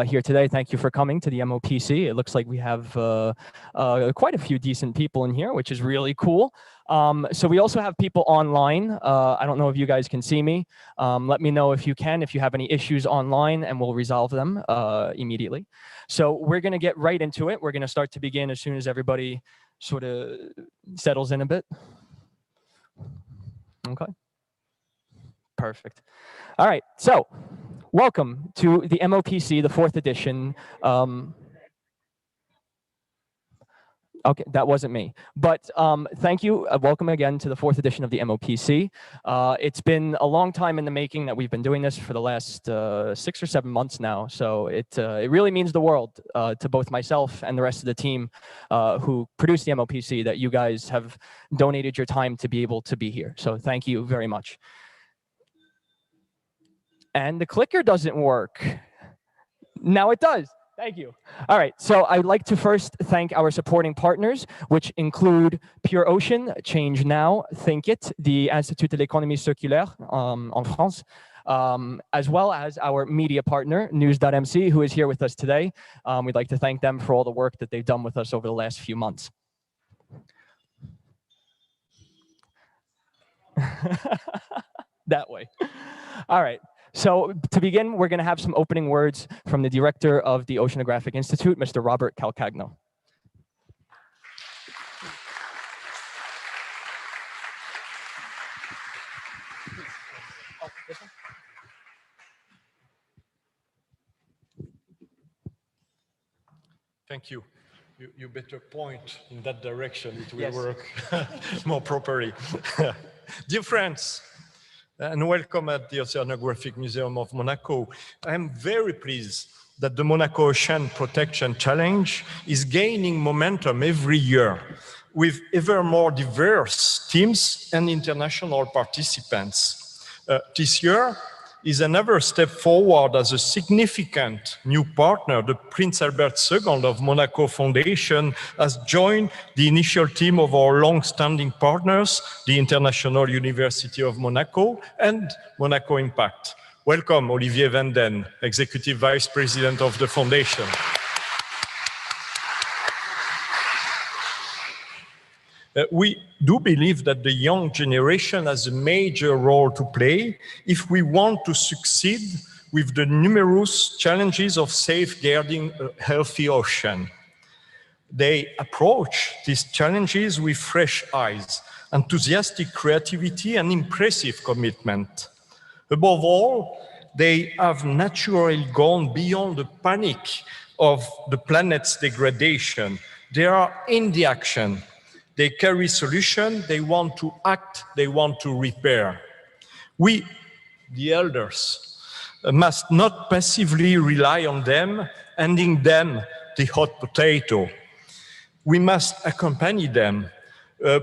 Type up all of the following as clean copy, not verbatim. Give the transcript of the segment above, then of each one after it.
here today. Thank you for coming to the MOPC. It looks like we have quite a few decent people in here, which is really cool. So we also have people online. I don't know if you guys can see me. Let me know if you can, if you have any issues online, and we'll resolve them immediately. So we're going to get right into it. We're going to start to begin as soon as everybody sort of settles in a bit. Okay. Perfect. All right. So welcome to the MOPC, the 4th edition. Okay, that wasn't me. But thank you. Welcome again to the 4th edition of the MOPC. It's been a long time in the making that we've been doing this for the last 6 or 7 months now. So it really means the world to both myself and the rest of the team who produced the MOPC that you guys have donated your time to be able to be here. So thank you very much. And the clicker doesn't work. Now it does. Thank you. All right, so I'd like to first thank our supporting partners, which include Pure Ocean, Change Now, Think It, the Institut de l'économie circulaire en France, as well as our media partner, News.mc, who is here with us today. We'd like to thank them for all the work that they've done with us over the last few months. That way. All right. So to begin, we're going to have some opening words from the director of the Oceanographic Institute, Mr. Robert Calcagno. Thank you. You better point in that direction. It will work more properly. Dear friends, and welcome at the Oceanographic Museum of Monaco. I am very pleased that the Monaco Ocean Protection Challenge is gaining momentum every year with ever more diverse teams and international participants. This year is another step forward as a significant new partner. The Prince Albert II of Monaco Foundation has joined the initial team of our long-standing partners, the International University of Monaco and Monaco Impact. Welcome, Olivier Van Den, Executive Vice President of the Foundation. We do believe that the young generation has a major role to play if we want to succeed with the numerous challenges of safeguarding a healthy ocean. They approach these challenges with fresh eyes, enthusiastic creativity, and impressive commitment. Above all, they have naturally gone beyond the panic of the planet's degradation. They are in the action. They carry solutions, they want to act, they want to repair. We, the elders, must not passively rely on them, handing them the hot potato. We must accompany them,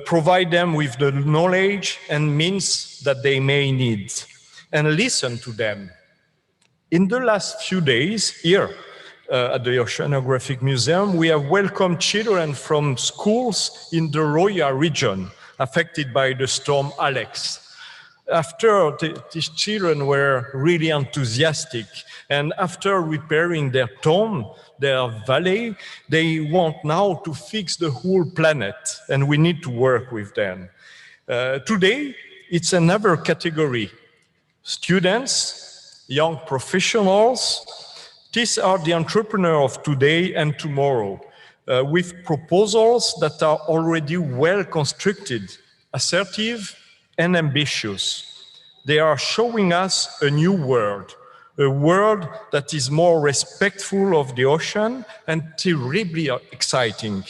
provide them with the knowledge and means that they may need, and listen to them. In the last few days here, at the Oceanographic Museum, we have welcomed children from schools in the Roya region affected by the storm Alex. After these children were really enthusiastic, and after repairing their town, their valley, they want now to fix the whole planet, and we need to work with them. Today, it's another category. Students, young professionals. These are the entrepreneurs of today and tomorrow, with proposals that are already well constructed, assertive, and ambitious. They are showing us a new world, a world that is more respectful of the ocean and terribly exciting.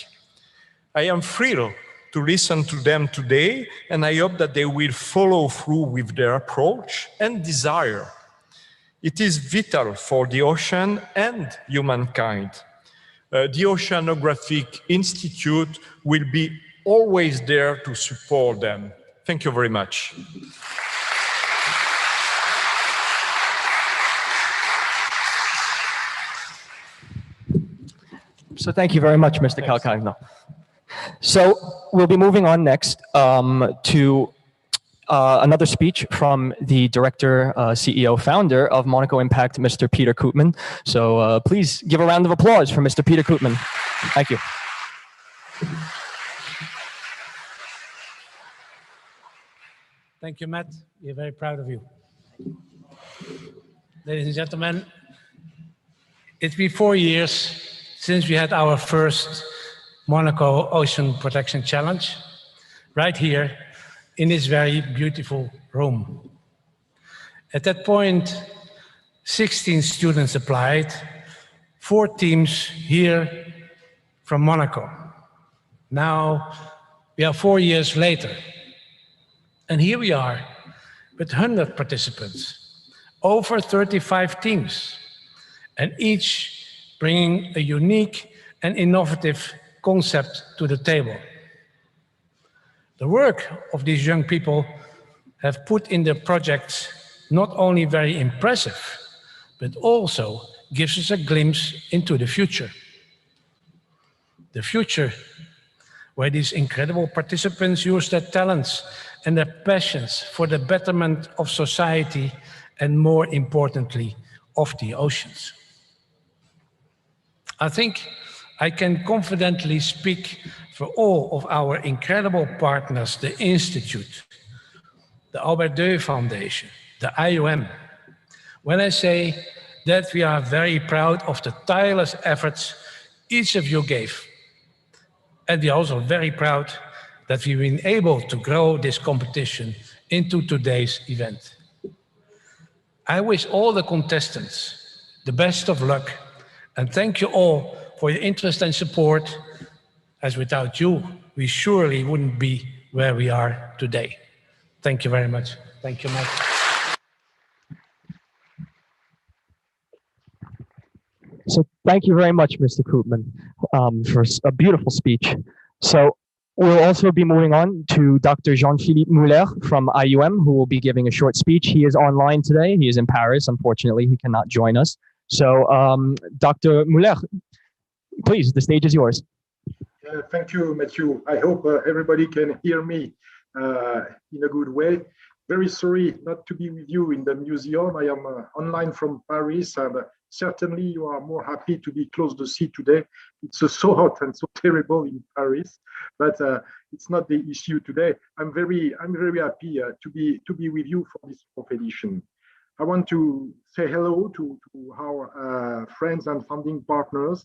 I am thrilled to listen to them today, and I hope that they will follow through with their approach and desire. It is vital for the ocean and humankind. The Oceanographic Institute will be always there to support them. Thank you very much. So thank you very much, Mr. Calcagno. So we'll be moving on next to another speech from the director, CEO, founder of Monaco Impact, Mr. Peter Koopman. So please give a round of applause for Mr. Peter Koopman. Thank you. Thank you, Matt. We're very proud of you. Ladies and gentlemen, it's been 4 years since we had our first Monaco Ocean Protection Challenge, right here in this very beautiful room. At that point, 16 students applied, 4 teams here from Monaco. Now, we are 4 years later, and here we are with 100 participants, over 35 teams, and each bringing a unique and innovative concept to the table. The work of these young people have put in their projects not only very impressive, but also gives us a glimpse into the future. The future where these incredible participants use their talents and their passions for the betterment of society and, more importantly, of the oceans. I think I can confidently speak for all of our incredible partners, the Institute, the Albert Deux Foundation, the IOM, when I say that we are very proud of the tireless efforts each of you gave. And we are also very proud that we've been able to grow this competition into today's event. I wish all the contestants the best of luck, and thank you all for your interest and support, as without you, we surely wouldn't be where we are today. Thank you very much. Thank you, Mike. So thank you very much, Mr. Koopman, for a beautiful speech. So we'll also be moving on to Dr. Jean-Philippe Muller from IUM, who will be giving a short speech. He is online today. He is in Paris. Unfortunately, he cannot join us. So Dr. Muller, please, the stage is yours. Thank you, Matthew. I hope everybody can hear me in a good way. Very sorry not to be with you in the museum. I am online from Paris, and certainly you are more happy to be close to the sea today. It's so hot and so terrible in Paris, but it's not the issue today. I'm very happy to be with you for this fourth edition. I want to say hello to our friends and funding partners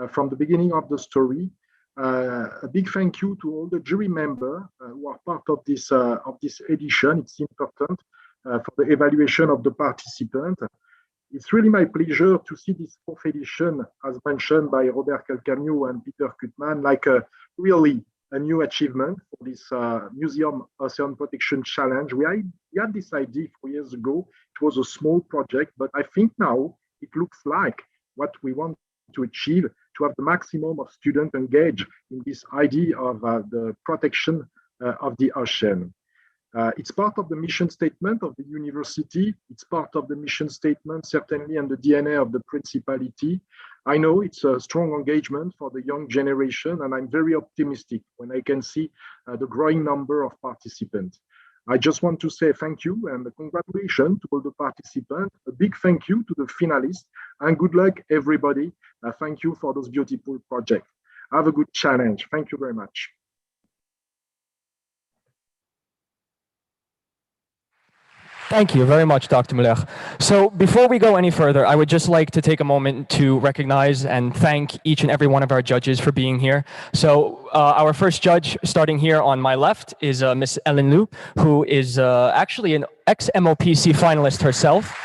from the beginning of the story. A big thank you to all the jury members who are part of this edition. It's important for the evaluation of the participant. It's really my pleasure to see this fourth edition, as mentioned by Robert Calcagno and Peter Koopman, like really a new achievement for this Museum Ocean Protection Challenge. We had this idea 4 years ago. It was a small project, but I think now it looks like what we want to achieve, to have the maximum of students engaged in this idea of the protection of the ocean. It's part of the mission statement of the university. It's part of the mission statement, certainly, and the DNA of the principality. I know it's a strong engagement for the young generation, and I'm very optimistic when I can see the growing number of participants. I just want to say thank you and congratulations to all the participants. A big thank you to the finalists, and good luck, everybody. Thank you for those beautiful projects. Have a good challenge. Thank you very much. Thank you very much, Dr. Muller. So before we go any further, I would just like to take a moment to recognize and thank each and every one of our judges for being here. So our first judge, starting here on my left, is Miss Ellen Liu, who is actually an ex-MOPC finalist herself.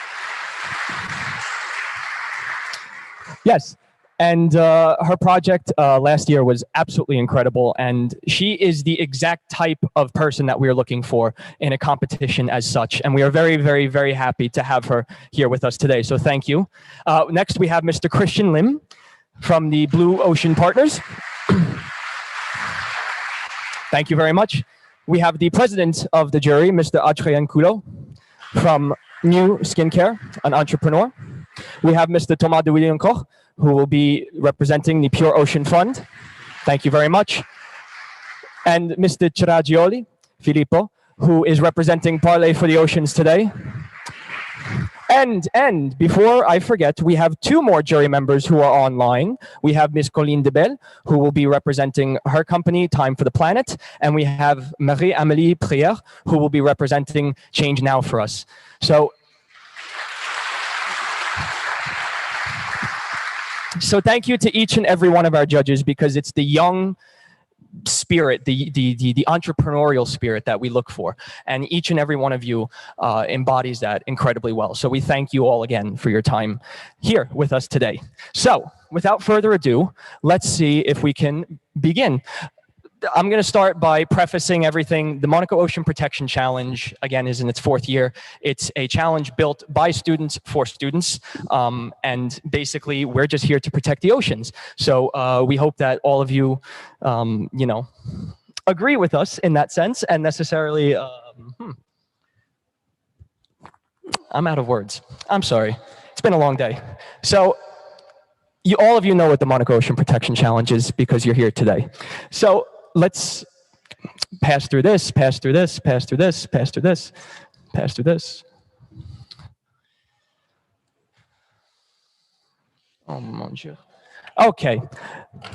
Yes. And her project last year was absolutely incredible. And she is the exact type of person that we are looking for in a competition as such. And we are very, very, very happy to have her here with us today. So thank you. Next, we have Mr. Christian Lim from the Blue Ocean Partners. Thank you very much. We have the president of the jury, Mr. Adrien Coulot from New Skincare, an entrepreneur. We have Mr. Thomas de Willienkoch, who will be representing the Pure Ocean Fund. Thank you very much. And Mr. Ciragioli, Filippo, who is representing Parley for the Oceans today. And before I forget, we have two more jury members who are online. We have Ms. Colline Debel, who will be representing her company, Time for the Planet, and we have Marie-Amélie Prière, who will be representing Change Now for us. So thank you to each and every one of our judges, because it's the young spirit, the entrepreneurial spirit that we look for. And each and every one of you embodies that incredibly well. So we thank you all again for your time here with us today. So without further ado, let's see if we can begin. I'm going to start by prefacing everything. The Monaco Ocean Protection Challenge, again, is in its 4th year. It's a challenge built by students for students. And basically, we're just here to protect the oceans. So we hope that all of you, you know, agree with us in that sense, and necessarily, I'm out of words. I'm sorry. It's been a long day. So all of you know what the Monaco Ocean Protection Challenge is because you're here today. So let's pass through this, pass through this, pass through this, pass through this, pass through this. Oh mon Dieu. Okay,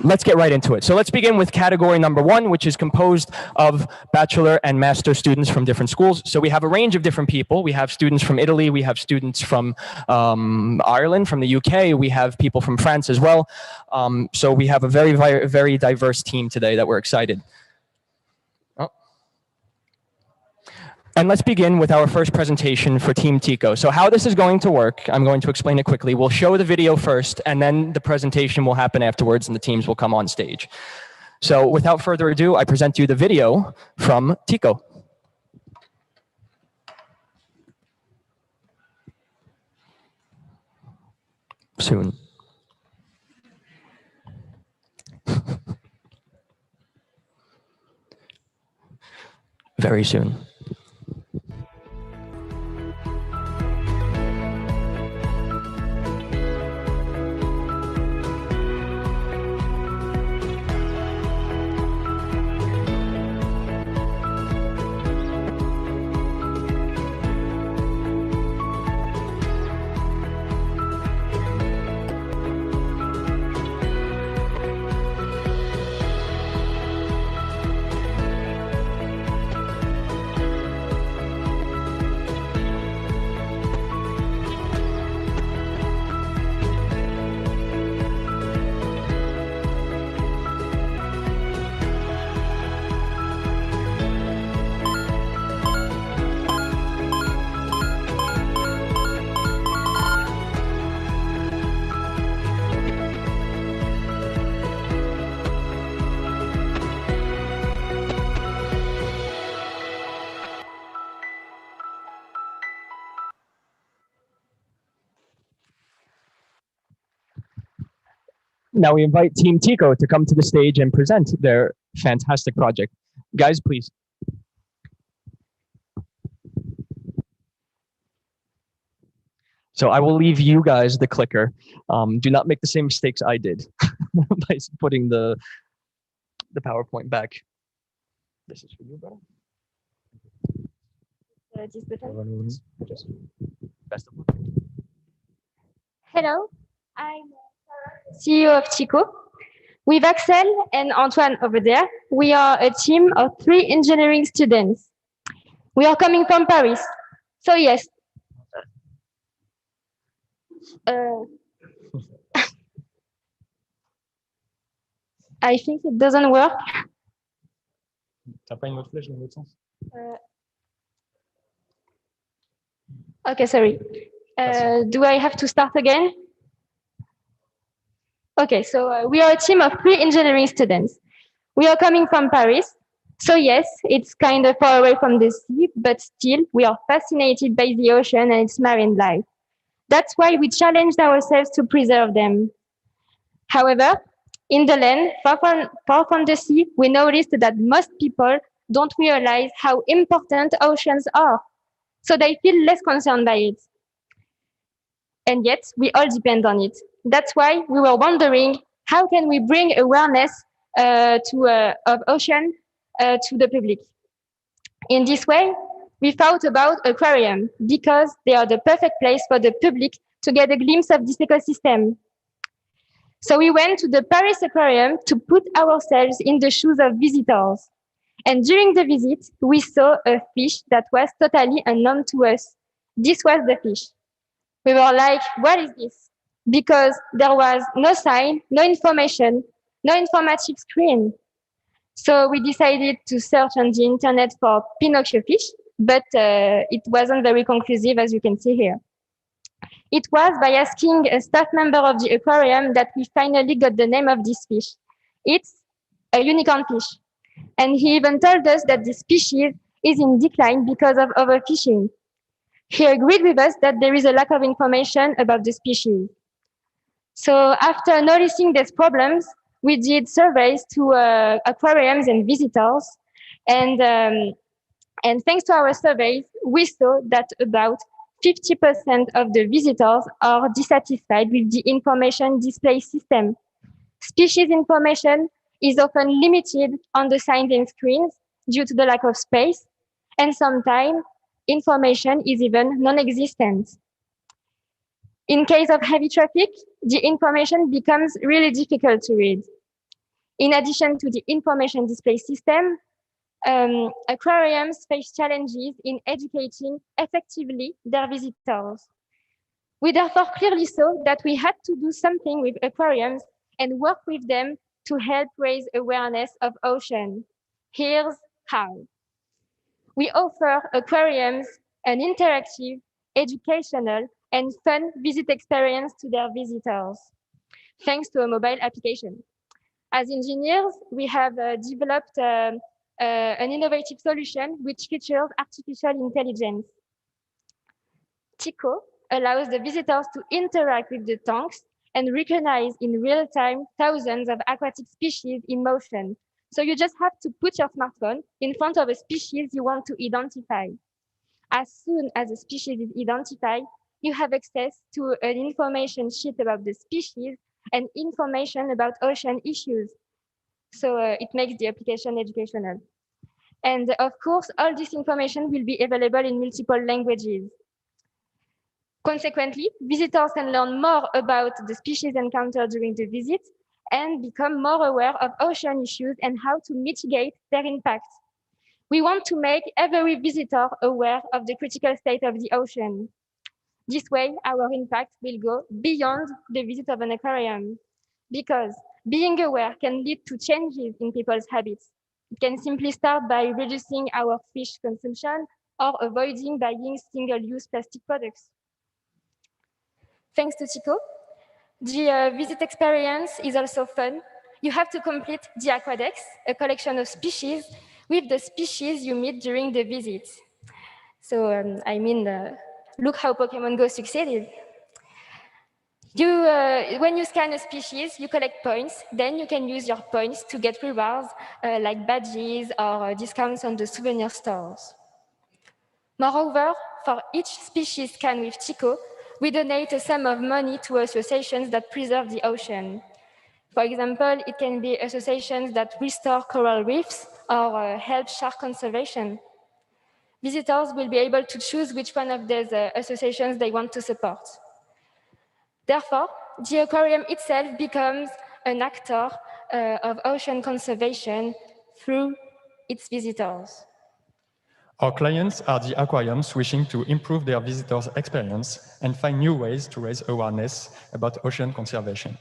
let's get right into it. So let's begin with category number 1, which is composed of bachelor and master students from different schools. So we have a range of different people. We have students from Italy, we have students from Ireland, from the UK, we have people from France as well. So we have a very diverse team today that we're excited. And let's begin with our first presentation for Team Tico. So how this is going to work, I'm going to explain it quickly. We'll show the video first, and then the presentation will happen afterwards, and the teams will come on stage. So without further ado, I present to you the video from Tico. Soon. Very soon. Now we invite Team Tico to come to the stage and present their fantastic project. Guys, please. So I will leave you guys the clicker. Do not make the same mistakes I did by putting the PowerPoint back. This is for you, brother. Best of luck. Hello, I'm CEO of Tico. With Axel and Antoine over there, we are a team of 3 engineering students. We are coming from Paris. So yes. I think it doesn't work. T'as pas une autre flèche dans l'autre sens? Okay, sorry. Do I have to start again? Okay, so we are a team of 3 engineering students. We are coming from Paris. So yes, it's kind of far away from the sea, but still we are fascinated by the ocean and its marine life. That's why we challenged ourselves to preserve them. However, in the land, far from the sea, we noticed that most people don't realize how important oceans are. So they feel less concerned by it. And yet, we all depend on it. That's why we were wondering, how can we bring awareness of ocean to the public? In this way, we thought about aquarium because they are the perfect place for the public to get a glimpse of this ecosystem. So we went to the Paris Aquarium to put ourselves in the shoes of visitors. And during the visit, we saw a fish that was totally unknown to us. This was the fish. We were like, what is this? Because there was no sign, no information, no informative screen. So we decided to search on the internet for Pinocchio fish, but it wasn't very conclusive, as you can see here. It was by asking a staff member of the aquarium that we finally got the name of this fish. It's a unicorn fish. And he even told us that the species is in decline because of overfishing. He agreed with us that there is a lack of information about the species. So after noticing these problems, we did surveys to aquariums and visitors. And thanks to our surveys, we saw that about 50% of the visitors are dissatisfied with the information display system. Species information is often limited on the signs and screens due to the lack of space, and sometimes information is even non-existent. In case of heavy traffic, the information becomes really difficult to read. In addition to the information display system, aquariums face challenges in educating effectively their visitors. We therefore clearly saw that we had to do something with aquariums and work with them to help raise awareness of ocean. Here's how. We offer aquariums an interactive, educational, and fun visit experience to their visitors, thanks to a mobile application. As engineers, we have developed an innovative solution which features artificial intelligence. Tico allows the visitors to interact with the tanks and recognize in real time thousands of aquatic species in motion. So you just have to put your smartphone in front of a species you want to identify. As soon as a species is identified, you have access to an information sheet about the species and information about ocean issues. So it makes the application educational. And of course, all this information will be available in multiple languages. Consequently, visitors can learn more about the species encountered during the visit and become more aware of ocean issues and how to mitigate their impact. We want to make every visitor aware of the critical state of the ocean. This way, our impact will go beyond the visit of an aquarium, because being aware can lead to changes in people's habits. It can simply start by reducing our fish consumption or avoiding buying single-use plastic products. Thanks to Tico, the visit experience is also fun. You have to complete the Aquadex, a collection of species, with the species you meet during the visit. So, look how Pokemon Go succeeded. When you scan a species, you collect points. Then you can use your points to get rewards like badges or discounts on the souvenir stores. Moreover, for each species scanned with Tico, we donate a sum of money to associations that preserve the ocean. For example, it can be associations that restore coral reefs or help shark conservation. Visitors will be able to choose which one of these associations they want to support. Therefore, the aquarium itself becomes an actor of ocean conservation through its visitors. Our clients are the aquariums wishing to improve their visitors' experience and find new ways to raise awareness about ocean conservation.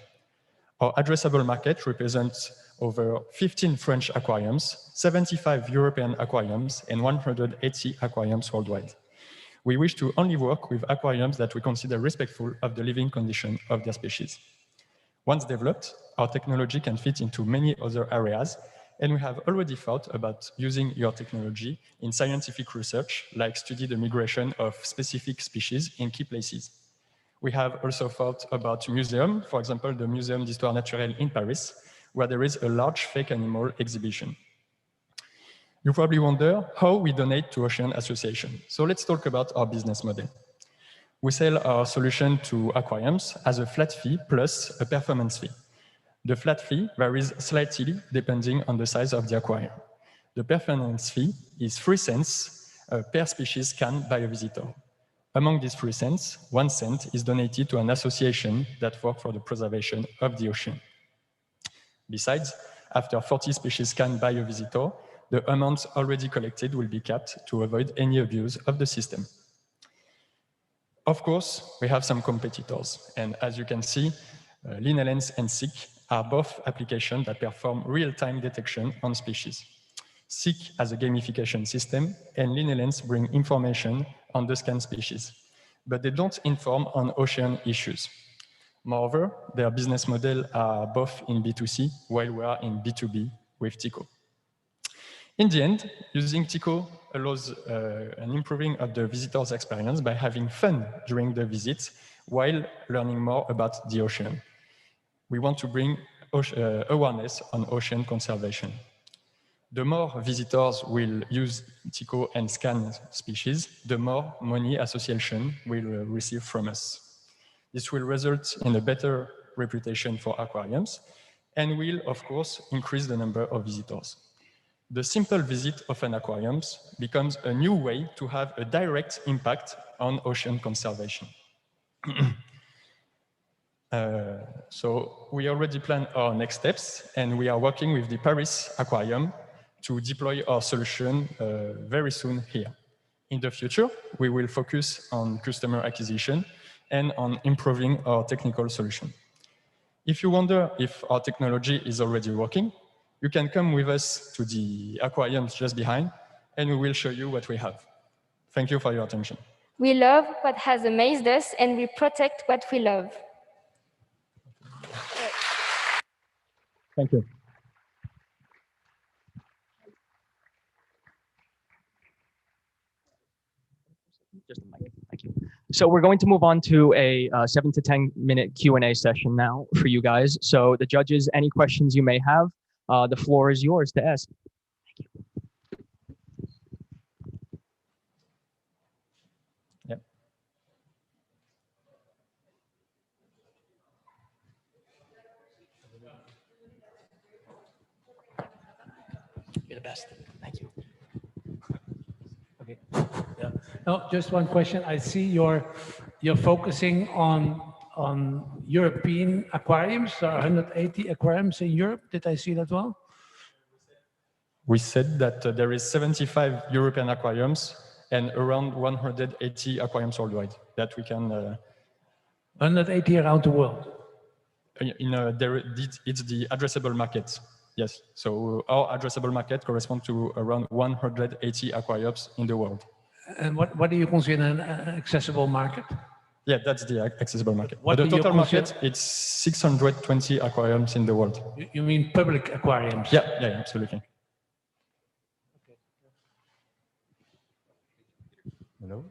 Our addressable market represents over 15 French aquariums, 75 European aquariums, and 180 aquariums worldwide. We wish to only work with aquariums that we consider respectful of the living condition of their species. Once developed, our technology can fit into many other areas, and we have already thought about using your technology in scientific research, like study the migration of specific species in key places. We have also thought about museums, for example, the Muséum d'Histoire Naturelle in Paris, where there is a large fake animal exhibition. You probably wonder how we donate to Ocean Association. So let's talk about our business model. We sell our solution to aquariums as a flat fee plus a performance fee. The flat fee varies slightly depending on the size of the aquarium. The performance fee is 3 cents per species scanned by a visitor. Among these 3 cents, 1 cent is donated to an association that works for the preservation of the ocean. Besides, after 40 species scanned by a visitor, the amounts already collected will be capped to avoid any abuse of the system. Of course, we have some competitors, and as you can see, LineLens and SEEK are both applications that perform real-time detection on species. SEEK has a gamification system, and LineLens bring information on the scanned species, but they don't inform on ocean issues. Moreover, their business model are both in B2C, while we are in B2B with Tico. In the end, using Tico allows an improving of the visitor's experience by having fun during the visit while learning more about the ocean. We want to bring awareness on ocean conservation. The more visitors will use Tico and scan species, the more money association will receive from us. This will result in a better reputation for aquariums and will, of course, increase the number of visitors. The simple visit of an aquarium becomes a new way to have a direct impact on ocean conservation. So we already planned our next steps, and we are working with the Paris Aquarium to deploy our solution very soon here. In the future, we will focus on customer acquisition and on improving our technical solution. If you wonder if our technology is already working, you can come with us to the aquariums just behind, and we will show you what we have. Thank you for your attention. We love what has amazed us, and we protect what we love. Thank you. Just a mic. Thank you. So we're going to move on to a 7 to 10 minute Q&A session now for you guys. So the judges, any questions you may have, the floor is yours to ask. Thank you. Yep. You're the best. Thank you. Okay. Yeah. No, just one question. I see you're focusing on European aquariums. There are 180 aquariums in Europe. Did I see that well? We said that there is 75 European aquariums and around 180 aquariums worldwide that we can. 180 around the world. It's the addressable market. Yes. So our addressable market corresponds to around 180 aquariums in the world. And what do you consider an accessible market? Yeah, that's the accessible market. What the total market, it's 620 aquariums in the world. You mean public aquariums? Yeah, absolutely. Hello.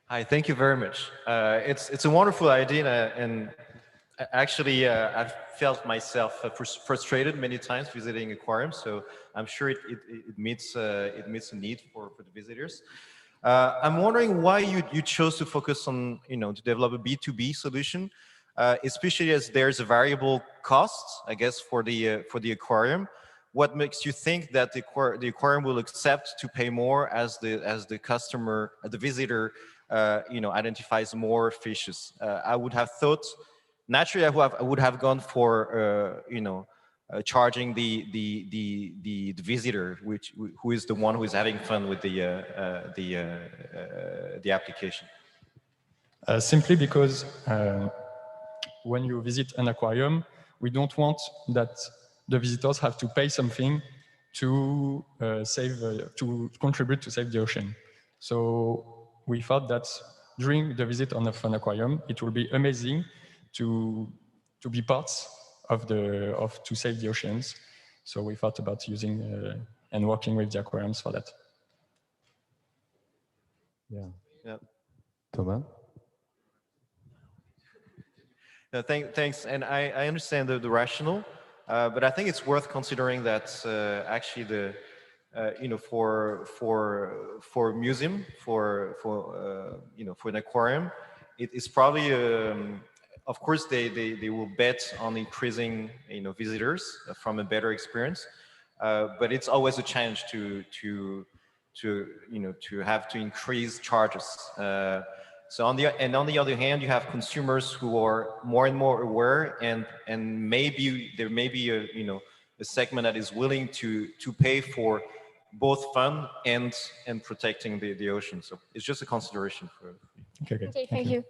Hi, thank you very much. It's a wonderful idea, and actually, I've felt myself frustrated many times visiting aquariums. So I'm sure it meets a need for the visitors. I'm wondering why you chose to focus on to develop a B2B solution, especially as there's a variable cost, I guess, for the aquarium. What makes you think that the aquarium will accept to pay more as the customer, the visitor, identifies more fishes? I would have thought, naturally, I would have gone for charging the visitor, who is the one who is having fun with the application. Simply because when you visit an aquarium, we don't want that the visitors have to pay something to to contribute to save the ocean. So we thought that during the visit on an aquarium, it will be amazing to be part to save the oceans. So we thought about using and working with the aquariums for that. Yeah. Thomas? No, thanks. And I understand the rationale, but I think it's worth considering that actually the for museum for an aquarium, it is probably of course they will bet on increasing visitors from a better experience, but it's always a challenge to have to increase charges. So on the other hand, you have consumers who are more and more aware, and maybe there may be a segment that is willing to pay for both fun and protecting the ocean. So it's just a consideration for. Okay, thank you.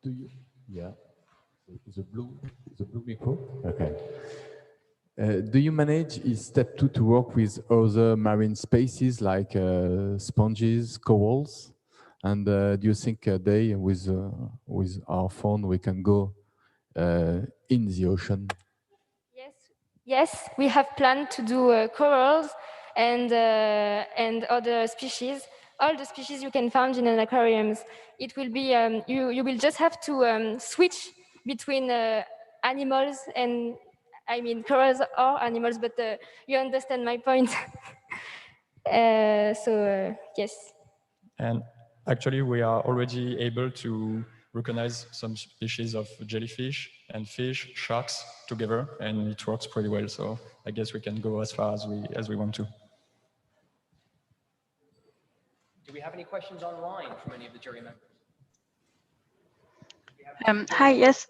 Do you? Yeah. The blue micro. Okay. Do you manage in step 2 to work with other marine species like sponges, corals? And do you think a day with our phone we can go in the ocean? Yes, we have planned to do corals and other species. All the species you can find in an aquariums. It will be you will just have to switch between animals and corals are animals, but you understand my point. Yes. And actually, we are already able to recognize some species of jellyfish and fish, sharks together, and it works pretty well. So I guess we can go as far as we want to. Do we have any questions online from any of the jury members? Hi, yes.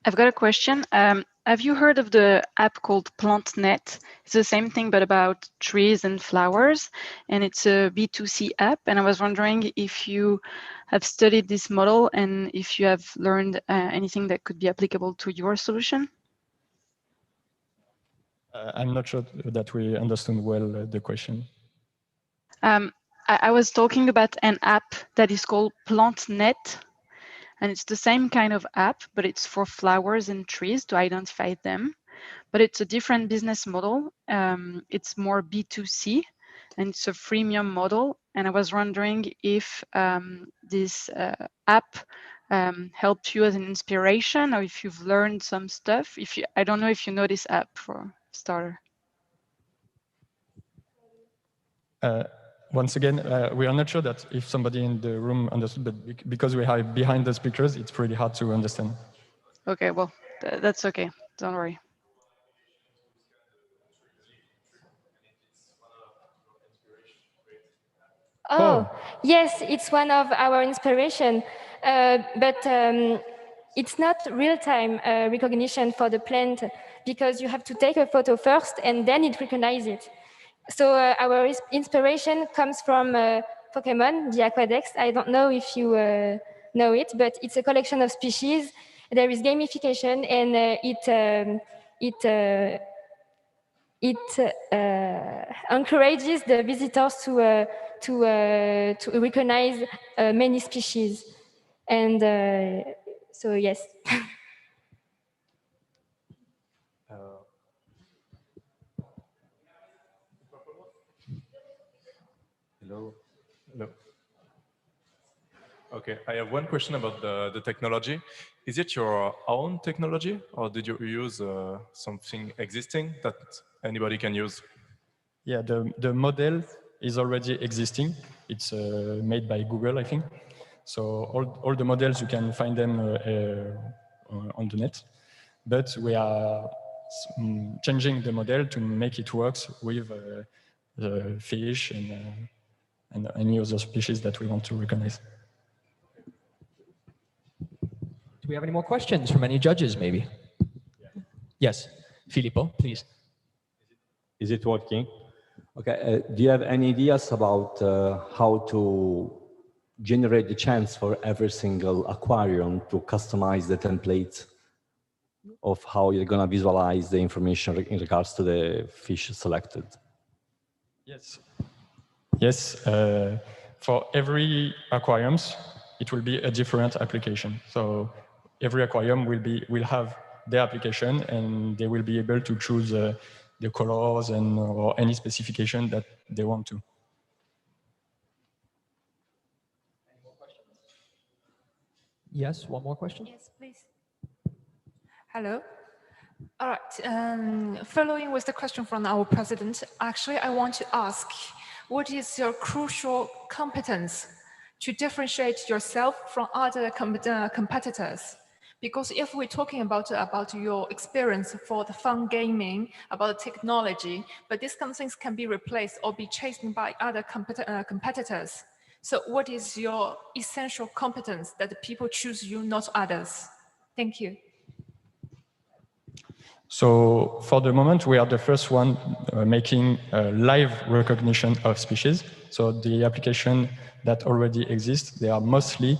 I've got a question. Have you heard of the app called PlantNet? It's the same thing, but about trees and flowers, and it's a B2C app. And I was wondering if you have studied this model and if you have learned anything that could be applicable to your solution. I'm not sure that we understood well the question. I was talking about an app that is called PlantNet. And it's the same kind of app, but it's for flowers and trees to identify them. But it's a different business model. It's more B2C, and it's a freemium model. And I was wondering if this app helped you as an inspiration, or if you've learned some stuff. I don't know if you know this app for starter. Once again, we are not sure that if somebody in the room understood, but because we are behind the speakers, it's pretty hard to understand. Okay, well, that's okay. Don't worry. Oh, yes, it's one of our inspiration, but it's not real-time recognition for the plant because you have to take a photo first and then it recognizes it. So our inspiration comes from Pokemon, the Aquadex. I don't know if you know it, but it's a collection of species. There is gamification, and it encourages the visitors to recognize many species. And so, yes. Hello. Hello. Okay, I have one question about the technology. Is it your own technology, or did you use something existing that anybody can use? Yeah, the model is already existing. It's made by Google, I think. So all the models, you can find them on the net. But we are changing the model to make it work with the fish and any other species that we want to recognize. Do we have any more questions from any judges, maybe? Yeah. Yes, Filippo, please. Is it working? Okay. Do you have any ideas about how to generate the chance for every single aquarium to customize the template of how you're going to visualize the information in regards to the fish selected? Yes. Yes. For every aquariums, it will be a different application. So every aquarium will have their application, and they will be able to choose the colors or any specification that they want to. Any more questions? Yes, one more question? Yes, please. Hello. All right. Following with the question from our president, actually, I want to ask, what is your crucial competence to differentiate yourself from other competitors? Because if we're talking about your experience for the fun gaming, about the technology, but these kind of things can be replaced or be chased by other competitors. So what is your essential competence that the people choose you, not others? Thank you. So for the moment, we are the first one making live recognition of species. So the application that already exists, they are mostly,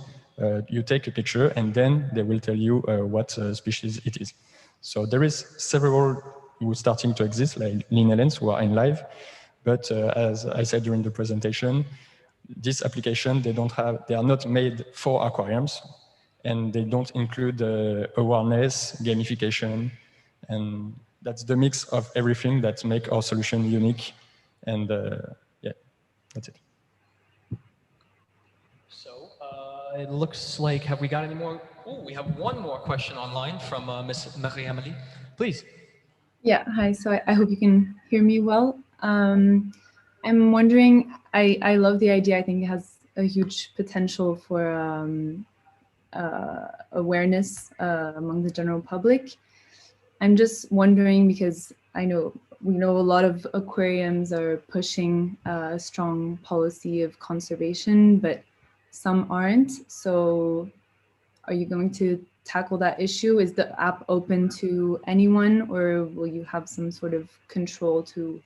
you take a picture and then they will tell you what species it is. So there is several who are starting to exist, like LinLens, who are in live. But as I said during the presentation, this application, they are not made for aquariums, and they don't include awareness, gamification, and that's the mix of everything that make our solution unique. And yeah, that's it. So it looks like, have we got any more? Oh, we have one more question online from Ms. Marie-Amélie. Please. Yeah, hi. So I hope you can hear me well. I'm wondering, I love the idea. I think it has a huge potential for awareness among the general public. I'm just wondering, because we know a lot of aquariums are pushing a strong policy of conservation, but some aren't. So are you going to tackle that issue? Is the app open to anyone, or will you have some sort of control to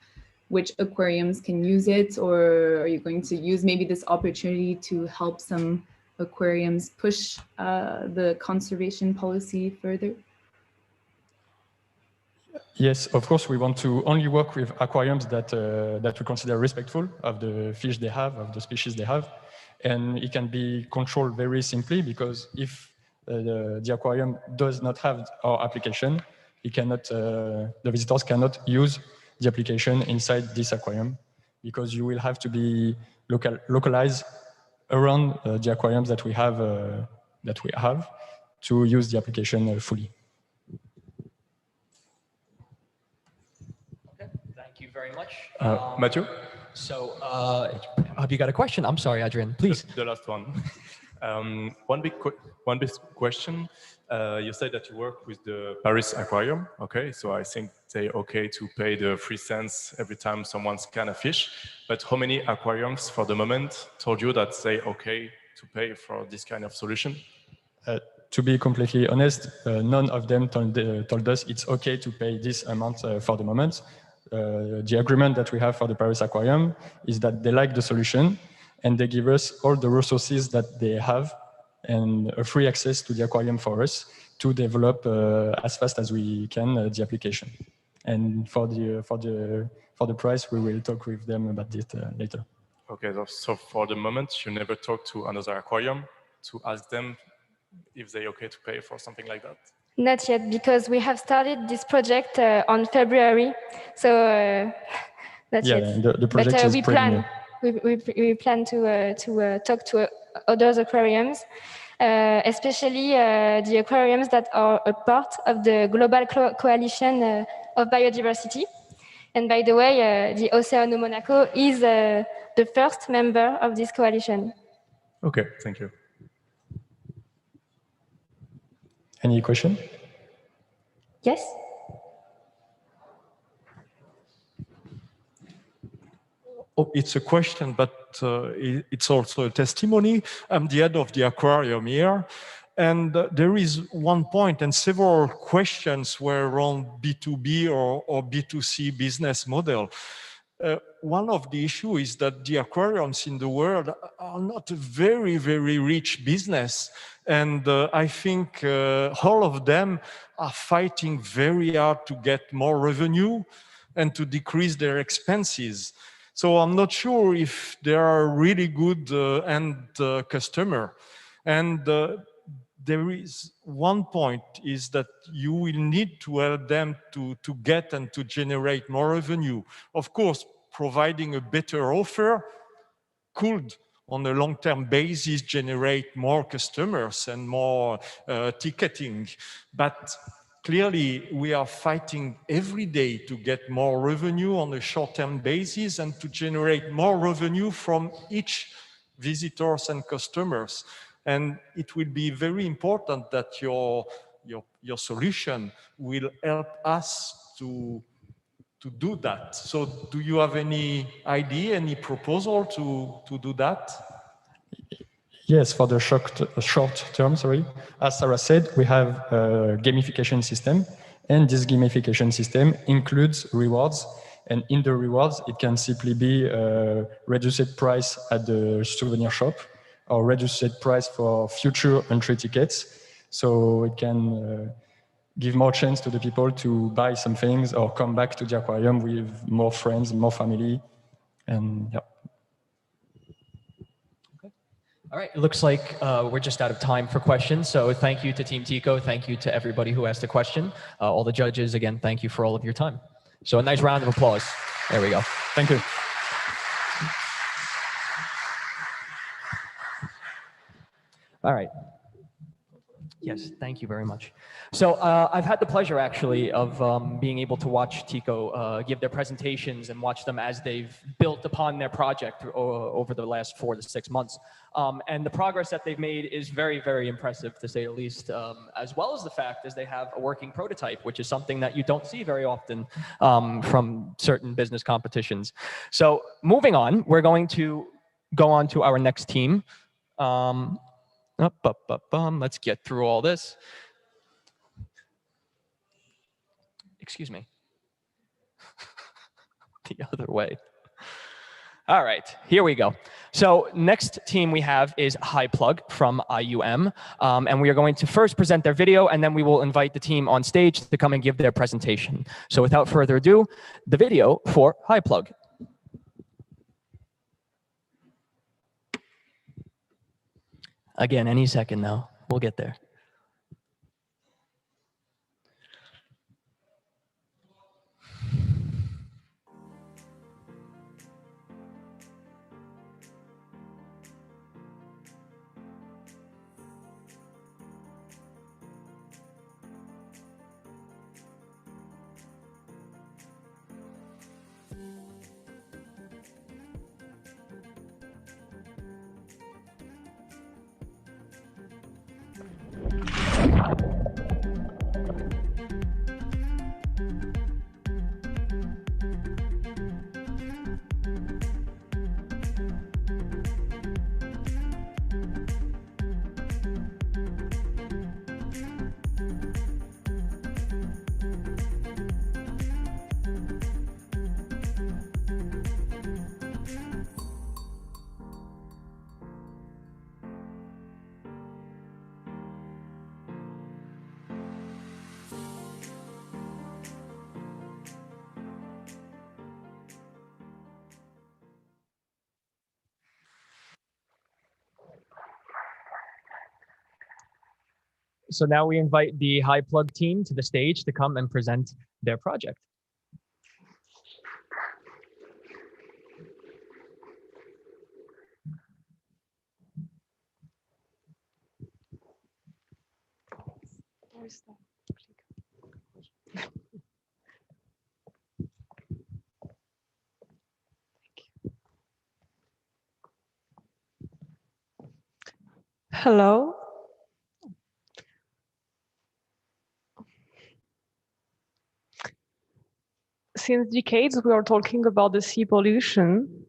which aquariums can use it? Or are you going to use maybe this opportunity to help some aquariums push the conservation policy further? Yes, of course, we want to only work with aquariums that we consider respectful of the fish they have, of the species they have. And it can be controlled very simply, because if the aquarium does not have our application, the visitors cannot use the application inside this aquarium, because you will have to be localized around the aquariums that we have to use the application fully. Thank you very much. Mathieu? So have you got a question? I'm sorry, Adrian, please. The last one. One big question. You said that you work with the Paris Aquarium. Okay, so I think they okay to pay the 3 cents every time someone scans a fish. But how many aquariums for the moment told you that they okay to pay for this kind of solution? To be completely honest, none of them told us it's okay to pay this amount for the moment. The agreement that we have for the Paris Aquarium is that they like the solution, and they give us all the resources that they have and a free access to the aquarium for us to develop as fast as we can the application. And for the price, we will talk with them about it later. Okay, so for the moment, you never talk to another aquarium to ask them if they're okay to pay for something like that? Not yet, because we have started this project on February, so not yet. The project but is we pretty plan. We plan to talk to other aquariums, especially the aquariums that are a part of the global coalition of biodiversity. And by the way, the Océano Monaco is the first member of this coalition. Okay, thank you. Any question? Yes? Oh, it's a question, but it's also a testimony. I'm the head of the aquarium here. And there is one point, and several questions were around B2B or B2C business model. One of the issues is that the aquariums in the world are not a very, very rich business. And I think all of them are fighting very hard to get more revenue and to decrease their expenses. So I'm not sure if they are really good end customer. And there is one point is that you will need to help them to get and to generate more revenue. Of course, providing a better offer could, on a long-term basis, generate more customers and more ticketing. But clearly, we are fighting every day to get more revenue on a short-term basis and to generate more revenue from each visitors and customers. And it will be very important that your solution will help us to do that. So do you have any idea, any proposal to do that? Yes, for the short term, sorry. As Sarah said, we have a gamification system, and this gamification system includes rewards. And in the rewards, it can simply be a reduced price at the souvenir shop or reduced price for future entry tickets. So it can give more chance to the people to buy some things or come back to the aquarium with more friends, more family, and yeah. All right, it looks like we're just out of time for questions. So thank you to Team Tico. Thank you to everybody who asked a question. All the judges, again, thank you for all of your time. So a nice round of applause. There we go. Thank you. All right. Yes, thank you very much. So I've had the pleasure, actually, of being able to watch Tico give their presentations and watch them as they've built upon their project over the last 4 to 6 months. And the progress that they've made is very, very impressive, to say the least, as well as the fact as they have a working prototype, which is something that you don't see very often from certain business competitions. So moving on, we're going to go on to our next team. Let's get through all this. Excuse me. The other way. All right, here we go. So next team we have is HighPlug from IUM. And we are going to first present their video, and then we will invite the team on stage to come and give their presentation. So without further ado, the video for HighPlug. Again, any second now. We'll get there. So now we invite the HighPlug team to the stage to come and present their project. Hello. Since decades, we are talking about the sea pollution.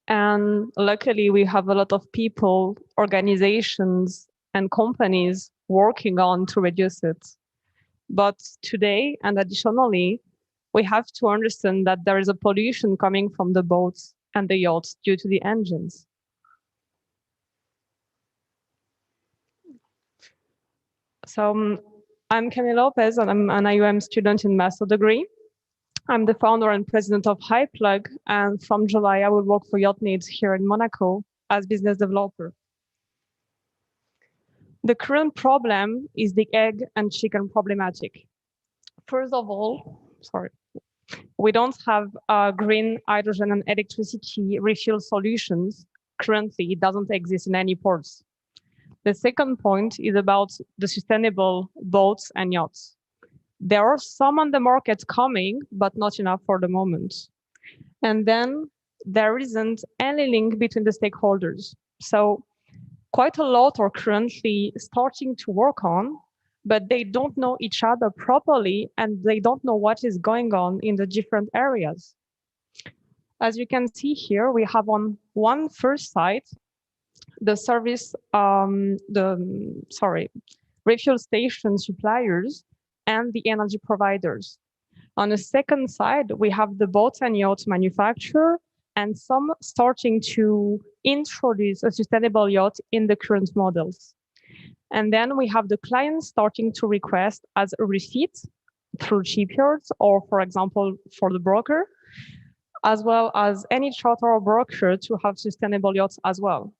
And luckily, we have a lot of people, organizations, and companies working on to reduce it. But today, and additionally, we have to understand that there is a pollution coming from the boats and the yachts due to the engines. So I'm Camille Lopez, and I'm an IUM student in master degree. I'm the founder and president of HighPlug, and from July, I will work for Yacht Needs here in Monaco as business developer. The current problem is the egg and chicken problematic. First of all, we don't have green hydrogen and electricity refuel solutions. Currently, it doesn't exist in any ports. The second point is about the sustainable boats and yachts. There are some on the market coming, but not enough for the moment. And then there isn't any link between the stakeholders. So quite a lot are currently starting to work on, but they don't know each other properly and they don't know what is going on in the different areas. As you can see here, we have on one first side the refuel station suppliers and the energy providers. On the second side, we have the boat and yacht manufacturer and some starting to introduce a sustainable yacht in the current models. And then we have the clients starting to request as a receipt through shipyards or, for example, for the broker, as well as any charter or broker to have sustainable yachts as well.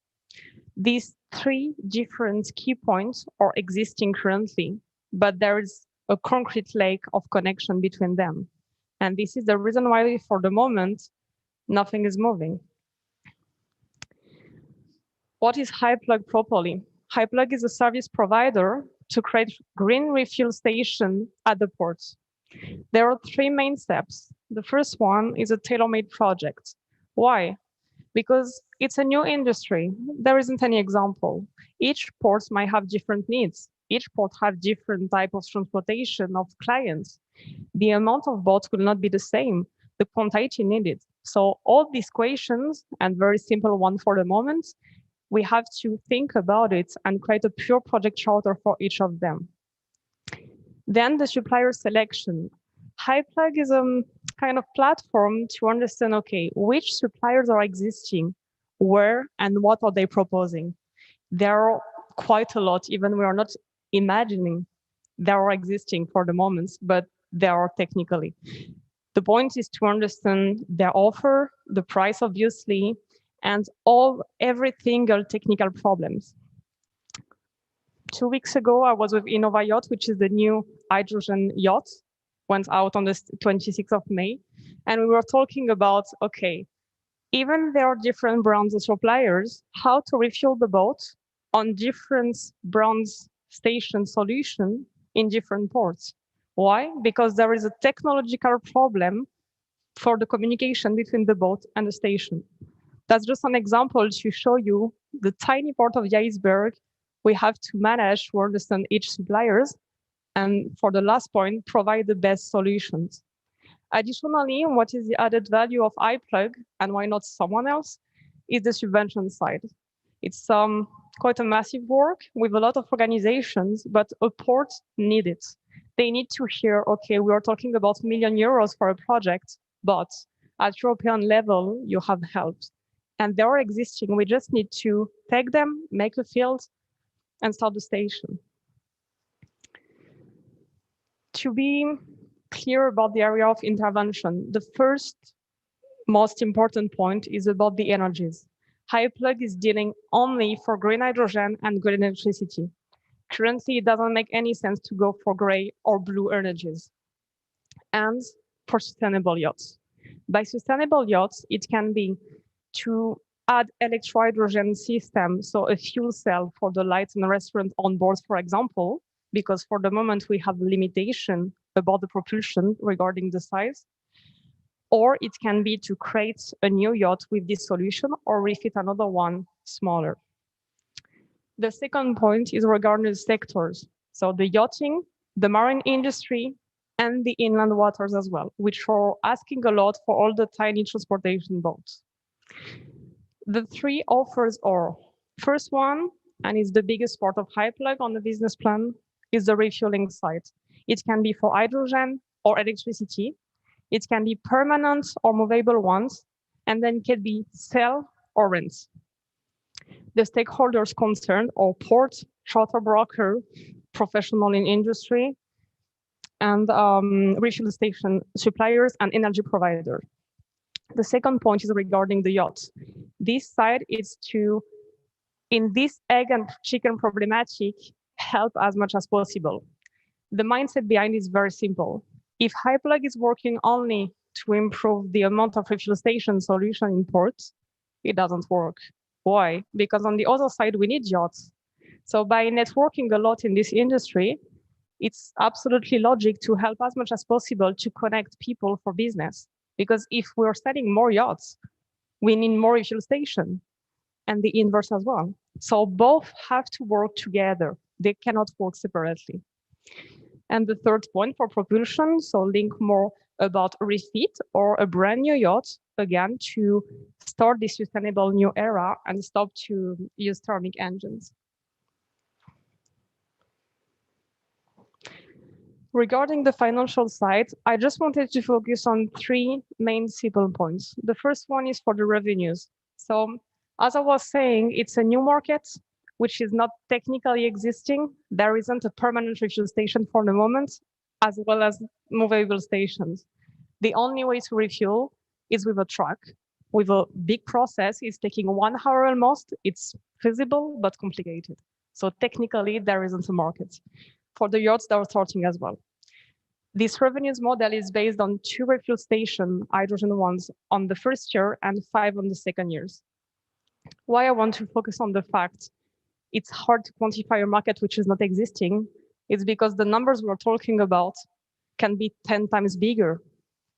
These three different key points are existing currently, but there is a concrete lack of connection between them. And this is the reason why, for the moment, nothing is moving. What is HyPlug properly? HyPlug is a service provider to create green refuel station at the ports. There are three main steps. The first one is a tailor-made project. Why? Because it's a new industry. There isn't any example. Each port might have different needs. Each port have different type of transportation of clients. The amount of boats will not be the same, the quantity needed. So all these questions, and very simple one for the moment, we have to think about it and create a pure project charter for each of them. Then the supplier selection. HyPlug is a kind of platform to understand, okay, which suppliers are existing, where, and what are they proposing. There are quite a lot, even we are not imagining they are existing for the moment, but they are technically. The point is to understand their offer, the price, obviously, and every single technical problems. 2 weeks ago, I was with Innova Yacht, which is the new hydrogen yacht, went out on the 26th of May. And we were talking about, okay, even there are different brands of suppliers, how to refuel the boat on different brands station solution in different ports. Why? Because there is a technological problem for the communication between the boat and the station. That's just an example to show you the tiny part of the iceberg we have to manage to understand each suppliers. And for the last point, provide the best solutions. Additionally, what is the added value of iPlug and why not someone else is the subvention side. It's quite a massive work with a lot of organizations, but a port need it. They need to hear, okay, we are talking about €1 million for a project, but at European level, you have helped. And they are existing. We just need to take them, make a field, and start the station. To be clear about the area of intervention, the first most important point is about the energies. HyPlug is dealing only for green hydrogen and green electricity. Currently, it doesn't make any sense to go for gray or blue energies. And for sustainable yachts. By sustainable yachts, it can be to add electro-hydrogen system, so a fuel cell for the lights and restaurant on board, for example, because for the moment we have limitation about the propulsion regarding the size. Or it can be to create a new yacht with this solution or refit another one smaller. The second point is regarding the sectors. So the yachting, the marine industry, and the inland waters as well, which are asking a lot for all the tiny transportation boats. The three offers are, first one, and is the biggest part of HyPlug on the business plan, is the refueling side. It can be for hydrogen or electricity. It can be permanent or movable ones, and then it can be sell or rent. The stakeholders concerned are port, charter broker, professional in industry, and refuel station suppliers and energy provider. The second point is regarding the yachts. This side is to, in this egg and chicken problematic, help as much as possible. The mindset behind is very simple. If HyPlug is working only to improve the amount of refuel station solution in ports, it doesn't work. Why? Because on the other side, we need yachts. So by networking a lot in this industry, it's absolutely logic to help as much as possible to connect people for business. Because if we're selling more yachts, we need more refuel station, and the inverse as well. So both have to work together. They cannot work separately. And the third point for propulsion, so link more about refit or a brand new yacht, again, to start this sustainable new era and stop to use thermic engines. Regarding the financial side, I just wanted to focus on three main simple points. The first one is for the revenues. So as I was saying, it's a new market, which is not technically existing. There isn't a permanent refuel station for the moment, as well as movable stations. The only way to refuel is with a truck, with a big process. It's taking 1 hour almost. It's feasible, but complicated. So technically, there isn't a market. For the yachts, they're starting as well. This revenues model is based on 2 refuel station, hydrogen ones, on the first year and 5 on the second years. Why I want to focus on the fact it's hard to quantify a market which is not existing is because the numbers we're talking about can be 10 times bigger.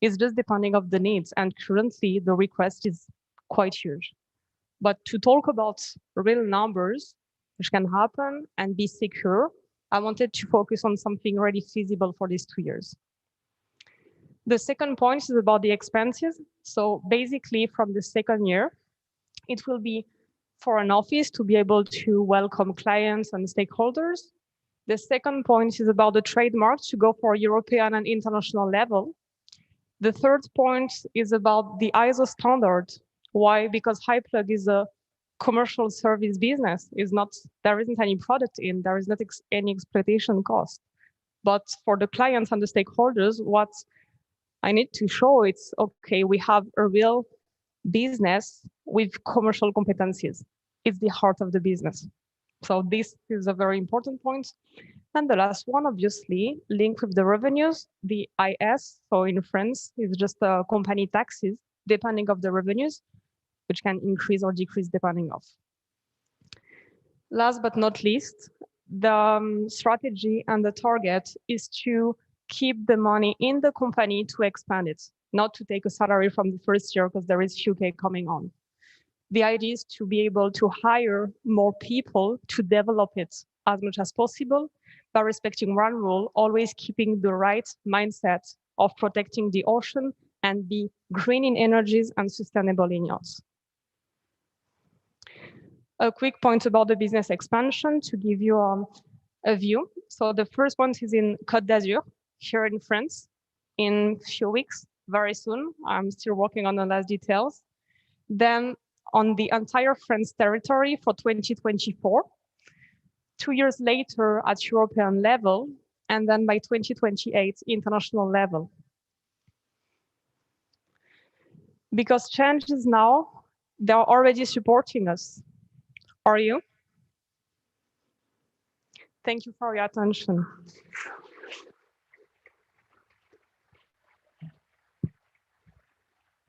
It's just depending on the needs, and currently the request is quite huge. But to talk about real numbers, which can happen and be secure, I wanted to focus on something really feasible for these 2 years. The second point is about the expenses. So basically from the second year, it will be for an office to be able to welcome clients and stakeholders. The second point is about the trademarks to go for European and international level. The third point is about the ISO standard. Why? Because HiPlug is a commercial service business. There isn't any product in, there is not any exploitation cost. But for the clients and the stakeholders, what I need to show it's, okay, we have a real business with commercial competencies. It's the heart of the business. So this is a very important point. And the last one, obviously, linked with the revenues, the IS, so in France, is just company taxes, depending of the revenues, which can increase or decrease depending of. Last but not least, the strategy and the target is to keep the money in the company to expand it, not to take a salary from the first year because there is UK coming on. The idea is to be able to hire more people to develop it as much as possible by respecting one rule, always keeping the right mindset of protecting the ocean and be green in energies and sustainable in yachts. A quick point about the business expansion to give you a view. So the first one is in Côte d'Azur, here in France, in a few weeks, very soon. I'm still working on the last details. Then on the entire France territory for 2024, 2 years later at European level, and then by 2028, international level. Because changes now, they're already supporting us. Are you? Thank you for your attention.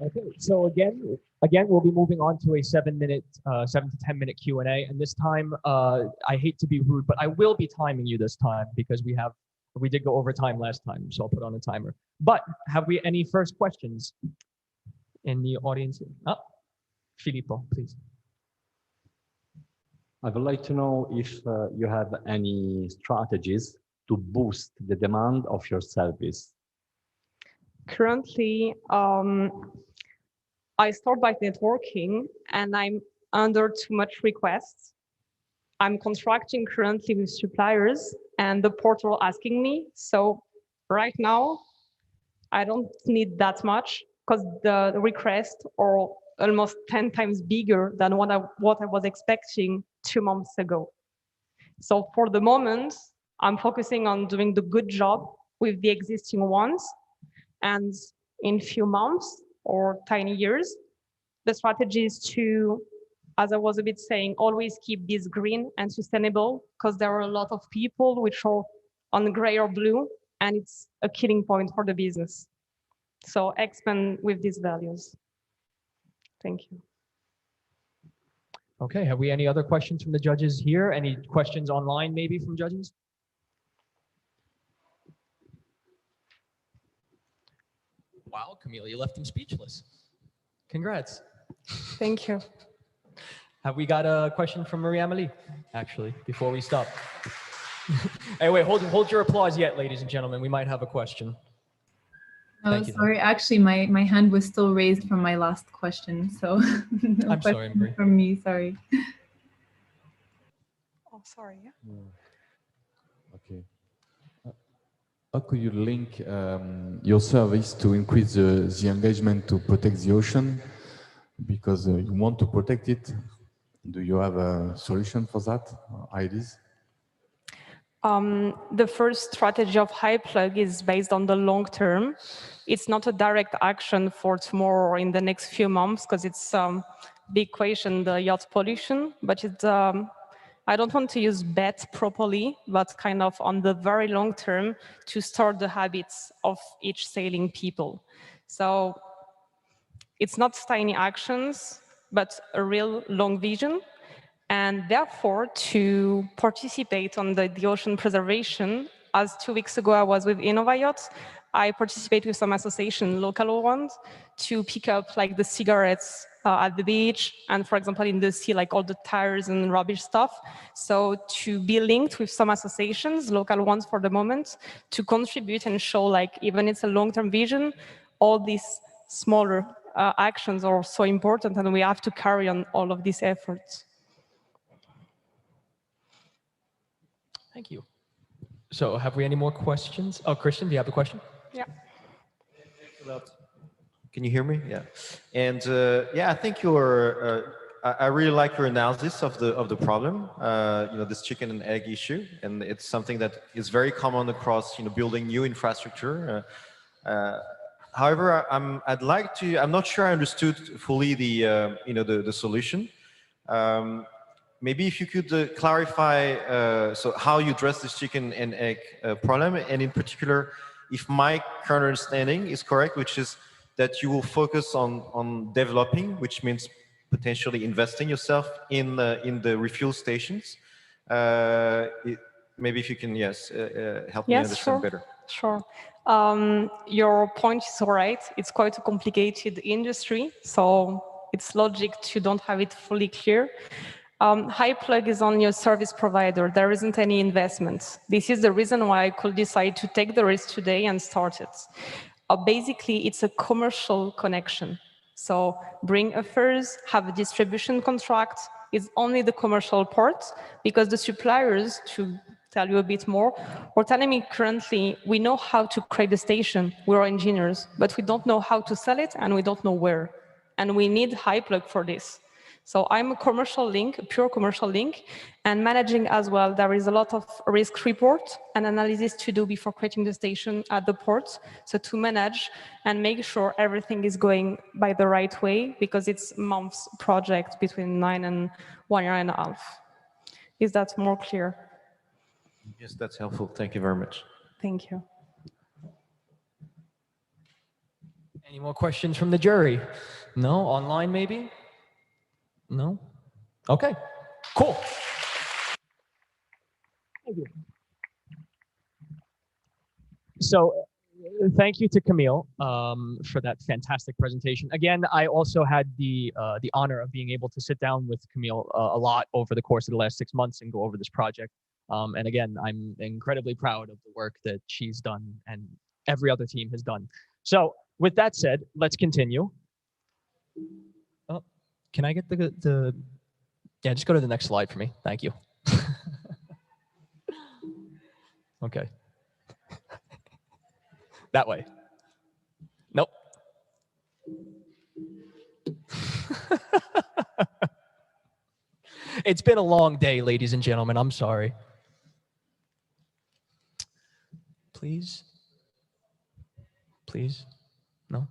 Okay, so again, we'll be moving on to a 7 to 10 minute Q&A. And this time, I hate to be rude, but I will be timing you this time because we did go over time last time, so I'll put on a timer. But have we any first questions in the audience? Oh, Filippo, please. I would like to know if you have any strategies to boost the demand of your service. Currently, I start by networking and I'm under too much requests. I'm contracting currently with suppliers and the portal asking me. So right now, I don't need that much because the requests are almost 10 times bigger than what I was expecting 2 months ago. So for the moment, I'm focusing on doing the good job with the existing ones. And in few months or tiny years, the strategy is to, as I was a bit saying, always keep this green and sustainable because there are a lot of people which are on gray or blue, and it's a killing point for the business. So expand with these values. Thank you. Okay, have we any other questions from the judges here? Any questions online maybe from judges? Wow, Camille, you left him speechless. Congrats. Thank you. Have we got a question from Marie-Amélie, actually, before we stop? Hey, wait, hold your applause yet, ladies and gentlemen. We might have a question. Oh, Thank you. sorry. Actually, my hand was still raised from my last question. So no I'm sorry, question Marie. from me. Sorry. Oh, sorry. Yeah. Okay. How could you link your service to increase the engagement to protect the ocean? Because you want to protect it. Do you have a solution for that? Ideas? The first strategy of HiPlug is based on the long term. It's not a direct action for tomorrow or in the next few months because it's big question, the yacht pollution, but it's, I don't want to use bet properly, but kind of on the very long term to start the habits of each sailing people. So it's not tiny actions, but a real long vision. And therefore, to participate on the ocean preservation, as 2 weeks ago I was with InnovaYacht, I participate with some association, local ones, to pick up like the cigarettes at the beach, and for example in the sea, like all the tires and rubbish stuff. So to be linked with some associations, local ones for the moment, to contribute and show like even it's a long-term vision, all these smaller actions are so important, and we have to carry on all of these efforts. Thank you. So have we any more questions? Oh, Christian, do you have a question? Yeah. Can you hear me? Yeah. And yeah, I think I really like your analysis of the problem. You know, this chicken and egg issue, and it's something that is very common across building new infrastructure. However, I'm not sure I understood fully the the solution. Maybe if you could clarify so how you address this chicken and egg problem, and in particular, if my current understanding is correct, which is that you will focus on developing, which means potentially investing yourself in the refuel stations. Maybe if you can, help me understand better. Sure. Your point is right. It's quite a complicated industry, so it's logic to don't have it fully clear. HiPlug is only a service provider. There isn't any investment. This is the reason why I could decide to take the risk today and start it. Basically, it's a commercial connection. So bring affairs, have a distribution contract, is only the commercial part, because the suppliers, to tell you a bit more, are telling me currently, we know how to create a station, we're engineers, but we don't know how to sell it and we don't know where. And we need HiPlug for this. So I'm a commercial link, a pure commercial link, and managing as well. There is a lot of risk report and analysis to do before creating the station at the port. So to manage and make sure everything is going by the right way, because it's months project between 9 and 1 year and a half. Is that more clear? Yes, that's helpful. Thank you very much. Thank you. Any more questions from the jury? No? Online, maybe? No? Okay, cool. Thank you. So thank you to Camille for that fantastic presentation. Again, I also had the honor of being able to sit down with Camille a lot over the course of the last 6 months and go over this project. And again, I'm incredibly proud of the work that she's done and every other team has done. So with that said, let's continue. Oh, can I get the yeah, just go to the next slide for me. Thank you. Okay. That way. Nope. It's been a long day, ladies and gentlemen. I'm sorry. Please? Please? No?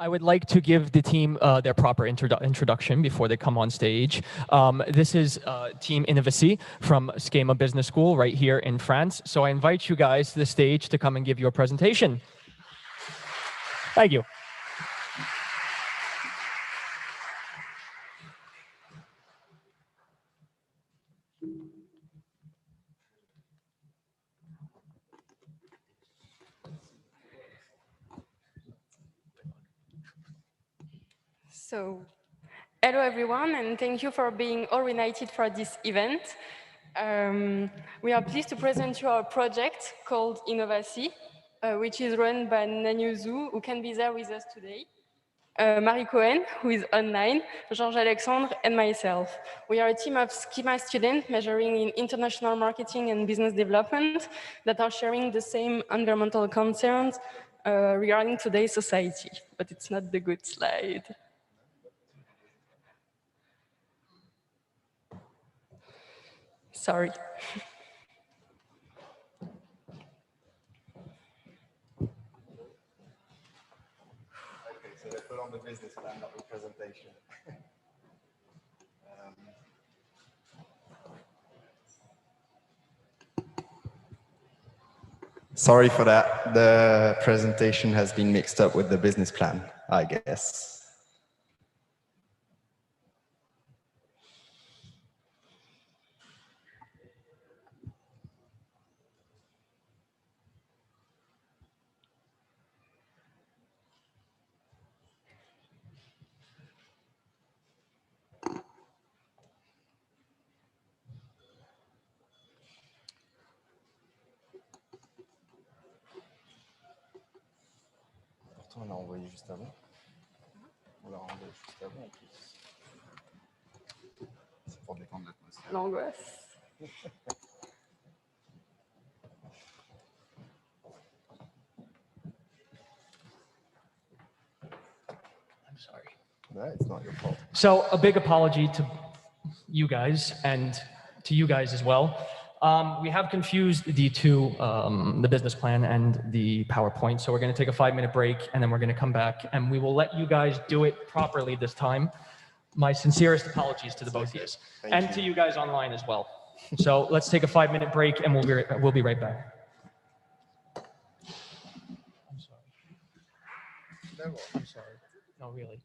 I would like to give the team their proper introduction before they come on stage. This is Team Innovacy from Schema Business School right here in France. So I invite you guys to the stage to come and give your presentation. Thank you. So, hello everyone, and thank you for being all reunited for this event. We are pleased to present you our project called Innovacy, which is run by Nanyu Zhu, who can be there with us today, Marie Cohen, who is online, Georges Alexandre, and myself. We are a team of Schema students majoring in international marketing and business development that are sharing the same environmental concerns regarding today's society. But it's not the good slide. Sorry. Okay, so they put on the business plan, not the presentation. Sorry for that. The presentation has been mixed up with the business plan, I guess. Pourtant, on l'a envoyé juste avant. On l'a envoyé juste avant en plus. C'est pour détendre l'atmosphère. L'angoisse. I'm sorry. No, it's not your fault. So a big apology to you guys and to you guys as well. We have confused the two, the business plan and the PowerPoint. So we're going to take a 5-minute break and then we're going to come back and we will let you guys do it properly this time. My sincerest apologies to the both of you and to you guys online as well. So let's take a 5-minute break and we'll be right back. I'm sorry. No, I'm sorry. No, really.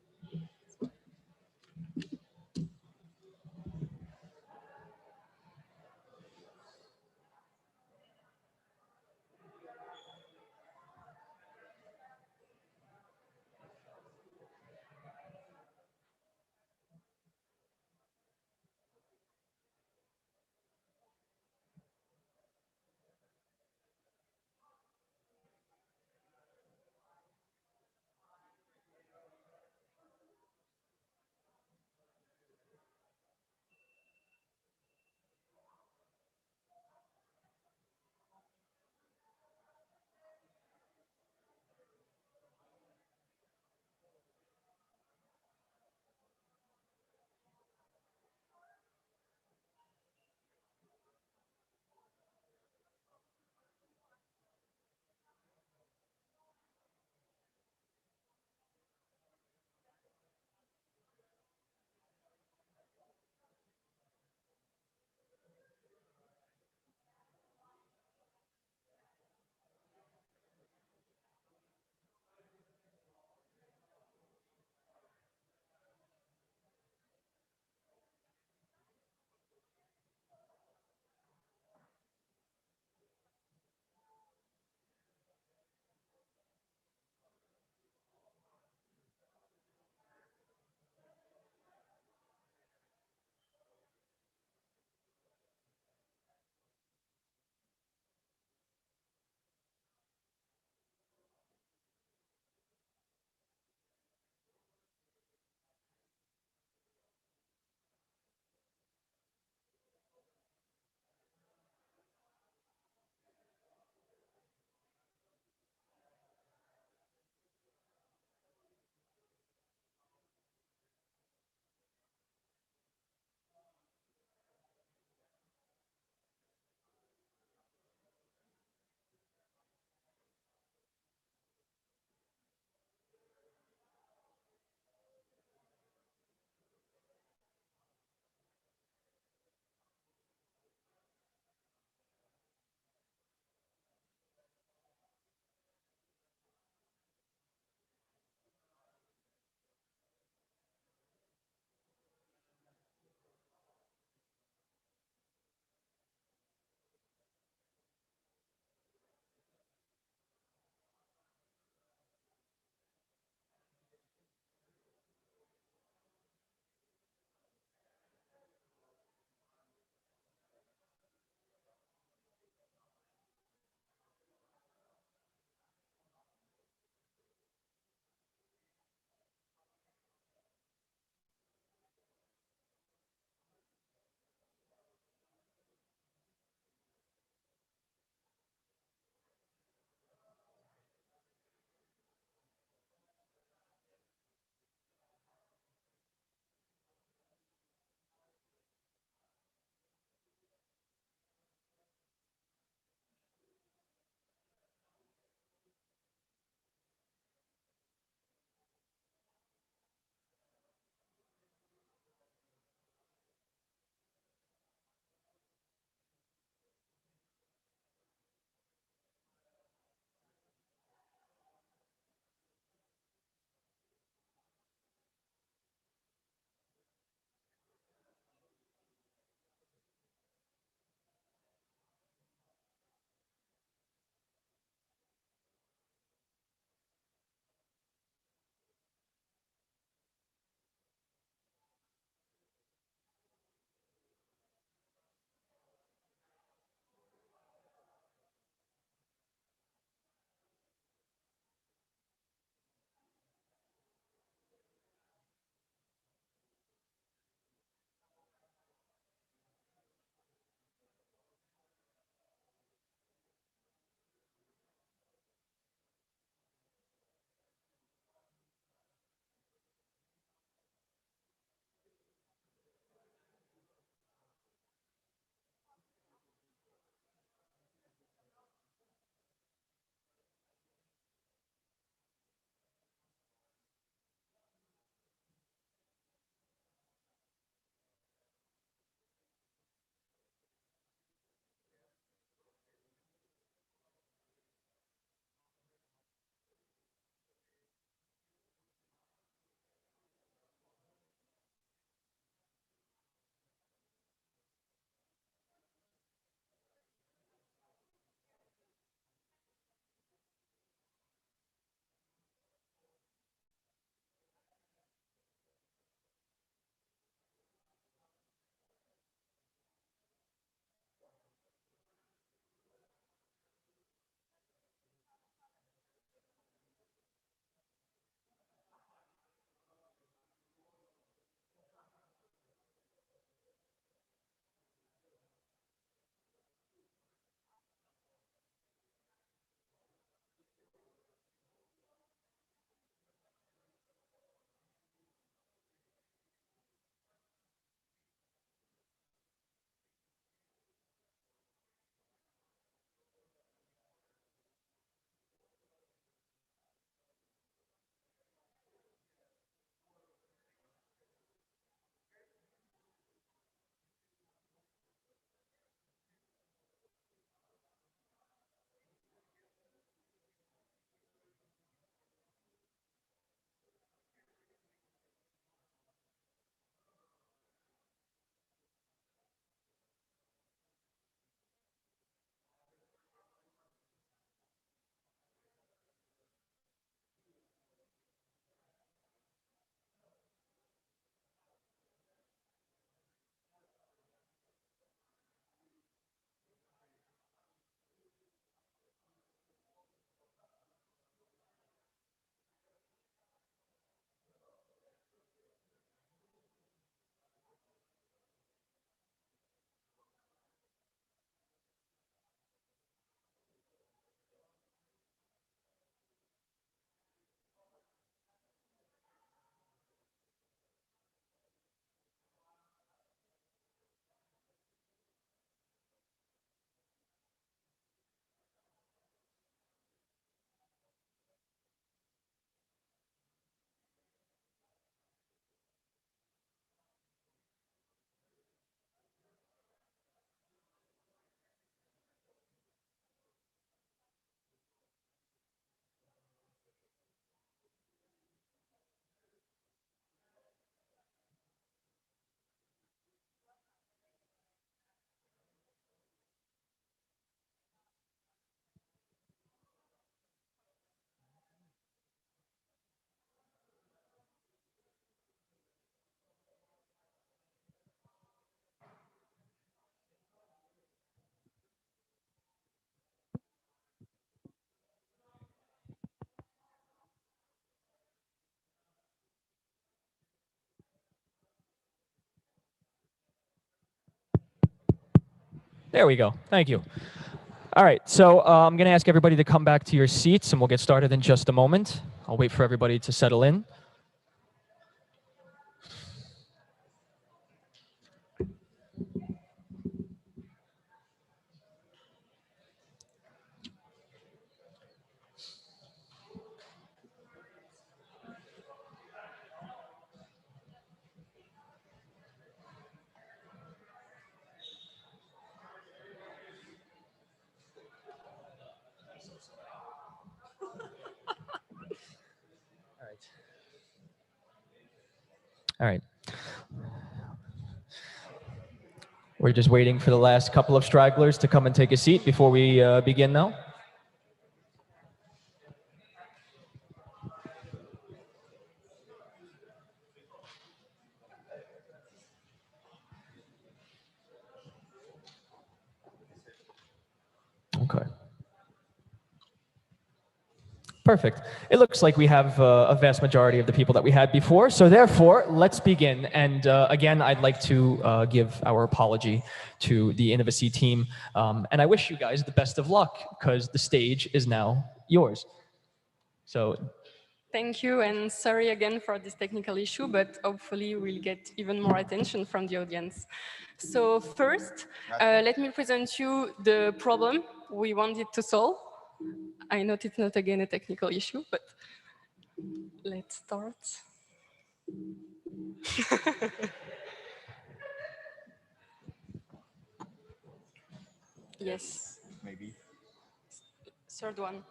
There we go. Thank you. All right, so I'm going to ask everybody to come back to your seats, and we'll get started in just a moment. I'll wait for everybody to settle in. All right. We're just waiting for the last couple of stragglers to come and take a seat before we begin now. Okay. Perfect. It looks like we have a vast majority of the people that we had before. So therefore, let's begin. And again, I'd like to give our apology to the Innovacy team. And I wish you guys the best of luck, because the stage is now yours. So Thank you, and sorry again for this technical issue, but hopefully we'll get even more attention from the audience. So first, let me present you the problem we wanted to solve. I know it's not again a technical issue, but let's start. Yes. Maybe. Third one.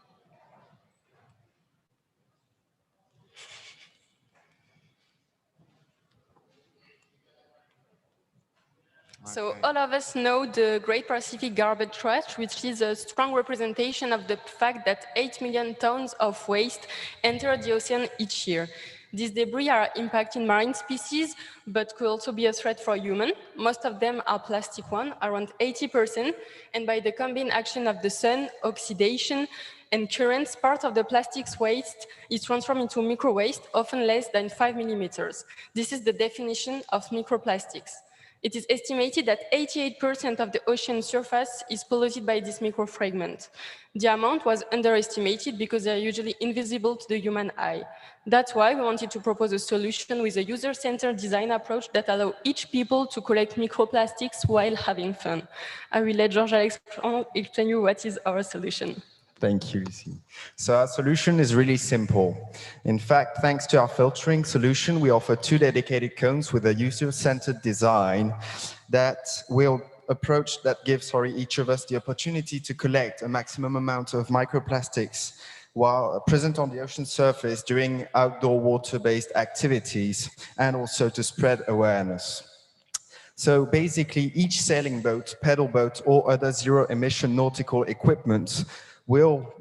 So all of us know the Great Pacific Garbage Trash, which is a strong representation of the fact that 8 million tons of waste enter the ocean each year. These debris are impacting marine species, but could also be a threat for humans. Most of them are plastic ones, around 80%, and by the combined action of the sun, oxidation, and currents, part of the plastics waste is transformed into micro-waste, often less than 5 millimeters. This is the definition of microplastics. It is estimated that 88% of the ocean surface is polluted by this microfragment. The amount was underestimated because they are usually invisible to the human eye. That's why we wanted to propose a solution with a user-centered design approach that allows each people to collect microplastics while having fun. I will let Georges explain you what is our solution. Thank you, Lucy. So our solution is really simple. In fact, thanks to our filtering solution, we offer 2 dedicated cones with a user-centered design that will approach that gives each of us the opportunity to collect a maximum amount of microplastics while present on the ocean surface during outdoor water-based activities, and also to spread awareness. So basically, each sailing boat, pedal boat, or other zero-emission nautical equipment will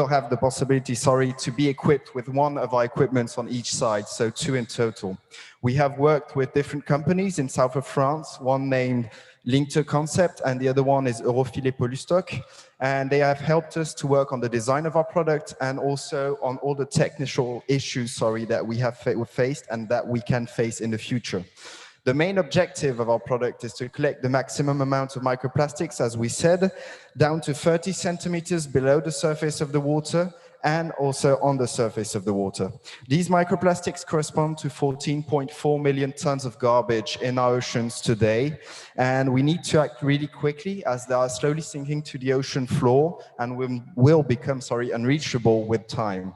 have the possibility, to be equipped with one of our equipments on each side, so 2 in total. We have worked with different companies in south of France, one named Linkter Concept, and the other one is Eurofilet Polystock, and they have helped us to work on the design of our product and also on all the technical issues, that we have faced and that we can face in the future. The main objective of our product is to collect the maximum amount of microplastics, as we said, down to 30 centimeters below the surface of the water and also on the surface of the water. These microplastics correspond to 14.4 million tons of garbage in our oceans today, and we need to act really quickly as they are slowly sinking to the ocean floor and will become, unreachable with time.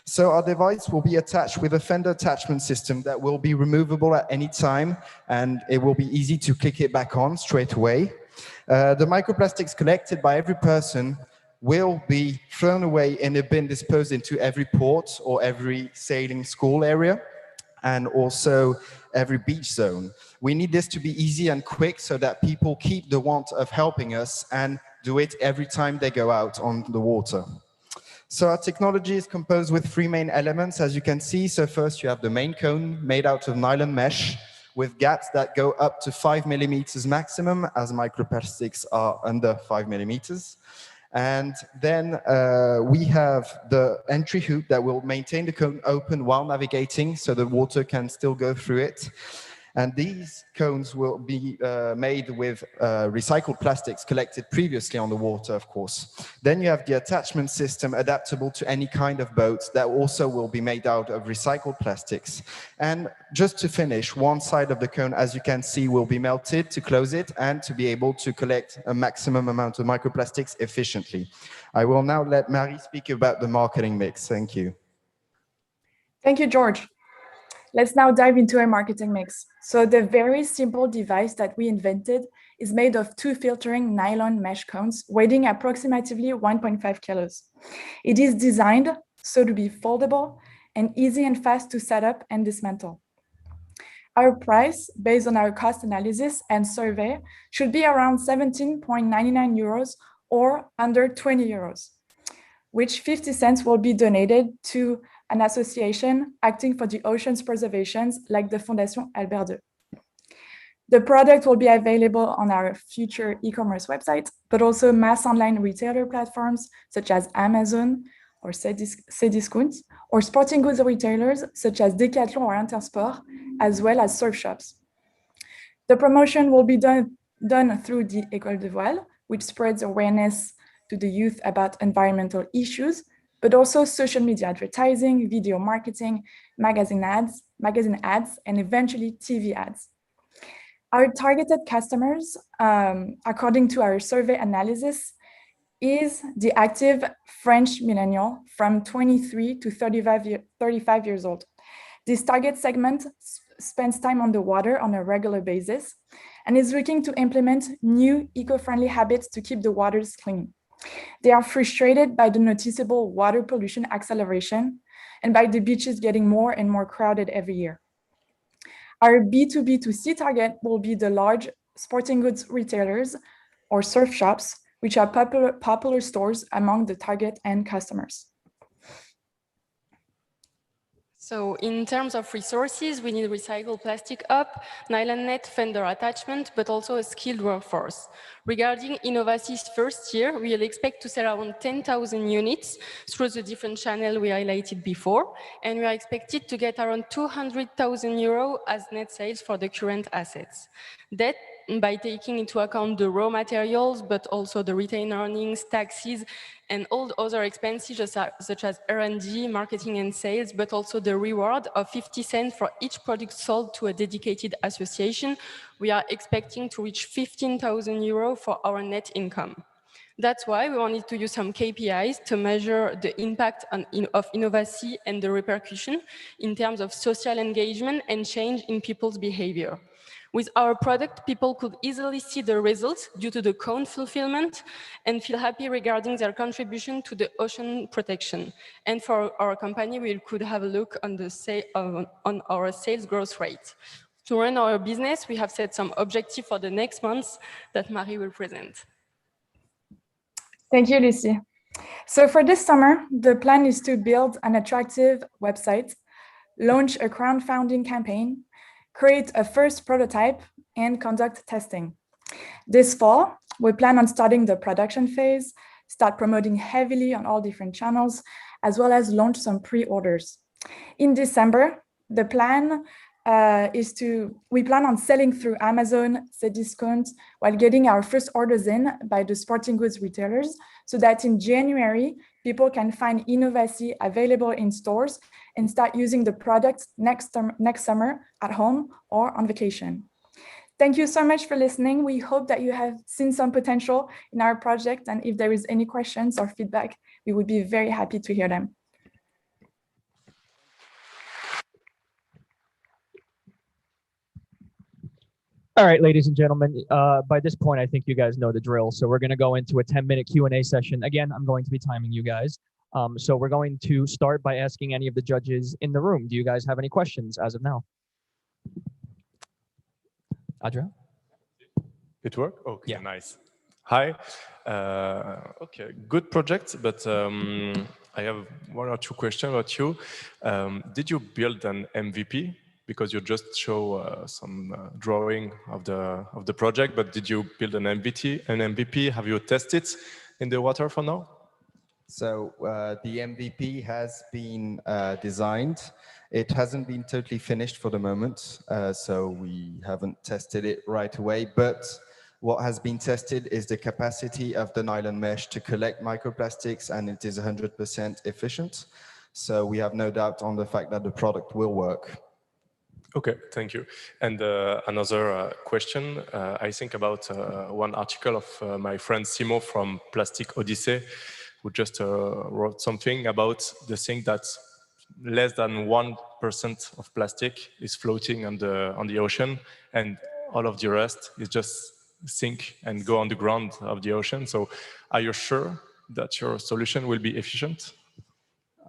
So our device will be attached with a fender attachment system that will be removable at any time, and it will be easy to click it back on straight away. The microplastics collected by every person will be thrown away in a bin disposed into every port or every sailing school area, and also every beach zone. We need this to be easy and quick so that people keep the want of helping us and do it every time they go out on the water. So our technology is composed with 3 main elements, as you can see. So first you have the main cone made out of nylon mesh with gaps that go up to 5 millimeters maximum, as microplastics are under 5 millimeters. And then we have the entry hoop that will maintain the cone open while navigating, so the water can still go through it. And these cones will be made with recycled plastics collected previously on the water, of course. Then you have the attachment system adaptable to any kind of boat that also will be made out of recycled plastics. And just to finish, one side of the cone, as you can see, will be melted to close it and to be able to collect a maximum amount of microplastics efficiently. I will now let Marie speak about the marketing mix. Thank you. Thank you, George. Let's now dive into our marketing mix. So the very simple device that we invented is made of 2 filtering nylon mesh cones weighing approximately 1.5 kilos. It is designed so to be foldable and easy and fast to set up and dismantle. Our price, based on our cost analysis and survey, should be around 17.99 euros or under 20 euros, which 50 cents will be donated to an association acting for the ocean's preservations, like the Fondation Albert II. The product will be available on our future e-commerce website, but also mass online retailer platforms such as Amazon or Cdiscount, or sporting goods retailers such as Decathlon or Intersport, as well as surf shops. The promotion will be done through the École de Voile, which spreads awareness to the youth about environmental issues, but also social media advertising, video marketing, magazine ads, and eventually TV ads. Our targeted customers, according to our survey analysis, is the active French millennial from 23 to 35 years old. This target segment spends time on the water on a regular basis and is looking to implement new eco-friendly habits to keep the waters clean. They are frustrated by the noticeable water pollution acceleration and by the beaches getting more and more crowded every year. Our B2B2C target will be the large sporting goods retailers or surf shops, which are popular stores among the target end customers. So in terms of resources, we need recycled plastic up, nylon net, fender attachment, but also a skilled workforce. Regarding Innovacy's first year, we'll expect to sell around 10,000 units through the different channels we highlighted before, and we are expected to get around 200,000 euros as net sales for the current assets. That, by taking into account the raw materials, but also the retained earnings, taxes, and all the other expenses such as R&D, marketing and sales, but also the reward of 50 cents for each product sold to a dedicated association, we are expecting to reach 15,000 euros for our net income. That's why we wanted to use some KPIs to measure the impact of Innovacy and the repercussion in terms of social engagement and change in people's behavior. With our product, people could easily see the results due to the cone fulfillment and feel happy regarding their contribution to the ocean protection. And for our company, we could have a look on, on our sales growth rate. To run our business, we have set some objectives for the next months that Marie will present. Thank you, Lucie. So for this summer, the plan is to build an attractive website, launch a crowdfunding campaign, create a first prototype, and conduct testing. This fall, we plan on starting the production phase, start promoting heavily on all different channels, as well as launch some pre-orders. In December, the plan we plan on selling through Amazon, Cdiscount, while getting our first orders in by the sporting goods retailers, so that in January, people can find Innovacy available in stores and start using the product next summer at home or on vacation. Thank you so much for listening. We hope that you have seen some potential in our project, and if there is any questions or feedback, we would be very happy to hear them. All right, ladies and gentlemen, by this point, I think you guys know the drill. So we're going to go into a 10-minute Q&A session. Again, I'm going to be timing you guys. So we're going to start by asking any of the judges in the room. Do you guys have any questions as of now? Adria? It worked? Okay, yeah. Nice. Hi. Okay, good project, but I have one or two questions about you. Did you build an MVP? Because you just show some drawing of the project, but did you build an MVP? Have you tested it in the water for now? So the MVP has been designed. It hasn't been totally finished for the moment, so we haven't tested it right away, but what has been tested is the capacity of the nylon mesh to collect microplastics, and it is 100% efficient. So we have no doubt on the fact that the product will work. Okay, thank you. And another question, I think about one article of my friend Simo from Plastic Odyssey, who just wrote something about the thing that less than 1% of plastic is floating on the ocean, and all of the rest is just sink and go on the ground of the ocean. So are you sure that your solution will be efficient?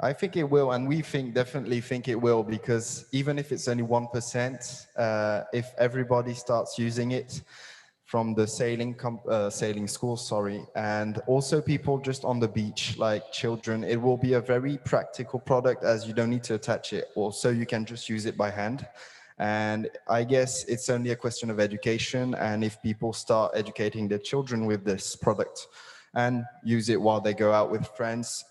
I think it will, and we definitely think it will, because even if it's only 1%, if everybody starts using it from the sailing school, and also people just on the beach, like children, it will be a very practical product, as you don't need to attach it. Also, you can just use it by hand. And I guess it's only a question of education, and if people start educating their children with this product and use it while they go out with friends,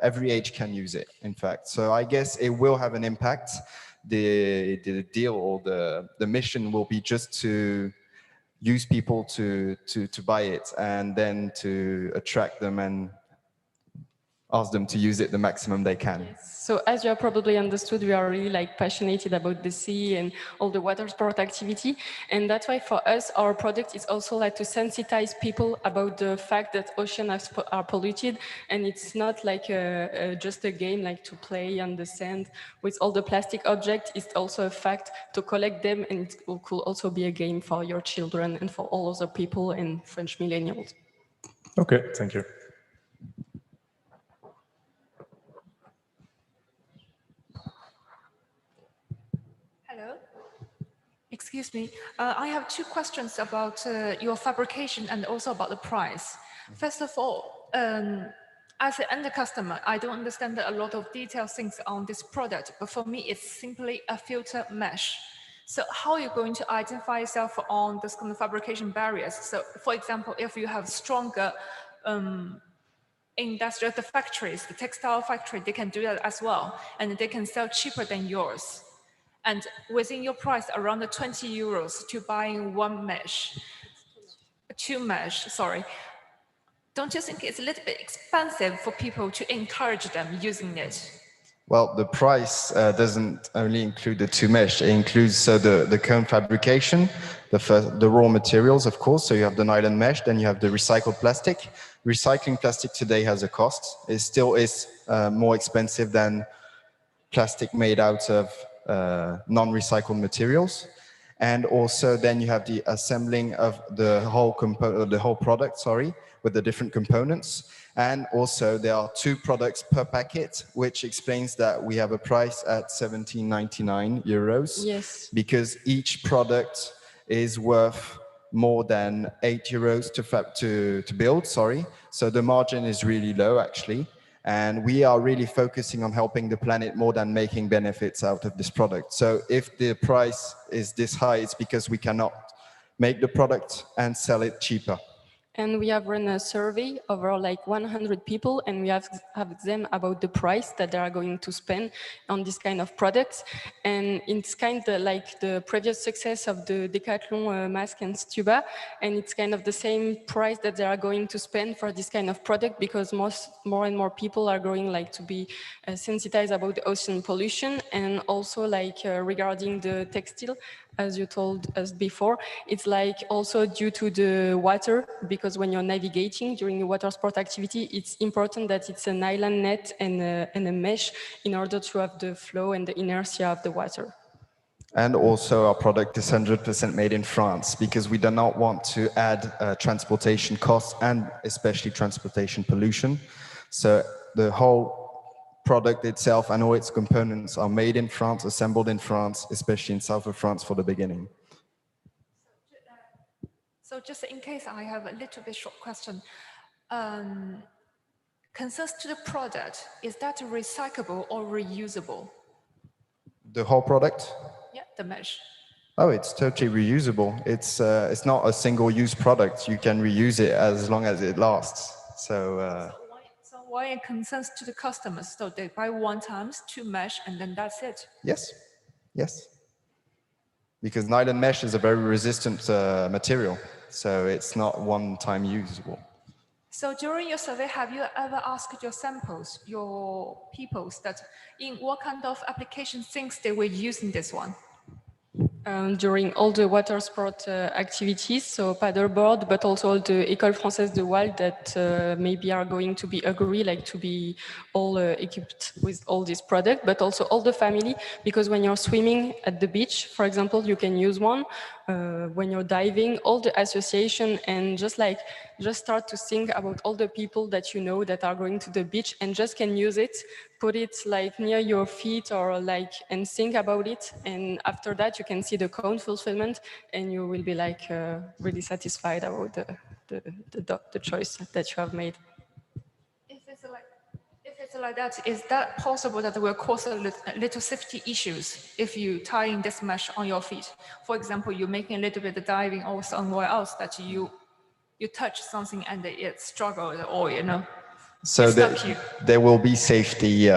every age can use it, in fact. So I guess it will have an impact. The deal or the mission will be just to use people to buy it, and then to attract them and ask them to use it the maximum they can. So as you have probably understood, we are really passionate about the sea and all the water sport activity. And that's why for us, our product is also to sensitize people about the fact that oceans are polluted. And it's not just a game to play on the sand with all the plastic objects. It's also a fact to collect them, and it could also be a game for your children and for all other people and French millennials. Okay, thank you. Hello. Excuse me. I have two questions about your fabrication and also about the price. First of all, as an end customer, I don't understand a lot of detailed things on this product, but for me, it's simply a filter mesh. So how are you going to identify yourself on this kind of fabrication barriers? So for example, if you have stronger industrial factories, the textile factory, they can do that as well, and they can sell cheaper than yours. And within your price, around 20 euros to buying two mesh, sorry. Don't you think it's a little bit expensive for people to encourage them using it? Well, the price doesn't only include the two mesh. It includes the cone fabrication, the raw materials, of course. So you have the nylon mesh, then you have the recycled plastic. Recycling plastic today has a cost. It still is more expensive than plastic made out of non-recycled materials. And also then you have the assembling of the whole product, with the different components. And also there are two products per packet, which explains that we have a price at 17.99 euros. Yes. Because each product is worth more than 8 euros to build, So the margin is really low, actually. And we are really focusing on helping the planet more than making benefits out of this product. So if the price is this high, it's because we cannot make the product and sell it cheaper. And we have run a survey over 100 people, and we have them about the price that they are going to spend on this kind of products. And it's kind of like the previous success of the Decathlon mask and Stuba, and it's kind of the same price that they are going to spend for this kind of product, because more and more people are going to be sensitized about the ocean pollution, and also regarding the textile. As you told us before, it's also due to the water, because when you're navigating during the water sport activity, it's important that it's a nylon net and a mesh in order to have the flow and the inertia of the water. And also our product is 100% made in France, because we do not want to add transportation costs and especially transportation pollution. So the whole product itself and all its components are made in France, assembled in France, especially in south of France for the beginning. So just in case, I have a little bit short question. Concerns to the product, is that recyclable or reusable? The whole product? Yeah, the mesh. Oh, it's totally reusable. It's not a single-use product. You can reuse it as long as it lasts. So why it concerns to the customers? So they buy one times, 2 mesh, and then that's it. Yes, yes. Because nylon mesh is a very resistant material, so it's not one-time usable. So during your survey, have you ever asked your samples, your peoples, that in what kind of application things they were using this one? During all the water sport activities, so paddleboard, but also all the École Française de Voile that maybe are going to be agree, like to be all equipped with all this product, but also all the family, because when you're swimming at the beach, for example, you can use one. When you're diving, all the association, and just start to think about all the people that you know that are going to the beach and just can use it, put it like near your feet or like, and think about it. And after that, you can see the cone fulfillment and you will be like really satisfied about the choice that you have made. If it's like that, is that possible that will cause a little safety issues if you tie in this mesh on your feet? For example, you're making a little bit of diving or somewhere else that you touch something and it struggled, or So there will be safety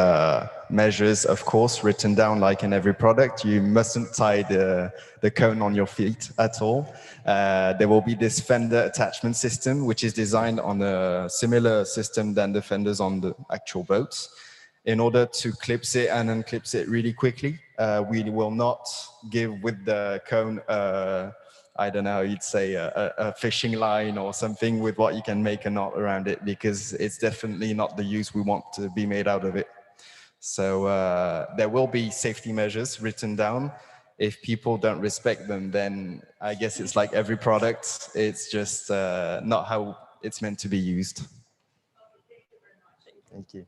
measures, of course, written down like in every product. You mustn't tie the cone on your feet at all. There will be this fender attachment system, which is designed on a similar system than the fenders on the actual boats, in order to clip it and unclip it really quickly. We will not give with the cone I don't know, you'd say a fishing line or something with what you can make a knot around it, because it's definitely not the use we want to be made out of it. So there will be safety measures written down. If people don't respect them, then I guess it's like every product. It's just not how it's meant to be used. Thank you.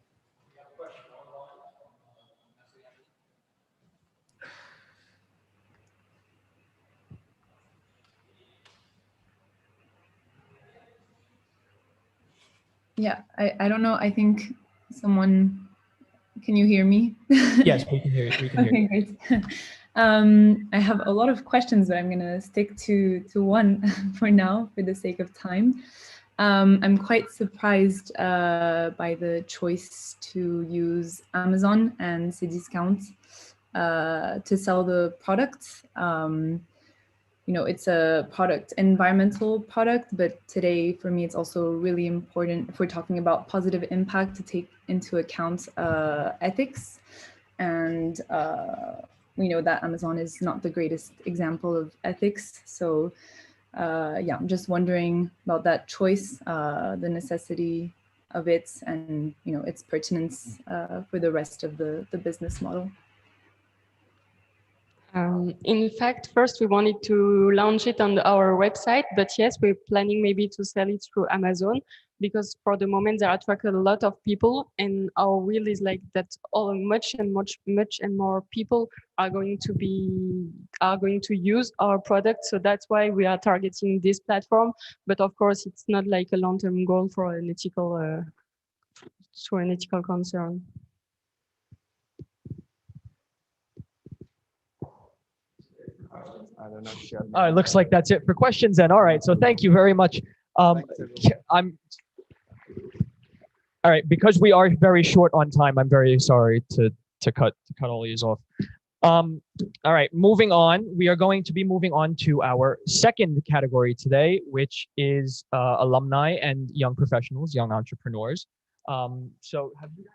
Yeah, I don't know. I think someone, can you hear me? Yes, we can hear you. We can hear you. Okay, great. I have a lot of questions, but I'm going to stick to one for now for the sake of time. I'm quite surprised by the choice to use Amazon and Cdiscount to sell the product. It's a environmental product, but today for me, it's also really important if we're talking about positive impact to take into account ethics. And we know that Amazon is not the greatest example of ethics. So yeah, I'm just wondering about that choice, the necessity of it, and its pertinence for the rest of the business model. In fact, first we wanted to launch it on our website, but yes, we're planning maybe to sell it through Amazon, because for the moment they attract a lot of people, and our will is like that much and more people are going to use our product. So that's why we are targeting this platform. But of course, it's not like a long-term goal for an ethical concern. I don't know if you have All right, looks like that's it for questions then. All right, so thank you very much. All right, because we are very short on time, I'm very sorry to cut all these off. All right, moving on. We are going to be moving on to our second category today, which is alumni and young professionals, young entrepreneurs. So have you guys...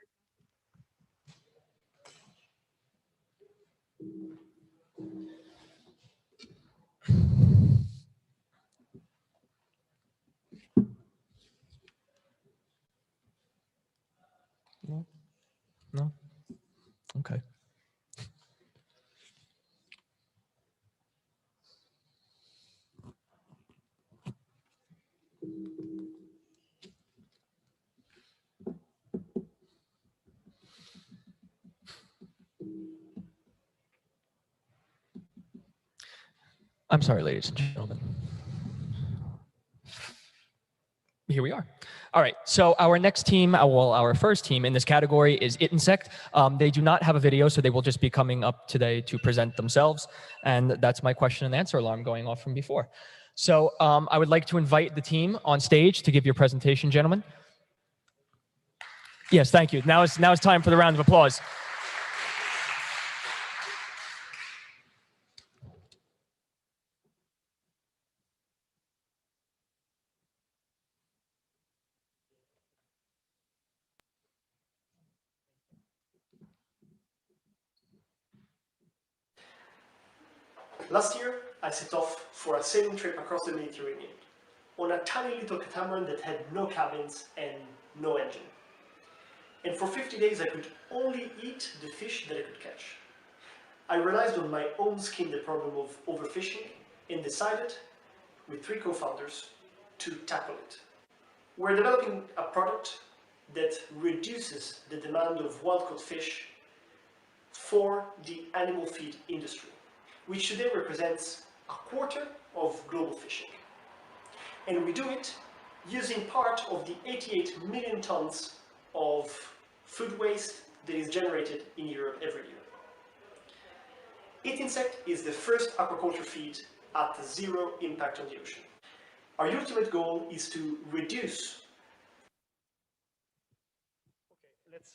No? Okay. I'm sorry, ladies and gentlemen. Here we are. All right, so our next team, well, our first team in this category is Itinsect. They do not have a video, so they will just be coming up today to present themselves. And that's my question and answer alarm going off from before. So I would like to invite the team on stage to give your presentation, gentlemen. Yes, thank you. Now it's time for the round of applause. Last year, I set off for a sailing trip across the Mediterranean on a tiny little catamaran that had no cabins and no engine. And for 50 days, I could only eat the fish that I could catch. I realized on my own skin the problem of overfishing and decided, with 3 co-founders, to tackle it. We're developing a product that reduces the demand of wild-caught fish for the animal feed industry, which today represents 1/4 of global fishing. And we do it using part of the 88 million tons of food waste that is generated in Europe every year. Insect is the first aquaculture feed at 0 impact on the ocean. Our ultimate goal is to reduce. Okay,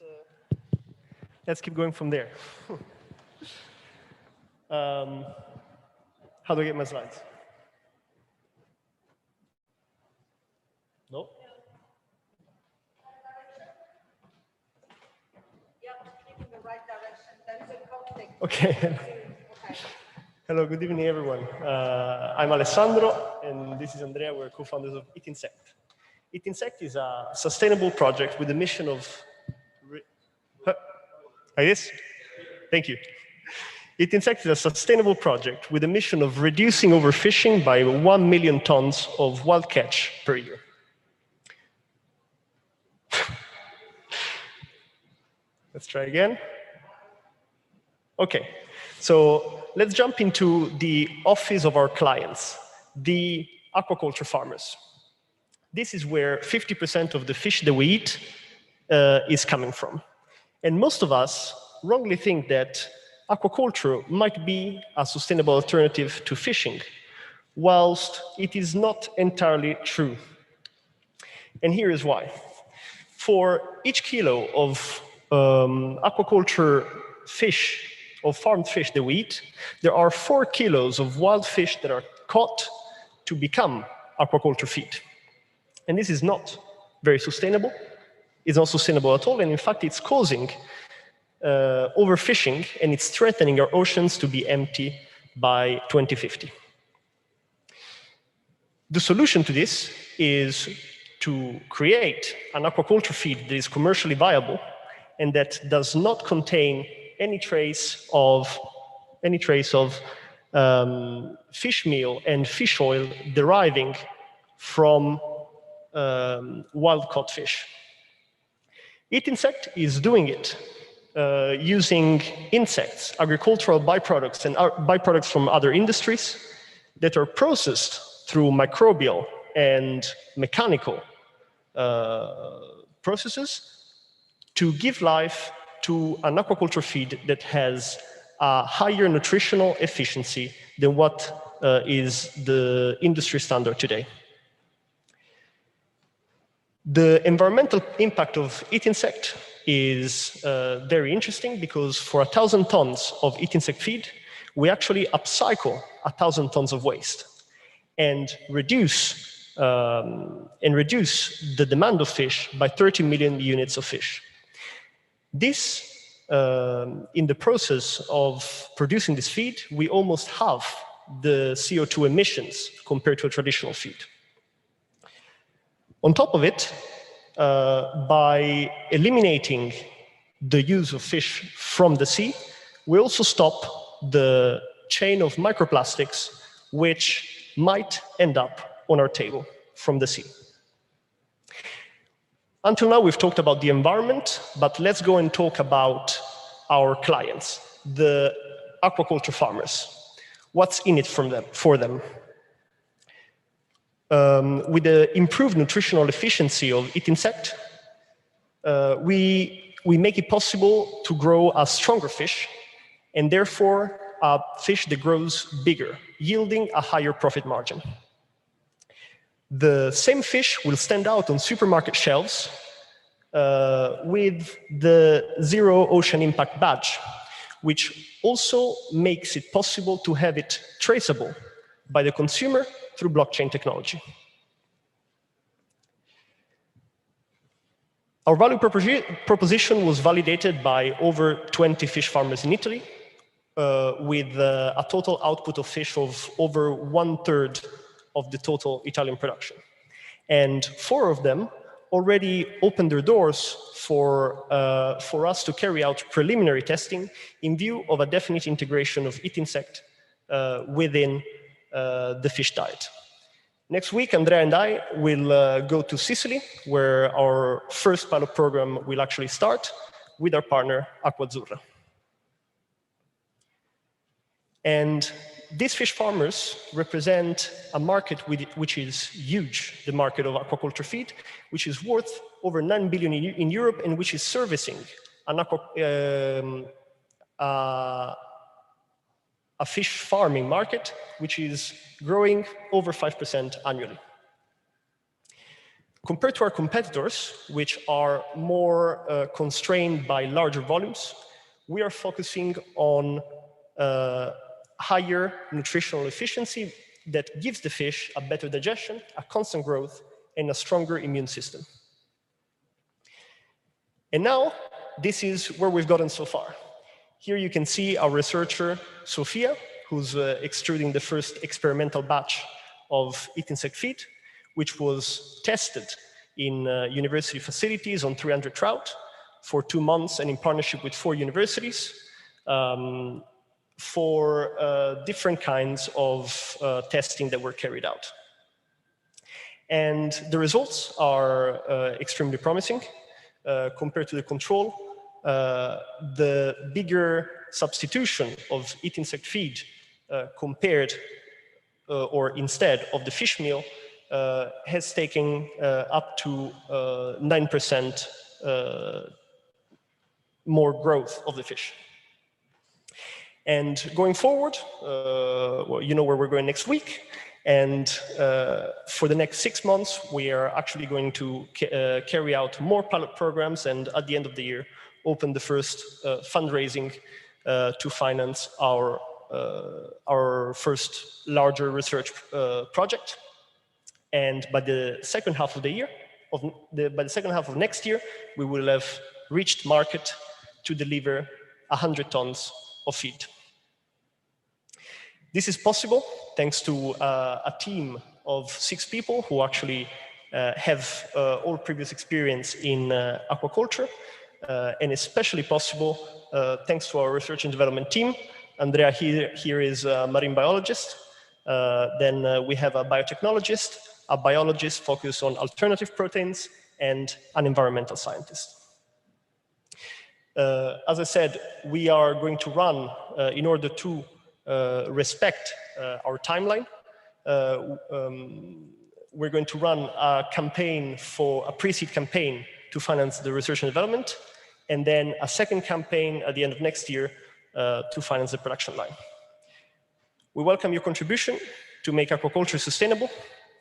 let's keep going from there. How do I get my slides? No? Okay. Hello, good evening, everyone. I'm Alessandro, and this is Andrea. We're co-founders of Insect. Insect is a sustainable project with the mission of... Like this? Thank you. Insect is a sustainable project with the mission of reducing overfishing by 1 million tons of wild catch per year. Let's try again. Okay, so let's jump into the office of our clients, the aquaculture farmers. This is where 50% of the fish that we eat is coming from. And most of us wrongly think that aquaculture might be a sustainable alternative to fishing, whilst it is not entirely true. And here is why. For each kilo of aquaculture fish, of farmed fish that we eat, there are 4 kilos of wild fish that are caught to become aquaculture feed. And this is not very sustainable. It's not sustainable at all, and in fact, it's causing overfishing, and it's threatening our oceans to be empty by 2050. The solution to this is to create an aquaculture feed that is commercially viable and that does not contain any trace of fish meal and fish oil deriving from wild-caught fish. Insect is doing it using insects, agricultural byproducts, and byproducts from other industries that are processed through microbial and mechanical processes to give life to an aquaculture feed that has a higher nutritional efficiency than what is the industry standard today. The environmental impact of insect is very interesting because for 1,000 tons of insect feed, we actually upcycle 1,000 tons of waste and reduce the demand of fish by 30 million units of fish. This, in the process of producing this feed, we almost halve the CO2 emissions compared to a traditional feed. On top of it, by eliminating the use of fish from the sea, we also stop the chain of microplastics which might end up on our table from the sea. Until now, we've talked about the environment, but let's go and talk about our clients, the aquaculture farmers. What's in it for them? With the improved nutritional efficiency of insect, we make it possible to grow a stronger fish, and therefore a fish that grows bigger, yielding a higher profit margin. The same fish will stand out on supermarket shelves with the Zero Ocean Impact badge, which also makes it possible to have it traceable by the consumer through blockchain technology. Our value proposition was validated by over 20 fish farmers in Italy, with a total output of fish of over 1/3 of the total Italian production. And 4 of them already opened their doors for us to carry out preliminary testing in view of a definite integration of eat insect within the fish diet. Next week, Andrea and I will go to Sicily, where our first pilot program will actually start with our partner, Acquazzurra. And these fish farmers represent a market which is huge, the market of aquaculture feed, which is worth over 9 billion in Europe and which is servicing a fish farming market which is growing over 5% annually. Compared to our competitors, which are more constrained by larger volumes, we are focusing on higher nutritional efficiency that gives the fish a better digestion, a constant growth, and a stronger immune system. And now, this is where we've gotten so far. Here you can see our researcher, Sofia, who's extruding the first experimental batch of eat insect feed, which was tested in university facilities on 300 trout for 2 months and in partnership with 4 universities for different kinds of testing that were carried out. And the results are extremely promising. Compared to the control, the bigger substitution of eat insect feed compared or instead of the fish meal has taken up to 9% more growth of the fish. And going forward, well, you know where we're going next week. And for the next 6 months, we are actually going to carry out more pilot programs and at the end of the year, open the first fundraising to finance our first larger research project. And by the second half of the year, by the second half of next year, we will have reached market to deliver 100 tons of feed. This is possible thanks to a team of 6 people who actually have all previous experience in aquaculture, and especially possible thanks to our research and development team. Andrea here is a marine biologist. Then we have a biotechnologist, a biologist focused on alternative proteins, and an environmental scientist. As I said, we are going to run, in order to respect our timeline, we're going to run a campaign for a pre-seed campaign to finance the research and development, and then a second campaign at the end of next year to finance the production line. We welcome your contribution to make aquaculture sustainable.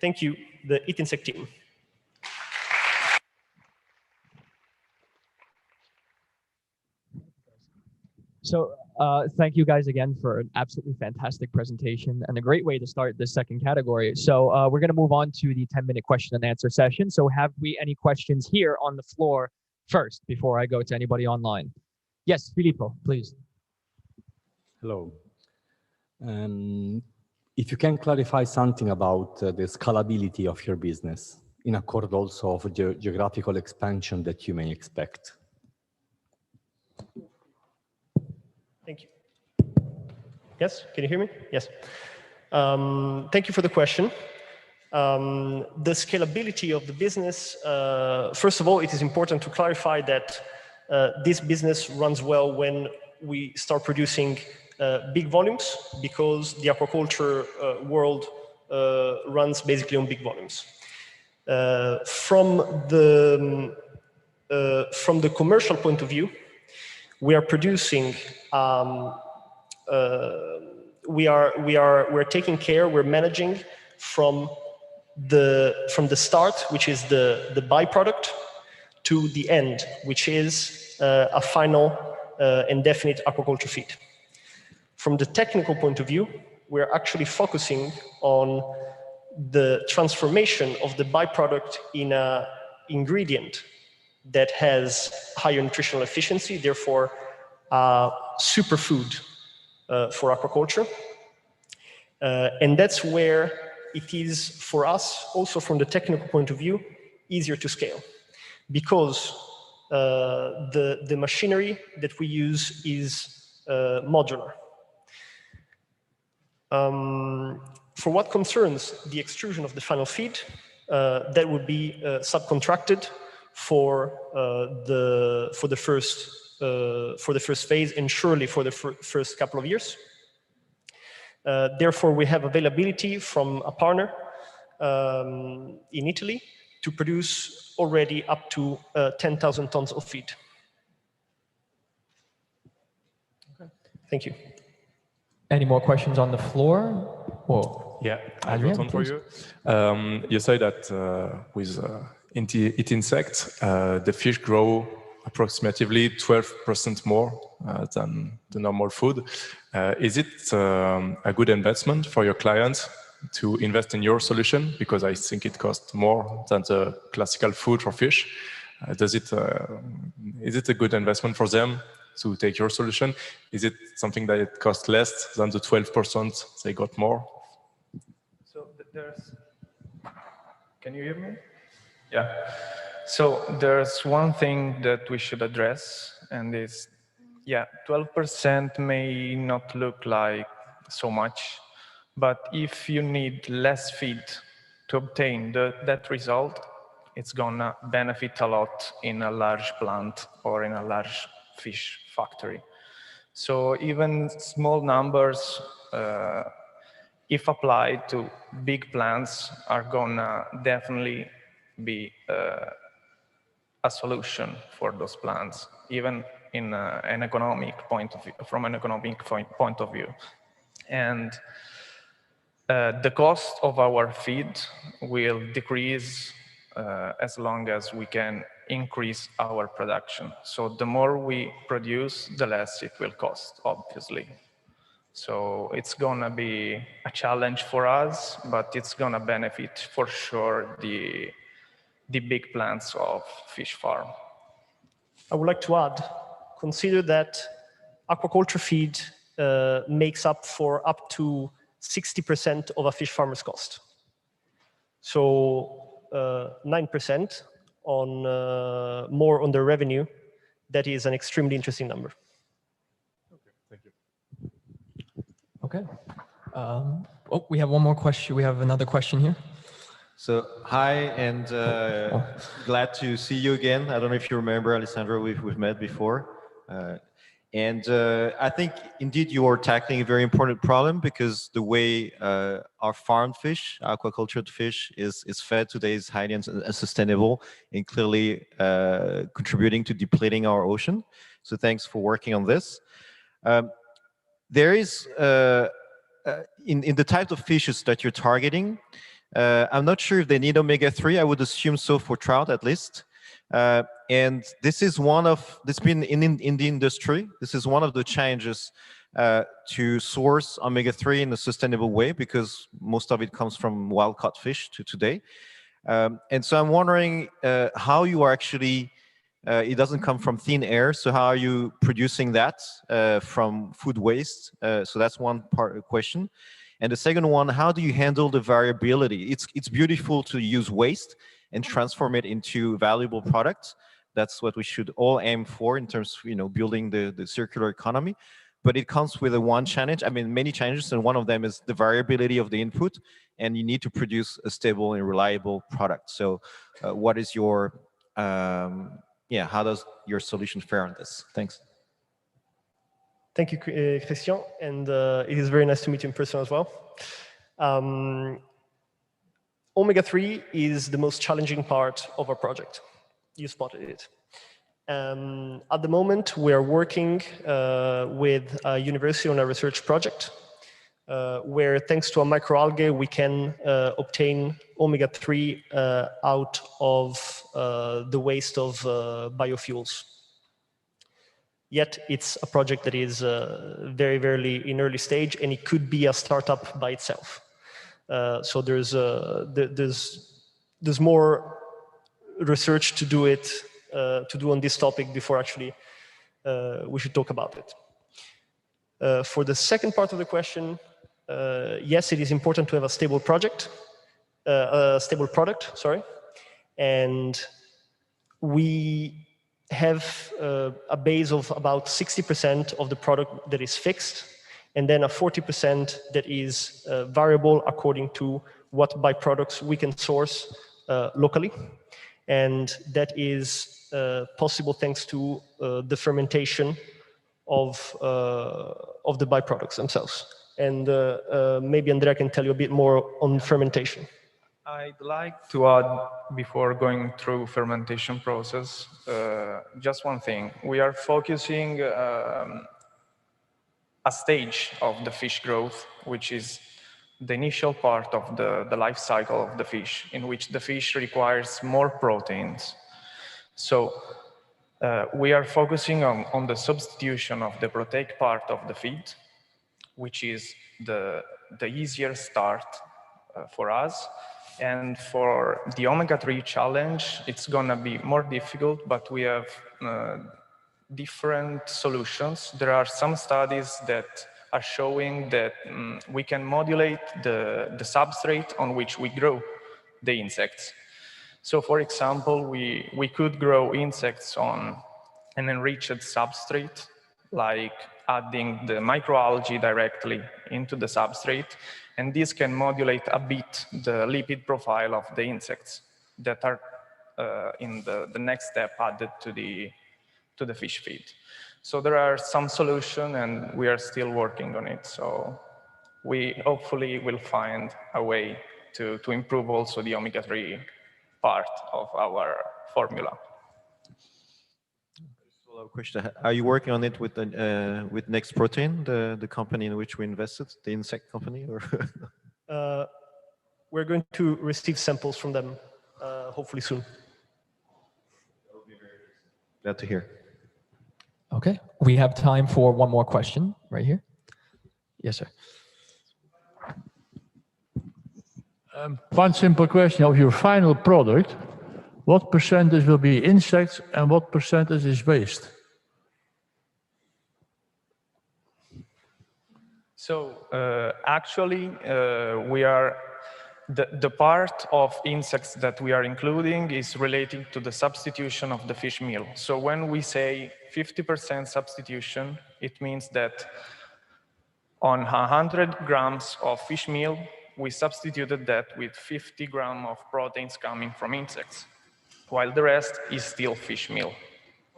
Thank you, the Eat Insect team. So thank you guys again for an absolutely fantastic presentation and a great way to start this second category. So we're going to move on to the 10-minute question and answer session. So have we any questions here on the floor first before I go to anybody online? Yes, Filippo, please. Hello. If you can clarify something about the scalability of your business in accord also of the geographical expansion that you may expect. Thank you. Yes, can you hear me? Yes. Thank you for the question. The scalability of the business, first of all, it is important to clarify that this business runs well when we start producing big volumes, because the aquaculture world runs basically on big volumes. From the commercial point of view, we are producing. We're taking care. We're managing from the start, which is the byproduct, to the end, which is a final and definite aquaculture feed. From the technical point of view, we're actually focusing on the transformation of the byproduct in an ingredient that has higher nutritional efficiency, therefore superfood for aquaculture. And that's where it is, for us, also from the technical point of view, easier to scale. Because the machinery that we use is modular. For what concerns the extrusion of the final feed, that would be subcontracted for the first phase and surely for the first couple of years. Therefore, we have availability from a partner in Italy to produce already up to 10,000 tons of feed. Okay. Thank you. Any more questions on the floor? Whoa. Yeah, I got one for you. You say that with eat insects, the fish grow approximately 12% more than the normal food. Is it a good investment for your clients to invest in your solution? Because I think it costs more than the classical food for fish. Is it a good investment for them to take your solution? Is it something that it costs less than the 12% they got more? So can you hear me? Yeah. So there's one thing that we should address, and is, yeah, 12% may not look like so much, but if you need less feed to obtain that result, it's gonna benefit a lot in a large plant or in a large fish factory. So even small numbers, if applied to big plants, are gonna definitely be a solution for those plants, even in an economic point of view, from an economic point of view. And the cost of our feed will decrease as long as we can increase our production. So the more we produce, the less it will cost, obviously. So it's gonna be a challenge for us, but it's gonna benefit for sure the big plants of fish farm. I would like to add, consider that aquaculture feed makes up for up to 60% of a fish farmer's cost. So 9% on more on their revenue, that is an extremely interesting number. Okay, thank you. Okay. Oh, we have one more question. We have another question here. So hi, and glad to see you again. I don't know if you remember, Alessandro, we've met before. And I think indeed you are tackling a very important problem, because the way our farmed fish, aquacultured fish is fed today is highly unsustainable and clearly contributing to depleting our ocean. So thanks for working on this. There is, in the type of fishes that you're targeting, I'm not sure if they need omega-3. I would assume so for trout, at least. And this is one of, this been in the industry, this is one of the challenges to source omega-3 in a sustainable way, because most of it comes from wild-caught fish today. And so I'm wondering how you are actually, it doesn't come from thin air, so how are you producing that from food waste? So that's one part of the question. And the second one, how do you handle the variability? It's beautiful to use waste and transform it into valuable products. That's what we should all aim for in terms of, building the circular economy. But it comes with one challenge, I mean, many challenges, and one of them is the variability of the input, and you need to produce a stable and reliable product. So what is your, how does your solution fare on this? Thanks. Thank you, Christian, and it is very nice to meet you in person as well. Omega-3 is the most challenging part of our project. You spotted it. At the moment, we are working with a university on a research project where thanks to a microalgae, we can obtain omega-3 out of the waste of biofuels. Yet it's a project that is very in early stage, and it could be a startup by itself. So there's more research to do on this topic before actually we should talk about it. For the second part of the question, yes, it is important to have a stable product, sorry, and we have a base of about 60% of the product that is fixed, and then a 40% that is variable according to what byproducts we can source locally. And that is possible thanks to the fermentation of the byproducts themselves. And maybe Andrea can tell you a bit more on fermentation. I'd like to add, before going through fermentation process, just one thing. We are focusing a stage of the fish growth, which is the initial part of the life cycle of the fish, in which the fish requires more proteins. So we are focusing on the substitution of the proteic part of the feed, which is the easier start for us. And for the omega-3 challenge, it's gonna be more difficult, but we have different solutions. There are some studies that are showing that we can modulate the substrate on which we grow the insects. So for example, we could grow insects on an enriched substrate, like adding the microalgae directly into the substrate, and this can modulate a bit the lipid profile of the insects that are in the next step added to the fish feed. So there are some solutions, and we are still working on it. So we hopefully will find a way to improve also the omega-3 part of our formula. Question: are you working on it with Next Protein, the company in which we invested, the insect company, or? We're going to receive samples from them, hopefully soon. Glad to hear. Okay, we have time for one more question right here. Yes, sir. One simple question of your final product. What percentage will be insects and what percentage is waste? So actually, we are the part of insects that we are including is relating to the substitution of the fish meal. So when we say 50% substitution, it means that on 100 grams of fish meal, we substituted that with 50 grams of proteins coming from insects, while the rest is still fish meal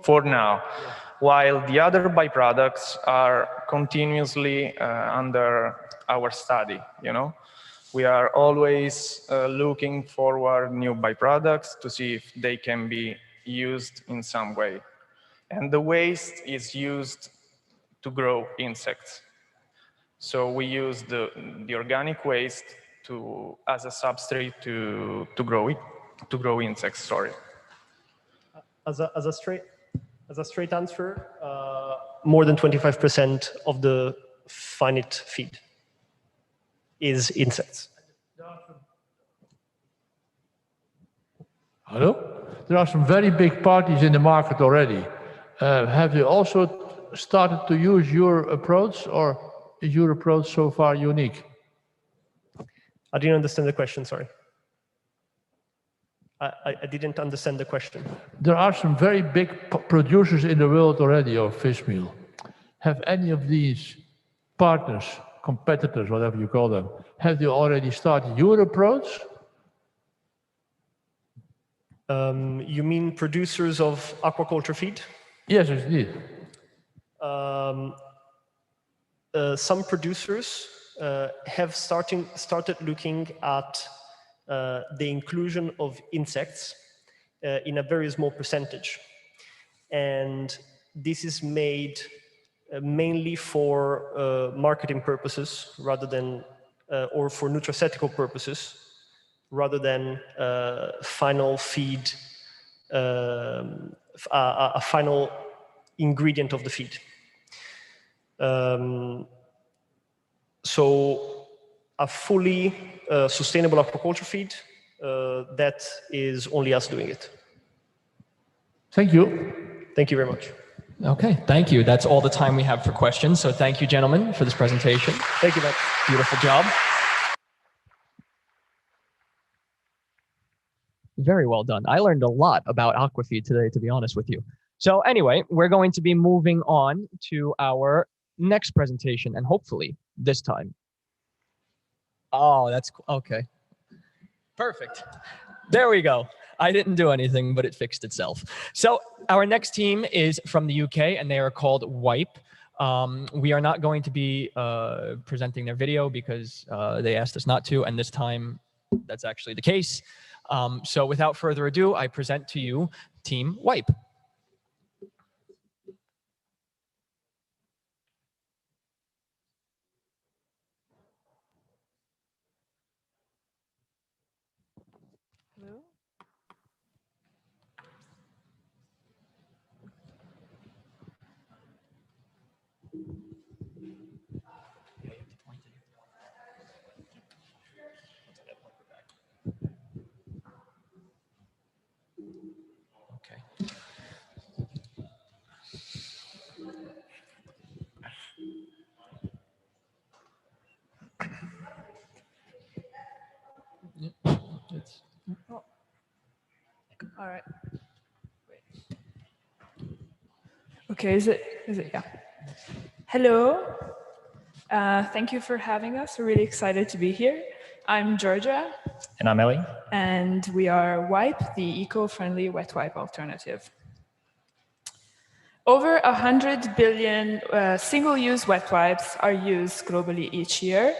for now, while the other byproducts are continuously under our study, you know? We are always looking forward new byproducts to see if they can be used in some way. And the waste is used to grow insects. So we use the organic waste as a substrate to grow insects. Sorry. As a straight answer, more than 25% of the finite feed is insects. Hello? There are some very big parties in the market already. Have you also started to use your approach, or is your approach so far unique? I didn't understand the question, sorry. I didn't understand the question. There are some very big producers in the world already of fish meal. Have any of these partners, competitors, whatever you call them, have you already started your approach? You mean producers of aquaculture feed? Yes, indeed. Some producers have started looking at the inclusion of insects in a very small percentage. And this is made mainly for marketing purposes rather than, or for nutraceutical purposes, rather than final feed, a final ingredient of the feed. So a fully sustainable aquaculture feed, that is only us doing it. Thank you. Thank you very much. Okay, thank you. That's all the time we have for questions. So thank you, gentlemen, for this presentation. Thank you, Matt. Beautiful job. Very well done. I learned a lot about aquafeed today, to be honest with you. So anyway, we're going to be moving on to our next presentation, and hopefully this time. Oh, that's cool. Okay. Perfect. There we go. I didn't do anything, but it fixed itself. So our next team is from the UK, and they are called Wipe. We are not going to be presenting their video because they asked us not to, and this time that's actually the case. So without further ado, I present to you Team Wipe. Hello. Okay. Oh. All right. Wait. Okay, is it, yeah. Hello. Thank you for having us. We're really excited to be here. I'm Georgia. And I'm Ellie. And we are Wipe, the eco-friendly wet wipe alternative. Over 100 billion single-use wet wipes are used globally each year,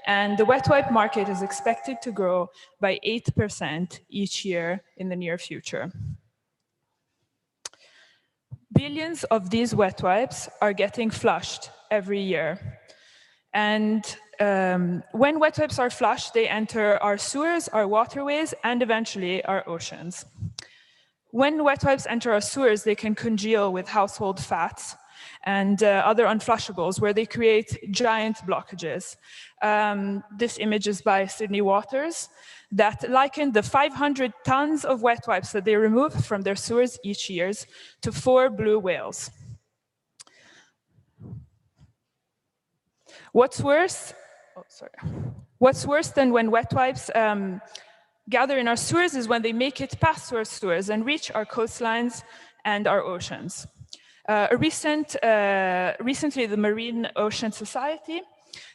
and the wet wipe market is expected to grow by 8% each year in the near future. Billions of these wet wipes are getting flushed every year. And when wet wipes are flushed, they enter our sewers, our waterways, and eventually our oceans. When wet wipes enter our sewers, they can congeal with household fats and other unflushables, where they create giant blockages. This image is by Sydney Waters that likened the 500 tons of wet wipes that they remove from their sewers each year to 4 blue whales. What's worse than when wet wipes gather in our sewers is when they make it past our sewers and reach our coastlines and our oceans. Recently, the Marine Ocean Society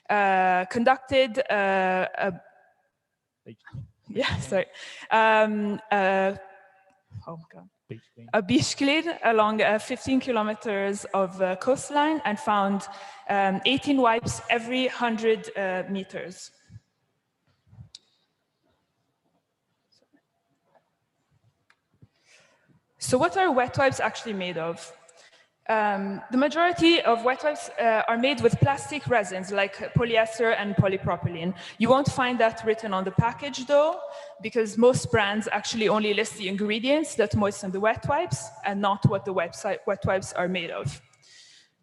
conducted a beach clean along 15 kilometers of coastline and found 18 wipes every 100 meters. So what are wet wipes actually made of? The majority of wet wipes are made with plastic resins like polyester and polypropylene. You won't find that written on the package though, because most brands actually only list the ingredients that moisten the wet wipes and not what the wet wipes are made of.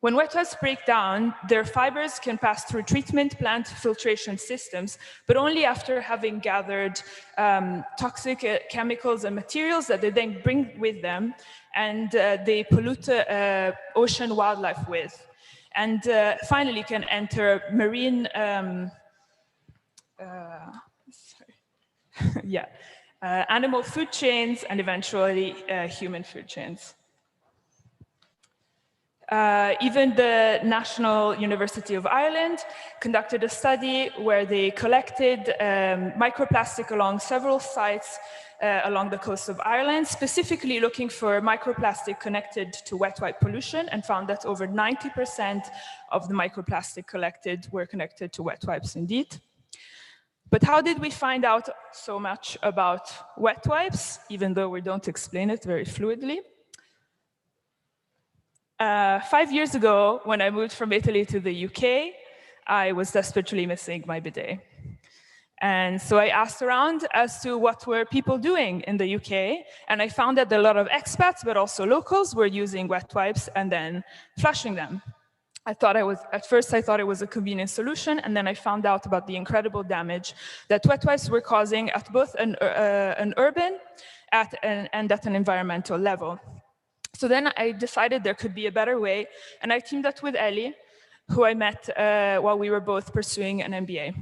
When wet wipes break down, their fibers can pass through treatment plant filtration systems, but only after having gathered toxic chemicals and materials that they then bring with them, and they pollute ocean wildlife with. And finally can enter marine, animal food chains and eventually human food chains. Even the National University of Ireland conducted a study where they collected microplastic along several sites along the coast of Ireland, specifically looking for microplastic connected to wet wipe pollution, and found that over 90% of the microplastic collected were connected to wet wipes indeed. But how did we find out so much about wet wipes, even though we don't explain it very fluidly? 5 years ago, when I moved from Italy to the UK, I was desperately missing my bidet. And so I asked around as to what were people doing in the UK, and I found that a lot of expats, but also locals, were using wet wipes and then flushing them. At first I thought it was a convenient solution, and then I found out about the incredible damage that wet wipes were causing at both an urban and at an environmental level. So then I decided there could be a better way, and I teamed up with Ellie, who I met while we were both pursuing an MBA.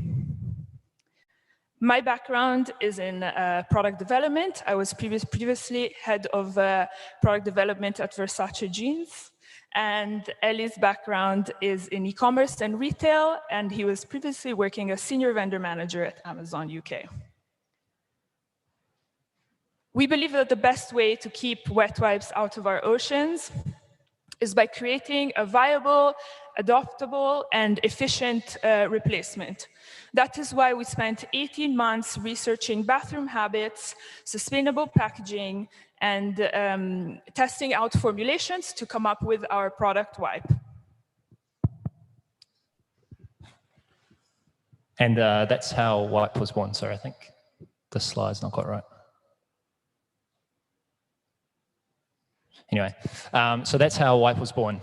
My background is in product development. I was previously head of product development at Versace Jeans. And Ellie's background is in e-commerce and retail, and he was previously working as senior vendor manager at Amazon UK. We believe that the best way to keep wet wipes out of our oceans is by creating a viable, adoptable, and efficient replacement. That is why we spent 18 months researching bathroom habits, sustainable packaging, and testing out formulations to come up with our product wipe. And that's how wipe was born. Sorry, I think this slide's not quite right. Anyway, so that's how wipe was born.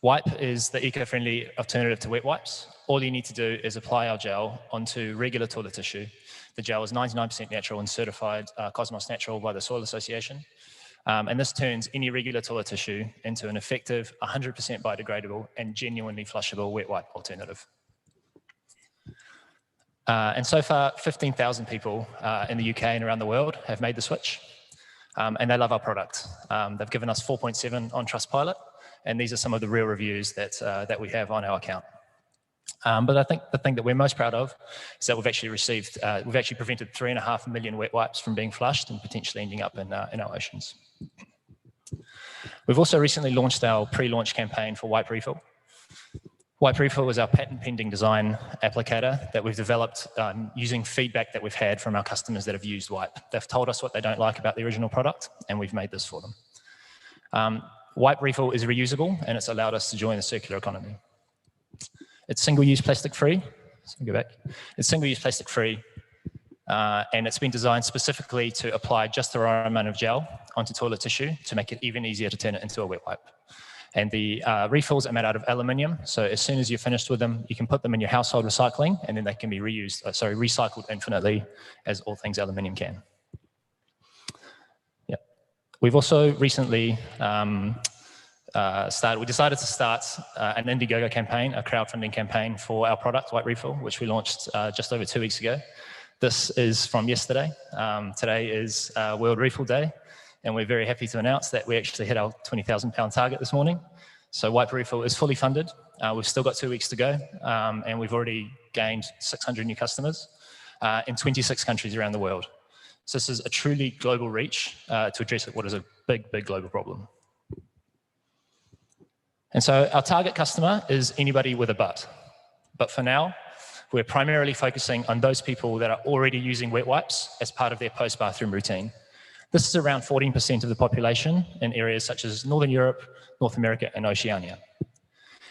Wipe is the eco-friendly alternative to wet wipes. All you need to do is apply our gel onto regular toilet tissue. The gel is 99% natural and certified Cosmos Natural by the Soil Association. And this turns any regular toilet tissue into an effective, 100% biodegradable and genuinely flushable wet wipe alternative. And so far, 15,000 people in the UK and around the world have made the switch. And they love our product. They've given us 4.7 on Trustpilot, and these are some of the real reviews that we have on our account. But I think the thing that we're most proud of is that we've actually prevented 3.5 million wet wipes from being flushed and potentially ending up in our oceans. We've also recently launched our pre-launch campaign for Wipe Refill. Wipe Refill is our patent-pending design applicator that we've developed using feedback that we've had from our customers that have used Wipe. They've told us what they don't like about the original product, and we've made this for them. Wipe Refill is reusable, and it's allowed us to join the circular economy. It's single-use plastic-free. Go back. It's single-use plastic-free, and it's been designed specifically to apply just the right amount of gel onto toilet tissue to make it even easier to turn it into a wet wipe. And the refills are made out of aluminium, so as soon as you're finished with them, you can put them in your household recycling, and then they can be recycled infinitely, as all things aluminium can. Yeah. We've also recently we decided to start an Indiegogo campaign, a crowdfunding campaign for our product, Wipe Refill, which we launched just over 2 weeks ago. This is from yesterday. Today is World Refill Day, and we're very happy to announce that we actually hit our £20,000 target this morning. So Wipe Refill is fully funded. We've still got 2 weeks to go, and we've already gained 600 new customers in 26 countries around the world. So this is a truly global reach to address what is a big, big global problem. And so our target customer is anybody with a butt. But for now, we're primarily focusing on those people that are already using wet wipes as part of their post-bathroom routine. This is around 14% of the population in areas such as Northern Europe, North America, and Oceania.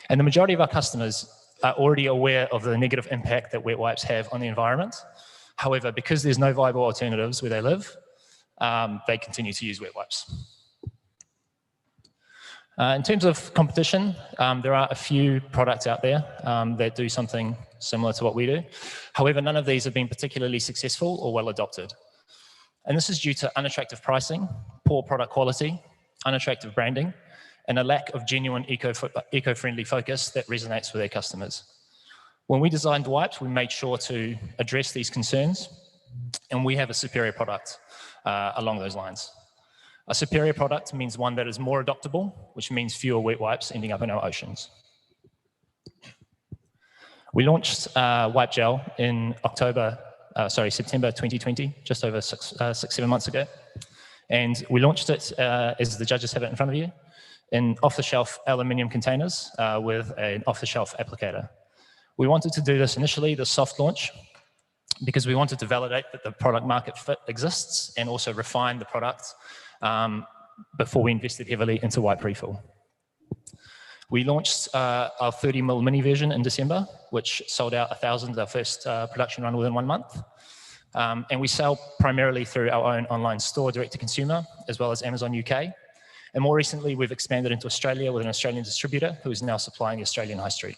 And the majority of our customers are already aware of the negative impact that wet wipes have on the environment. However, because there's no viable alternatives where they live, they continue to use wet wipes. In terms of competition, there are a few products out there that do something similar to what we do. However, none of these have been particularly successful or well adopted. And this is due to unattractive pricing, poor product quality, unattractive branding, and a lack of genuine eco-friendly focus that resonates with their customers. When we designed wipes, we made sure to address these concerns, and we have a superior product along those lines. A superior product means one that is more adoptable, which means fewer wet wipes ending up in our oceans. We launched Wipe Gel in September 2020, just over 6-7 months ago. And we launched it, as the judges have it in front of you, in off-the-shelf aluminium containers with an off-the-shelf applicator. We wanted to do this initially, the soft launch, because we wanted to validate that the product market fit exists and also refine the product before we invested heavily into wipe refill. We launched our 30 ml mini version in December, which sold out 1,000, our first production run within 1 month. And we sell primarily through our own online store, direct to consumer, as well as Amazon UK. And more recently, we've expanded into Australia with an Australian distributor who is now supplying the Australian high street.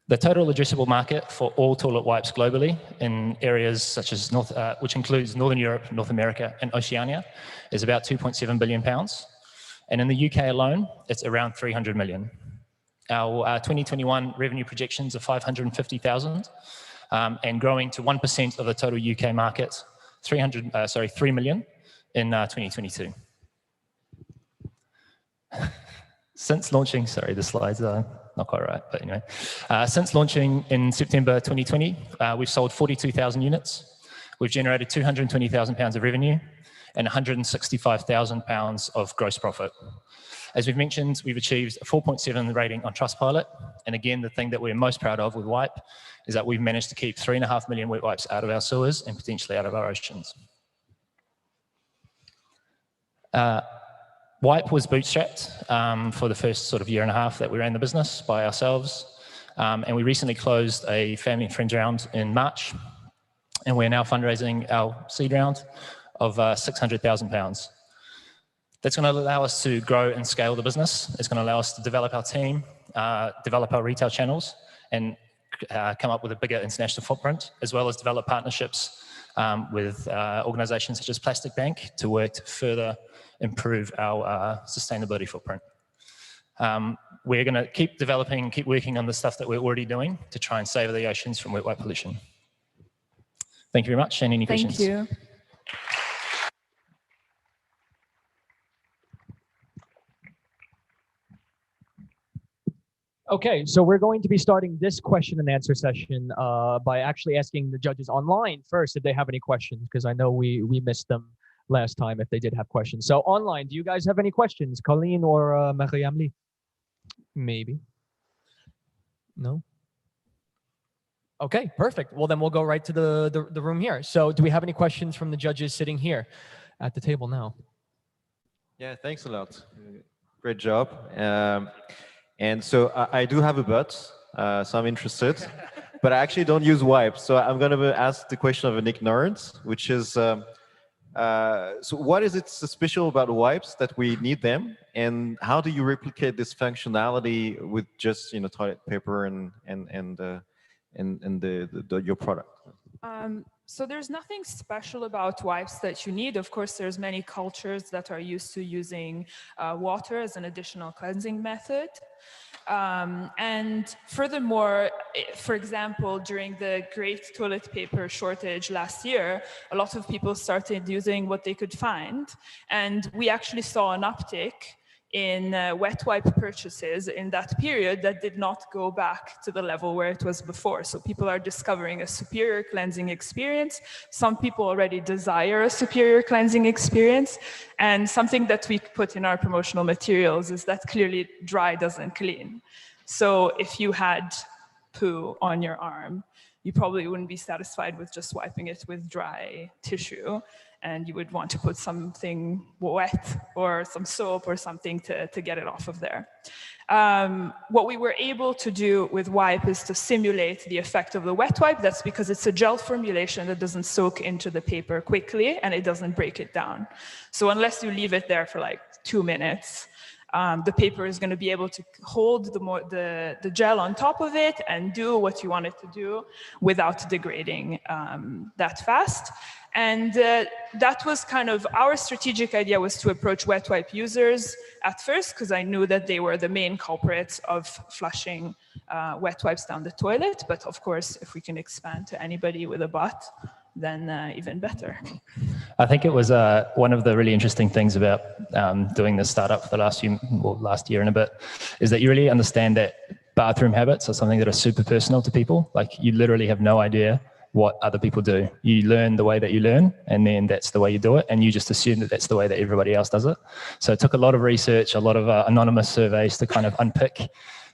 The total addressable market for all toilet wipes globally in areas such as which includes Northern Europe, North America, and Oceania, is about £2.7 billion. And in the UK alone, it's around 300 million. Our 2021 revenue projections are 550,000, and growing to 1% of the total UK market, 3 million in 2022. Since launching, sorry, the slides are not quite right, but anyway. Since launching in September 2020, we've sold 42,000 units. We've generated £220,000 of revenue and £165,000 of gross profit. As we've mentioned, we've achieved a 4.7 rating on Trustpilot. And again, the thing that we're most proud of with Wipe is that we've managed to keep 3.5 million wet wipes out of our sewers and potentially out of our oceans. Wipe was bootstrapped for the first sort of year and a half that we ran the business by ourselves. And we recently closed a family and friends round in March. And we're now fundraising our seed round of £600,000. That's going to allow us to grow and scale the business. It's going to allow us to develop our team, develop our retail channels, and come up with a bigger international footprint, as well as develop partnerships with organizations such as Plastic Bank to work to further improve our sustainability footprint. We're going to keep developing, keep working on the stuff that we're already doing to try and save the oceans from wet wipe pollution. Thank you very much. And any questions? Thank you. Okay, so we're going to be starting this question and answer session by actually asking the judges online first if they have any questions, because I know we missed them last time if they did have questions. So online, do you guys have any questions? Colleen or Marie-Amélie? Maybe. No? Okay, perfect. Well, then we'll go right to the room here. So do we have any questions from the judges sitting here at the table now? Yeah, thanks a lot. Great job. And so I do have a but, so I'm interested, but I actually don't use wipes. So I'm going to ask the question of an ignorance, which is, so what is it so special about wipes that we need them? And how do you replicate this functionality with just, toilet paper and your product? So there's nothing special about wipes that you need. Of course, there's many cultures that are used to using water as an additional cleansing method. And furthermore, for example, during the great toilet paper shortage last year, a lot of people started using what they could find. And we actually saw an uptick in wet wipe purchases in that period that did not go back to the level where it was before. So people are discovering a superior cleansing experience. Some people already desire a superior cleansing experience. And something that we put in our promotional materials is that clearly dry doesn't clean. So if you had poo on your arm, you probably wouldn't be satisfied with just wiping it with dry tissue. And you would want to put something wet or some soap or something to get it off of there. What we were able to do with wipe is to simulate the effect of the wet wipe. That's because it's a gel formulation that doesn't soak into the paper quickly and it doesn't break it down. So unless you leave it there for like 2 minutes, the paper is going to be able to hold the gel on top of it and do what you want it to do without degrading that fast. And that was kind of our strategic idea, was to approach wet wipe users at first, because I knew that they were the main culprits of flushing wet wipes down the toilet. But of course, if we can expand to anybody with a butt, then even better. I think it was one of the really interesting things about doing this startup for the last year and a bit, is that you really understand that bathroom habits are something that are super personal to people. Like, you literally have no idea what other people do. You learn the way that you learn, and then that's the way you do it, and you just assume that that's the way that everybody else does it. So it took a lot of research, a lot of anonymous surveys to kind of unpick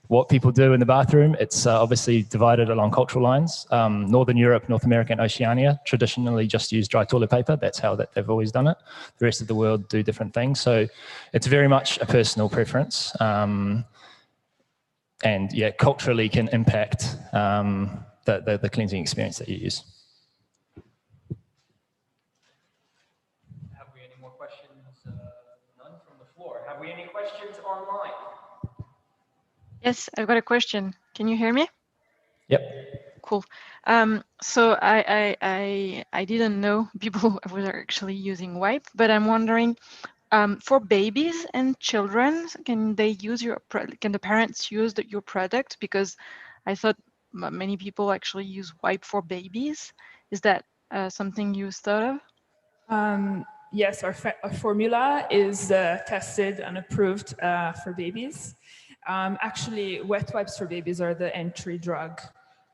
what people do in the bathroom. It's obviously divided along cultural lines. Northern Europe, North America, and Oceania traditionally just use dry toilet paper. That's how they've always done it. The rest of the world do different things. So it's very much a personal preference. And yeah, culturally can impact the cleansing experience that you use. Have we any more questions? None from the floor. Have we any questions online? Yes, I've got a question. Can you hear me? Yep. Cool. So I didn't know people were actually using wipe, but I'm wondering, for babies and children, can they use can the parents use your product? Because I thought many people actually use wipe for babies. Is that something you thought of? Yes, our formula is tested and approved for babies. Actually, wet wipes for babies are the entry drug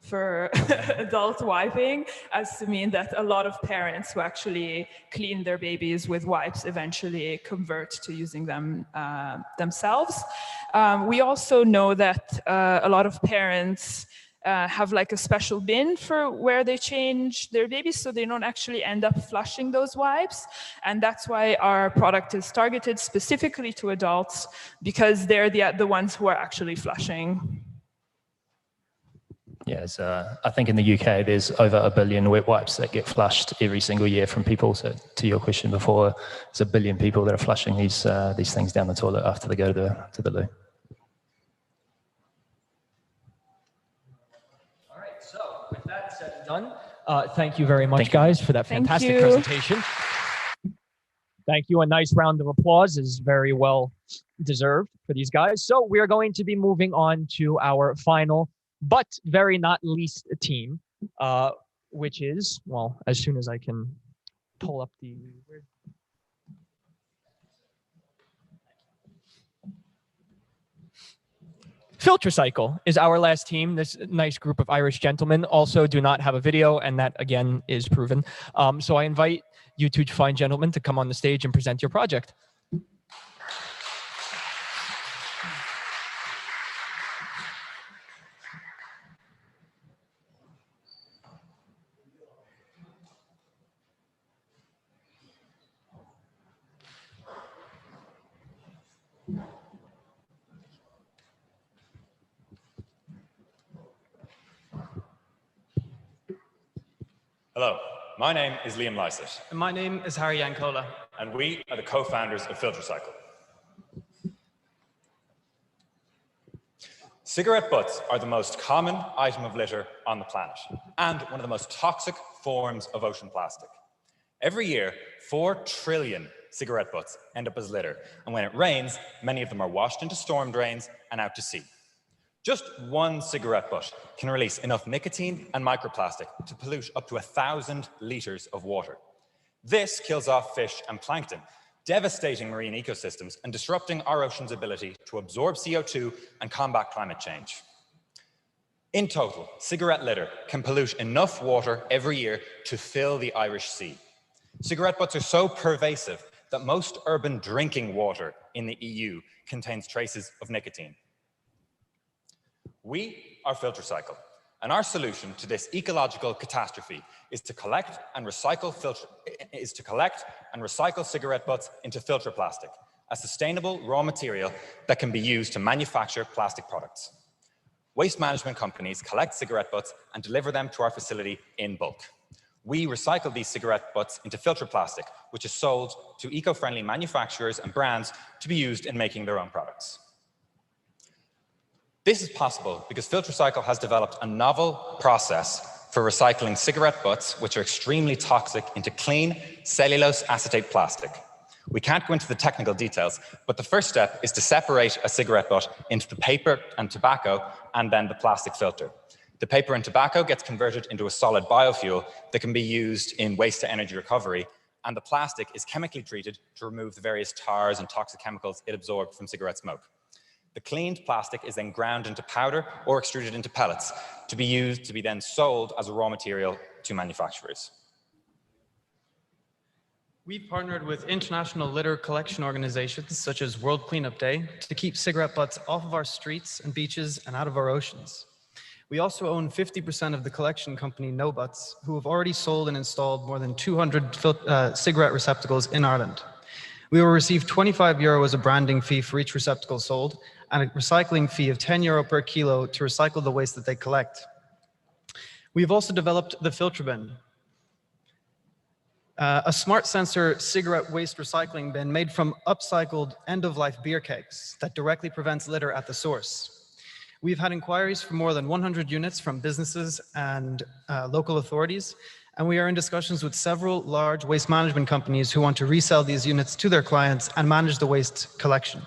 for adult wiping, as to mean that a lot of parents who actually clean their babies with wipes eventually convert to using them themselves. We also know that a lot of parents have like a special bin for where they change their babies, so they don't actually end up flushing those wipes. And that's why our product is targeted specifically to adults, because they're the ones who are actually flushing. Yes, I think in the UK there's over 1 billion wet wipes that get flushed every single year from people. So to your question before, there's 1 billion people that are flushing these things down the toilet after they go to the loo. All right, so with that said and done, thank you very much, guys, for that fantastic presentation. Thank you. A nice round of applause is very well deserved for these guys. So we are going to be moving on to our final, but very not least team, which is, well, as soon as I can pull up the... Filter Cycle is our last team. This nice group of Irish gentlemen also do not have a video, and that, again, is proven. So I invite you two fine gentlemen to come on the stage and present your project. Hello, my name is Liam Lysett. And my name is Harry Yankola. And we are the co-founders of Filter Cycle. Cigarette butts are the most common item of litter on the planet and one of the most toxic forms of ocean plastic. Every year, 4 trillion cigarette butts end up as litter, and when it rains, many of them are washed into storm drains and out to sea. Just one cigarette butt can release enough nicotine and microplastic to pollute up to 1,000 liters of water. This kills off fish and plankton, devastating marine ecosystems and disrupting our ocean's ability to absorb CO2 and combat climate change. In total, cigarette litter can pollute enough water every year to fill the Irish Sea. Cigarette butts are so pervasive that most urban drinking water in the EU contains traces of nicotine. We are Filter Cycle, and our solution to this ecological catastrophe is to collect and recycle cigarette butts into filter plastic, a sustainable raw material that can be used to manufacture plastic products. Waste management companies collect cigarette butts and deliver them to our facility in bulk. We recycle these cigarette butts into filter plastic, which is sold to eco-friendly manufacturers and brands to be used in making their own products. This is possible because Filter Cycle has developed a novel process for recycling cigarette butts, which are extremely toxic, into clean cellulose acetate plastic. We can't go into the technical details, but the first step is to separate a cigarette butt into the paper and tobacco and then the plastic filter. The paper and tobacco gets converted into a solid biofuel that can be used in waste-to-energy recovery, and the plastic is chemically treated to remove the various tars and toxic chemicals it absorbed from cigarette smoke. The cleaned plastic is then ground into powder or extruded into pellets to be used to be then sold as a raw material to manufacturers. We've partnered with international litter collection organizations such as World Cleanup Day to keep cigarette butts off of our streets and beaches and out of our oceans. We also own 50% of the collection company No Butts, who have already sold and installed more than 200 cigarette receptacles in Ireland. We will receive €25 as a branding fee for each receptacle sold and a recycling fee of €10 per kilo to recycle the waste that they collect. We have also developed the filter bin, a smart sensor cigarette waste recycling bin made from upcycled end-of-life beer kegs that directly prevents litter at the source. We've had inquiries for more than 100 units from businesses and local authorities, and we are in discussions with several large waste management companies who want to resell these units to their clients and manage the waste collection.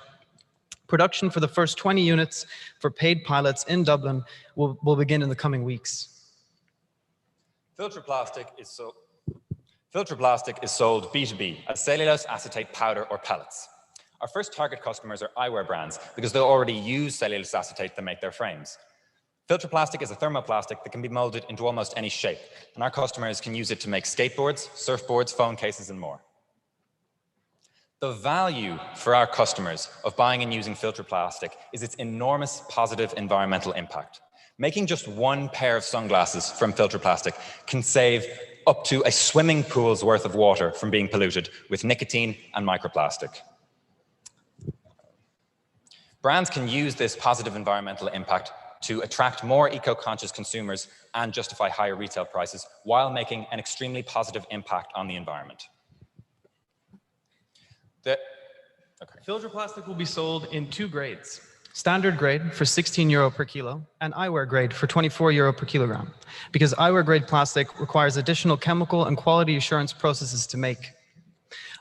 Production for the first 20 units for paid pilots in Dublin will begin in the coming weeks. Filter plastic is sold B2B as cellulose acetate powder or pellets. Our first target customers are eyewear brands because they already use cellulose acetate to make their frames. Filter plastic is a thermoplastic that can be molded into almost any shape, and our customers can use it to make skateboards, surfboards, phone cases, and more. The value for our customers of buying and using filter plastic is its enormous positive environmental impact. Making just one pair of sunglasses from filter plastic can save up to a swimming pool's worth of water from being polluted with nicotine and microplastic. Brands can use this positive environmental impact to attract more eco-conscious consumers and justify higher retail prices while making an extremely positive impact on the environment. Filter plastic will be sold in two grades. Standard grade for €16 per kilo and eyewear grade for €24 per kilogram, because eyewear grade plastic requires additional chemical and quality assurance processes to make.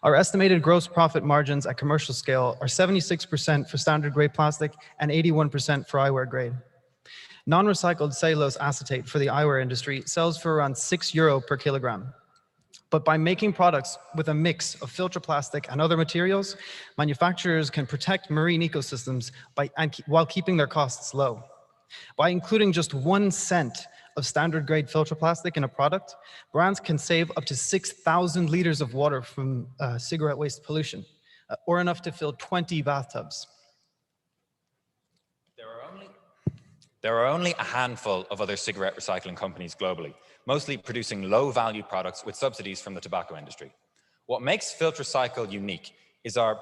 Our estimated gross profit margins at commercial scale are 76% for standard grade plastic and 81% for eyewear grade. Non-recycled cellulose acetate for the eyewear industry sells for around €6 per kilogram. But by making products with a mix of filter plastic and other materials, manufacturers can protect marine ecosystems while keeping their costs low. By including just 1 cent of standard grade filter plastic in a product, brands can save up to 6,000 liters of water from cigarette waste pollution, or enough to fill 20 bathtubs. There are only a handful of other cigarette recycling companies globally, mostly producing low-value products with subsidies from the tobacco industry. What makes FiltRecycle unique is our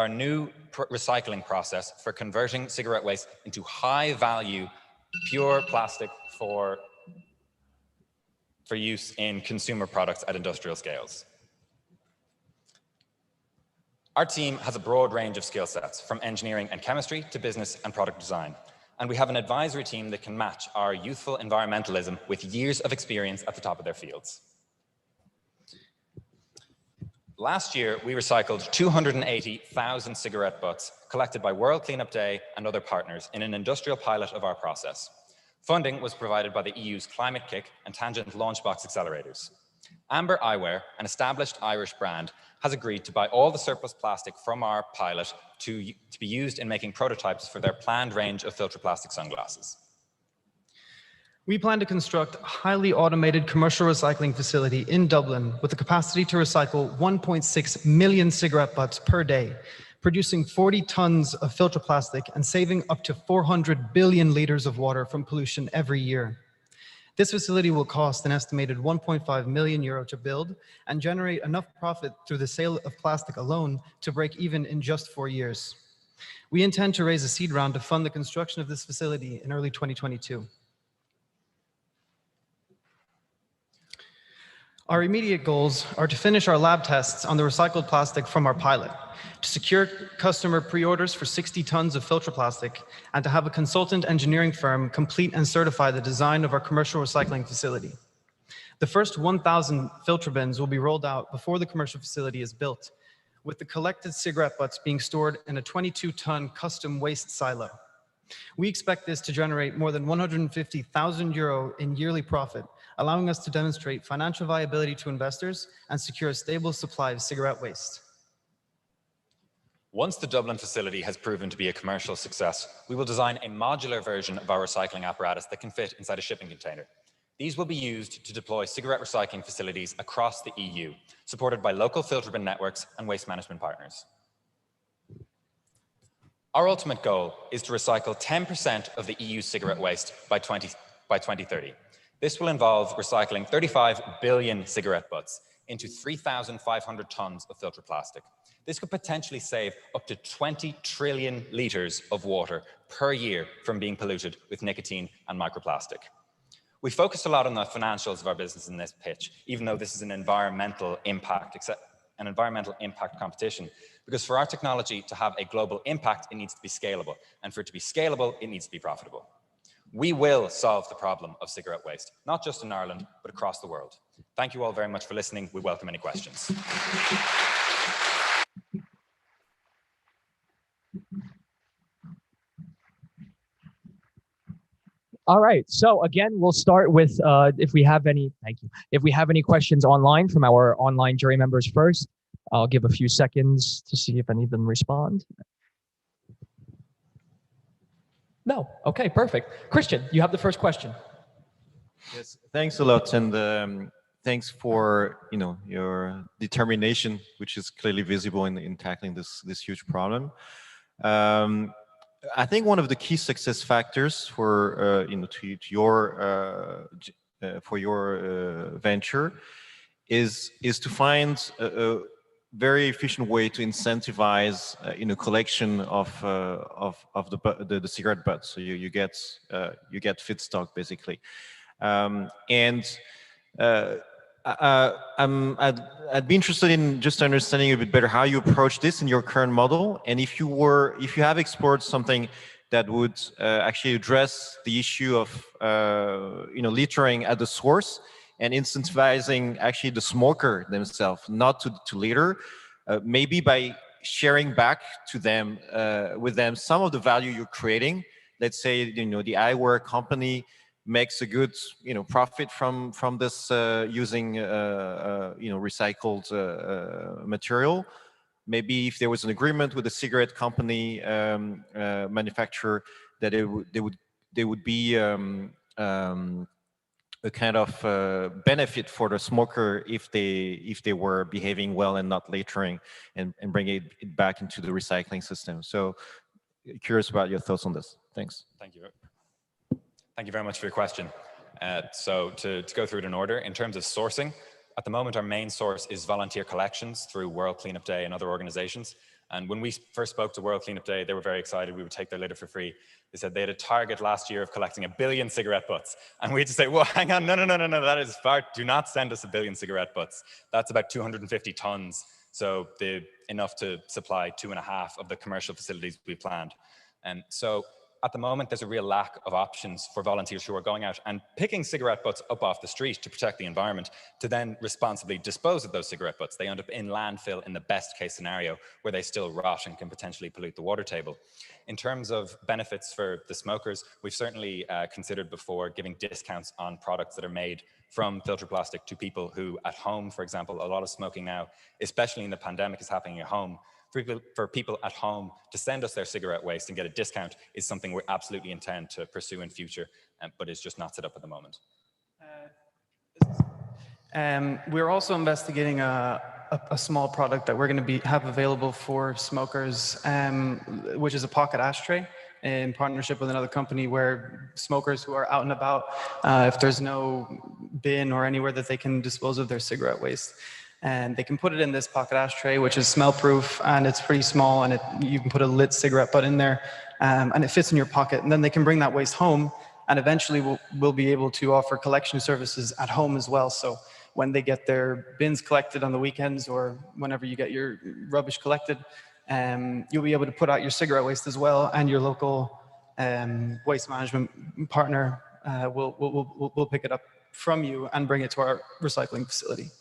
new recycling process for converting cigarette waste into high-value, pure plastic for use in consumer products at industrial scales. Our team has a broad range of skill sets, from engineering and chemistry to business and product design. And we have an advisory team that can match our youthful environmentalism with years of experience at the top of their fields. Last year, we recycled 280,000 cigarette butts collected by World Cleanup Day and other partners in an industrial pilot of our process. Funding was provided by the EU's Climate Kick and Tangent Launchbox accelerators. Amber Eyewear, an established Irish brand, has agreed to buy all the surplus plastic from our pilot to be used in making prototypes for their planned range of filter plastic sunglasses. We plan to construct a highly automated commercial recycling facility in Dublin with the capacity to recycle 1.6 million cigarette butts per day, producing 40 tons of filter plastic and saving up to 400 billion liters of water from pollution every year. This facility will cost an estimated €1.5 million to build and generate enough profit through the sale of plastic alone to break even in just 4 years. We intend to raise a seed round to fund the construction of this facility in early 2022. Our immediate goals are to finish our lab tests on the recycled plastic from our pilot, to secure customer pre-orders for 60 tons of filter plastic, and to have a consultant engineering firm complete and certify the design of our commercial recycling facility. The first 1,000 filter bins will be rolled out before the commercial facility is built, with the collected cigarette butts being stored in a 22-ton custom waste silo. We expect this to generate more than €150,000 in yearly profit, allowing us to demonstrate financial viability to investors and secure a stable supply of cigarette waste. Once the Dublin facility has proven to be a commercial success, we will design a modular version of our recycling apparatus that can fit inside a shipping container. These will be used to deploy cigarette recycling facilities across the EU, supported by local filter bin networks and waste management partners. Our ultimate goal is to recycle 10% of the EU cigarette waste by 2030. This will involve recycling 35 billion cigarette butts into 3,500 tons of filter plastic. This could potentially save up to 20 trillion litres of water per year from being polluted with nicotine and microplastic. We focused a lot on the financials of our business in this pitch, even though this is an environmental impact competition, because for our technology to have a global impact, it needs to be scalable. And for it to be scalable, it needs to be profitable. We will solve the problem of cigarette waste, not just in Ireland, but across the world. Thank you all very much for listening. We welcome any questions. All right. So again, we'll start with if we have any. Thank you. If we have any questions online from our online jury members first, I'll give a few seconds to see if any of them respond. No. Okay. Perfect. Christian, you have the first question. Yes. Thanks a lot, and thanks for your determination, which is clearly visible in tackling this huge problem. I think one of the key success factors for your venture is to find a very efficient way to incentivize collection of the cigarette butts. So you get feedstock basically, I'd be interested in just understanding a bit better how you approach this in your current model, and if you have explored something that would actually address the issue of littering at the source and incentivizing actually the smoker themselves not to litter, maybe by sharing back to them with them some of the value you're creating. Let's say the eyewear company makes a good profit from this using recycled material. Maybe if there was an agreement with a cigarette company manufacturer that they would be a kind of benefit for the smoker if they were behaving well and not littering and bringing it back into the recycling system. So curious about your thoughts on this. Thanks. Thank you. Thank you very much for your question. So to go through it in order, in terms of sourcing, at the moment, our main source is volunteer collections through World Cleanup Day and other organizations. And when we first spoke to World Cleanup Day, they were very excited we would take their litter for free. They said they had a target last year of collecting 1 billion cigarette butts. And we had to say, well, hang on, no, that is far. Do not send us 1 billion cigarette butts. That's about 250 tons. So enough to supply 2.5 of the commercial facilities we planned. And so at the moment, there's a real lack of options for volunteers who are going out and picking cigarette butts up off the street to protect the environment, to then responsibly dispose of those cigarette butts. They end up in landfill in the best case scenario, where they still rot and can potentially pollute the water table. In terms of benefits for the smokers, we've certainly considered before giving discounts on products that are made from filter plastic to people who at home, for example, a lot of smoking now, especially in the pandemic, is happening at home. For people at home to send us their cigarette waste and get a discount is something we absolutely intend to pursue in future, but it's just not set up at the moment. We're also investigating a small product that we're going to have available for smokers, which is a pocket ashtray in partnership with another company, where smokers who are out and about, if there's no bin or anywhere that they can dispose of their cigarette waste, and they can put it in this pocket ashtray, which is smell-proof, and it's pretty small, and you can put a lit cigarette butt in there, and it fits in your pocket. And then they can bring that waste home, and eventually we'll be able to offer collection services at home as well. So when they get their bins collected on the weekends, or whenever you get your rubbish collected, you'll be able to put out your cigarette waste as well, and your local waste management partner will pick it up from you and bring it to our recycling facility.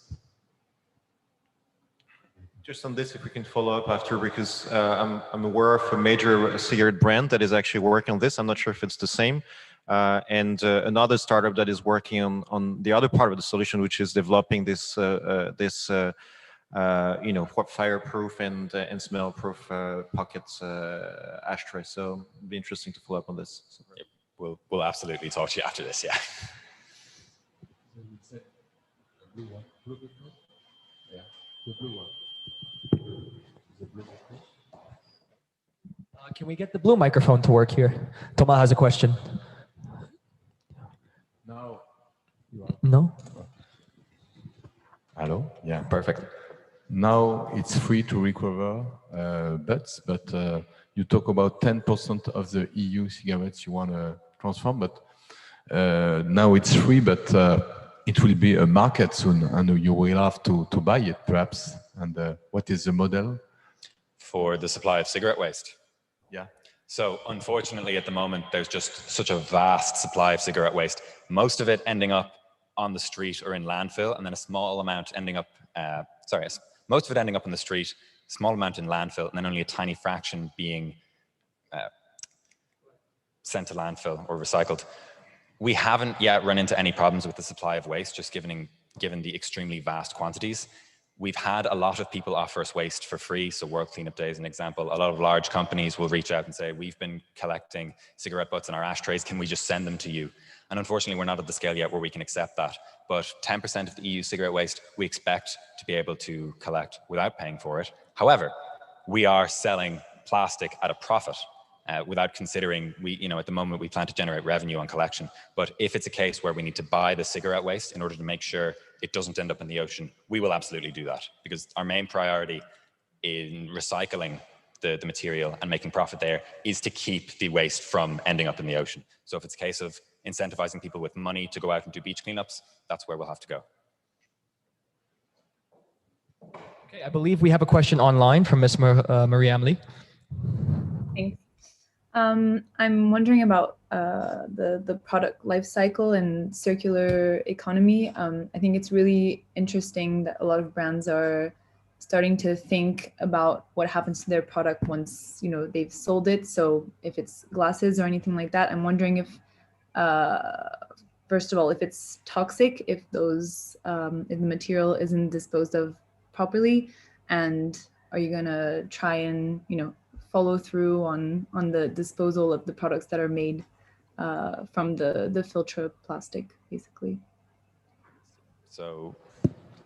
Just on this, if we can follow up after, because I'm aware of a major cigarette brand that is actually working on this. I'm not sure if it's the same. And another startup that is working on the other part of the solution, which is developing this fireproof and smell-proof pockets ashtray. So it'd be interesting to follow up on this. We'll absolutely talk to you after this, yeah. blue one. Blue. Yeah, the blue one. The blue one. Can we get the blue microphone to work here? Thomas has a question. No. No? Hello? Yeah, perfect. Now it's free to recover butts, but you talk about 10% of the EU cigarettes you want to transform, but now it's free, but it will be a market soon, and you will have to buy it, perhaps. And what is the model? For the supply of cigarette waste? Yeah. So unfortunately, at the moment, there's just such a vast supply of cigarette waste, most of it ending up on the street or in landfill, and then a small amount ending up, most of it ending up on the street, small amount in landfill, and then only a tiny fraction being sent to landfill or recycled. We haven't yet run into any problems with the supply of waste, just given the extremely vast quantities. We've had a lot of people offer us waste for free. So World Cleanup Day is an example. A lot of large companies will reach out and say, we've been collecting cigarette butts in our ashtrays. Can we just send them to you? And unfortunately, we're not at the scale yet where we can accept that. But 10% of the EU cigarette waste, we expect to be able to collect without paying for it. However, we are selling plastic at a profit without considering, at the moment, we plan to generate revenue on collection. But if it's a case where we need to buy the cigarette waste in order to make sure it doesn't end up in the ocean, we will absolutely do that, because our main priority in recycling the material and making profit there is to keep the waste from ending up in the ocean. So if it's a case of incentivizing people with money to go out and do beach cleanups, that's where we'll have to go. Okay, I believe we have a question online from Ms. Marie-Amelie. Thanks. I'm wondering about the product life cycle and circular economy. I think it's really interesting that a lot of brands are starting to think about what happens to their product once they've sold it. So if it's glasses or anything like that, I'm wondering if, first of all, if it's toxic, if the material isn't disposed of properly, and are you gonna try and follow through on the disposal of the products that are made from the filter plastic, basically? So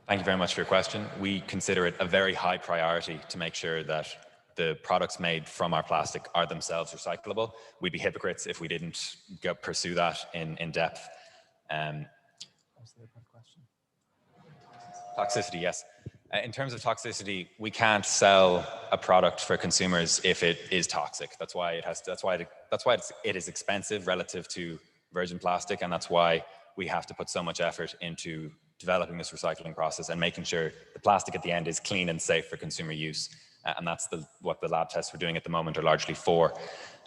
thank you very much for your question. We consider it a very high priority to make sure that the products made from our plastic are themselves recyclable. We'd be hypocrites if we didn't pursue that in depth. Toxicity, yes. In terms of toxicity, we can't sell a product for consumers if it is toxic. That's why it is expensive relative to virgin plastic, and that's why we have to put so much effort into developing this recycling process and making sure the plastic at the end is clean and safe for consumer use. And that's what the lab tests we're doing at the moment are largely for.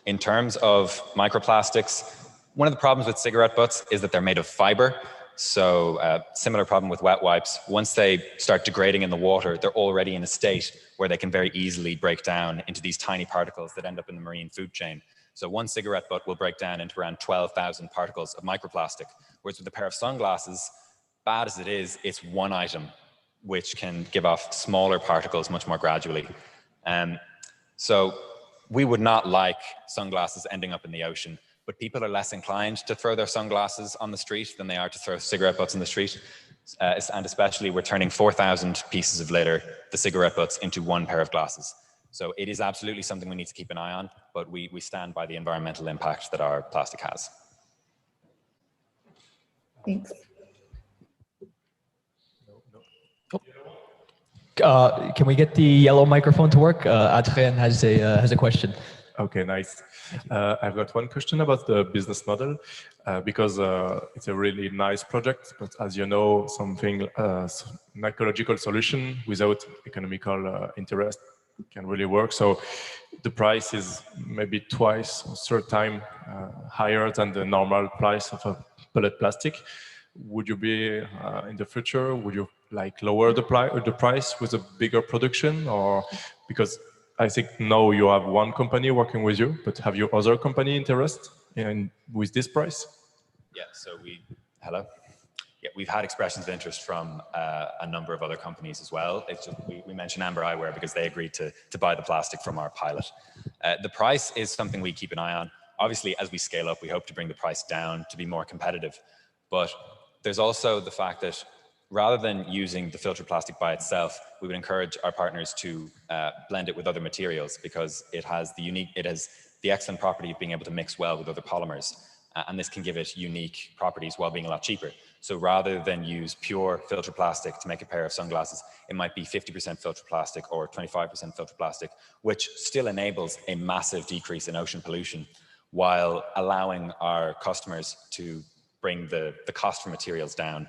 In terms of microplastics, one of the problems with cigarette butts is that they're made of fiber. So similar problem with wet wipes. Once they start degrading in the water, they're already in a state where they can very easily break down into these tiny particles that end up in the marine food chain. So one cigarette butt will break down into around 12,000 particles of microplastic. Whereas with a pair of sunglasses, bad as it is, it's one item which can give off smaller particles much more gradually. So we would not like sunglasses ending up in the ocean. But people are less inclined to throw their sunglasses on the street than they are to throw cigarette butts in the street. And especially we're turning 4,000 pieces of litter, the cigarette butts, into one pair of glasses. So it is absolutely something we need to keep an eye on, but we stand by the environmental impact that our plastic has. Thanks. Can we get the yellow microphone to work? Adrien has a question. Okay, nice. I've got one question about the business model, because it's a really nice project, but as you know, an ecological solution without economical interest can really work. So the price is maybe twice or third time higher than the normal price of a pellet plastic. Would you be, in the future, would you lower the price with a bigger production? Or because I think now you have one company working with you, but have you other company interest with this price? Yeah, so we've had expressions of interest from a number of other companies as well. It's just, we mentioned Amber Eyewear because they agreed to buy the plastic from our pilot. The price is something we keep an eye on. Obviously, as we scale up, we hope to bring the price down to be more competitive. But there's also the fact that rather than using the filter plastic by itself, we would encourage our partners to blend it with other materials because it has the excellent property of being able to mix well with other polymers. And this can give it unique properties while being a lot cheaper. So rather than use pure filter plastic to make a pair of sunglasses, it might be 50% filter plastic or 25% filter plastic, which still enables a massive decrease in ocean pollution while allowing our customers to bring the cost for materials down.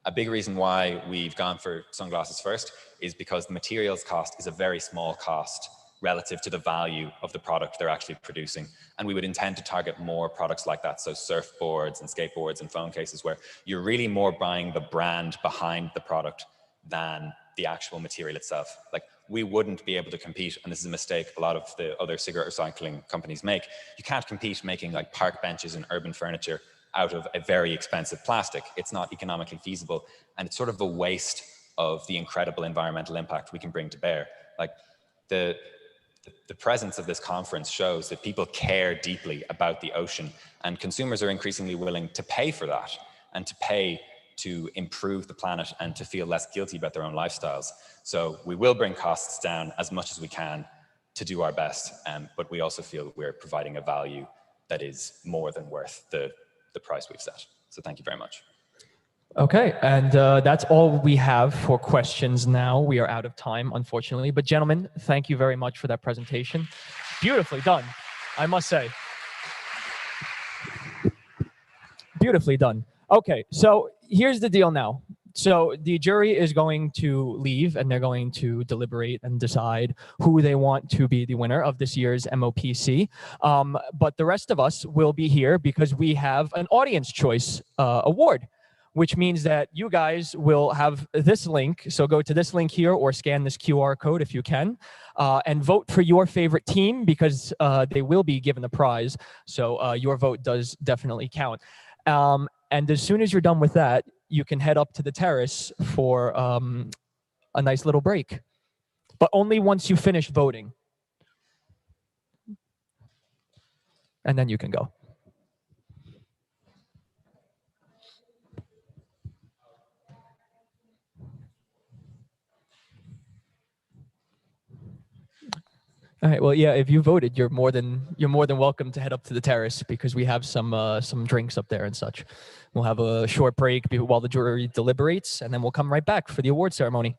A big reason why we've gone for sunglasses first is because the materials cost is a very small cost relative to the value of the product they're actually producing. And we would intend to target more products like that. So surfboards and skateboards and phone cases where you're really more buying the brand behind the product than the actual material itself. Like we wouldn't be able to compete, and this is a mistake a lot of the other cigarette recycling companies make. You can't compete making like park benches and urban furniture out of a very expensive plastic. It's not economically feasible, and it's sort of a waste of the incredible environmental impact we can bring to bear. Like the presence of this conference shows that people care deeply about the ocean, and consumers are increasingly willing to pay for that and to pay to improve the planet and to feel less guilty about their own lifestyles. So we will bring costs down as much as we can to do our best, but we also feel we're providing a value that is more than worth the price we've set. So thank you very much. Okay, and that's all we have for questions now. We are out of time, unfortunately. But gentlemen, thank you very much for that presentation. Beautifully done, I must say. Beautifully done. Okay, so here's the deal now. So the jury is going to leave and they're going to deliberate and decide who they want to be the winner of this year's MOPC. But the rest of us will be here because we have an audience choice award, which means that you guys will have this link. So go to this link here or scan this QR code if you can, and vote for your favorite team because they will be given a prize. So your vote does definitely count. And as soon as you're done with that, you can head up to the terrace for a nice little break, but only once you finish voting. And then you can go. All right. Well, yeah. If you voted, you're more than welcome to head up to the terrace because we have some drinks up there and such. We'll have a short break while the jury deliberates, and then we'll come right back for the award ceremony.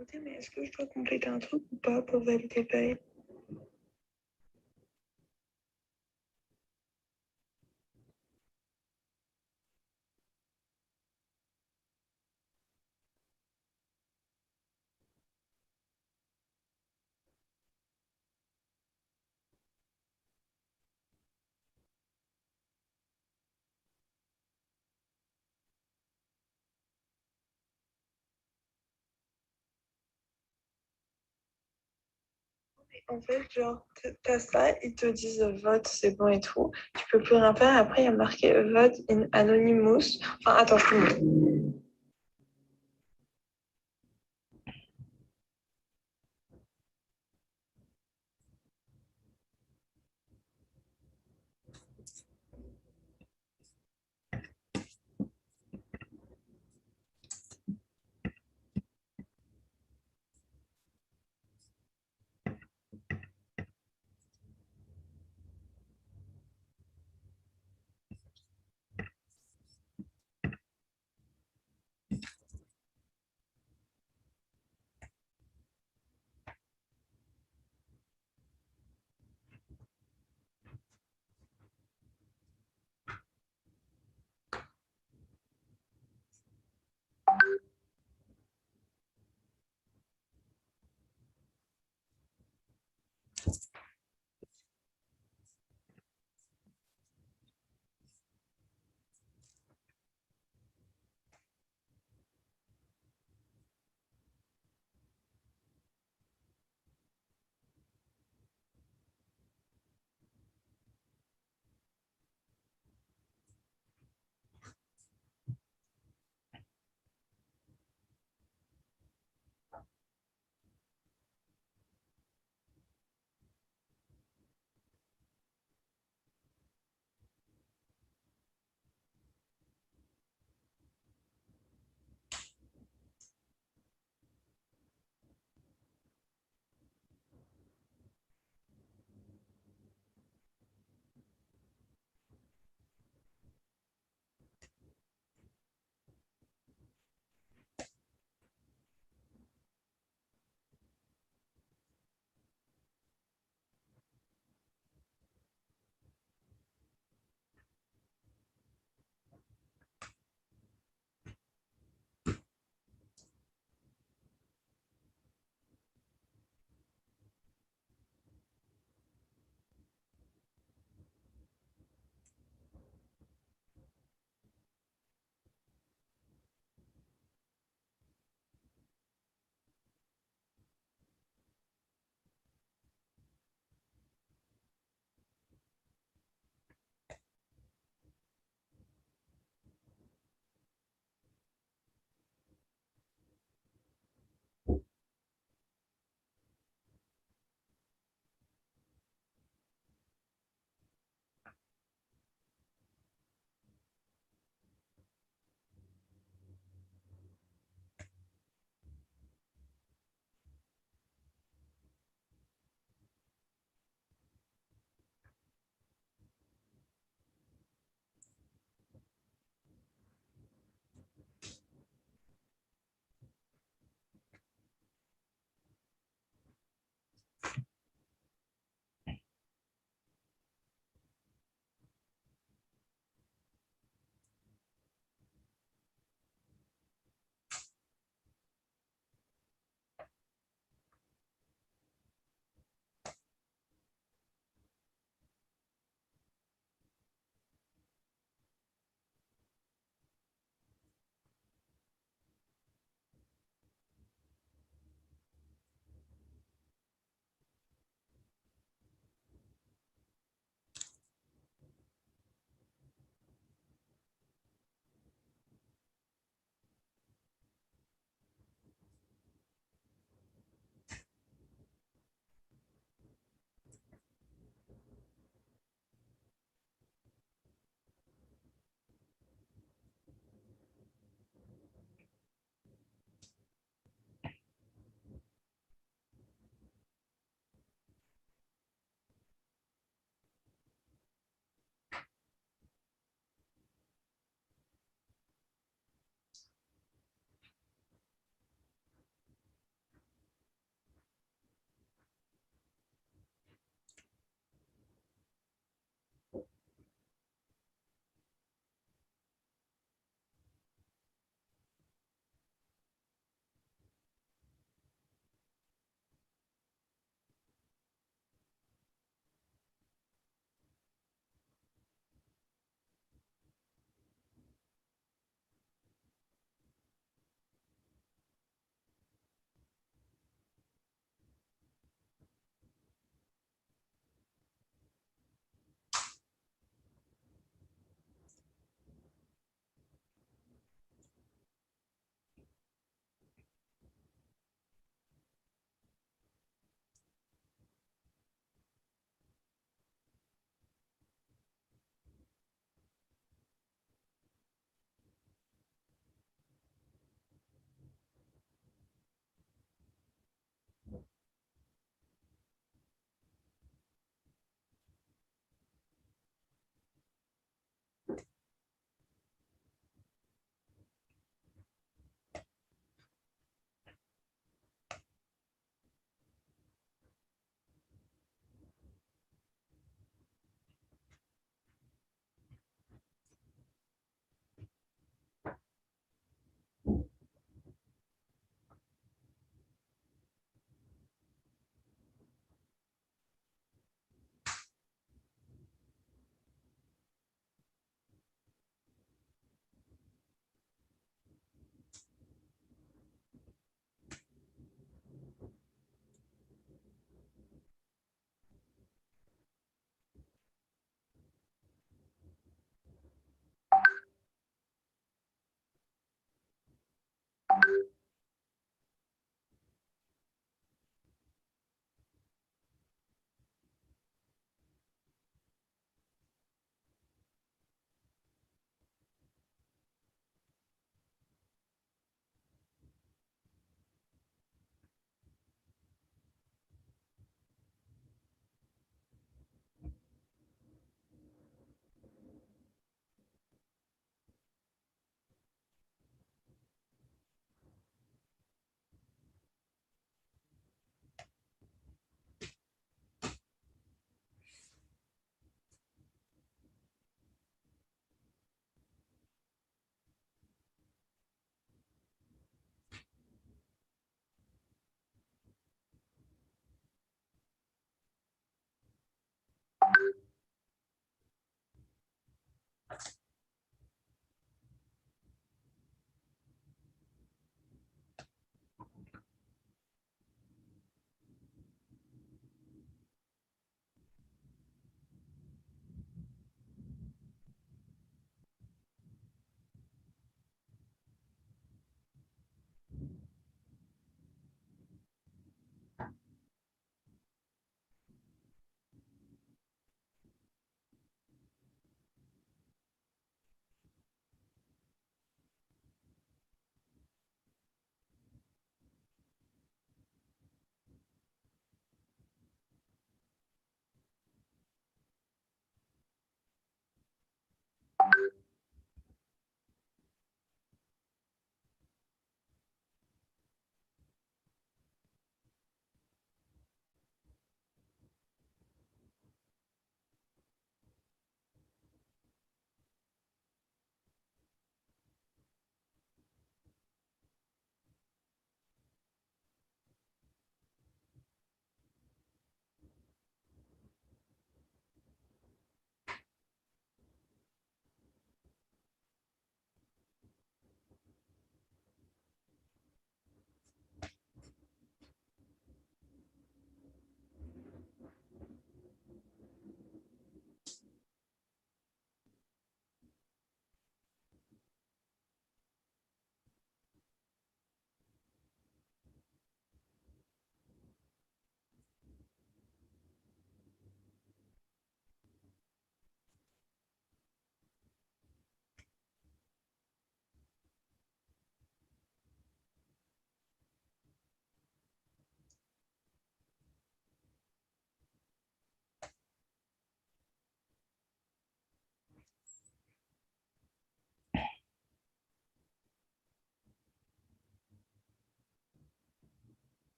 Mais est-ce que je dois compléter un truc ou pas pour valider le bail? En fait, genre, t'as ça, ils te disent vote, c'est bon et tout. Tu peux plus rien faire. Après, il y a marqué vote in anonymous. Enfin, attends, je te montre.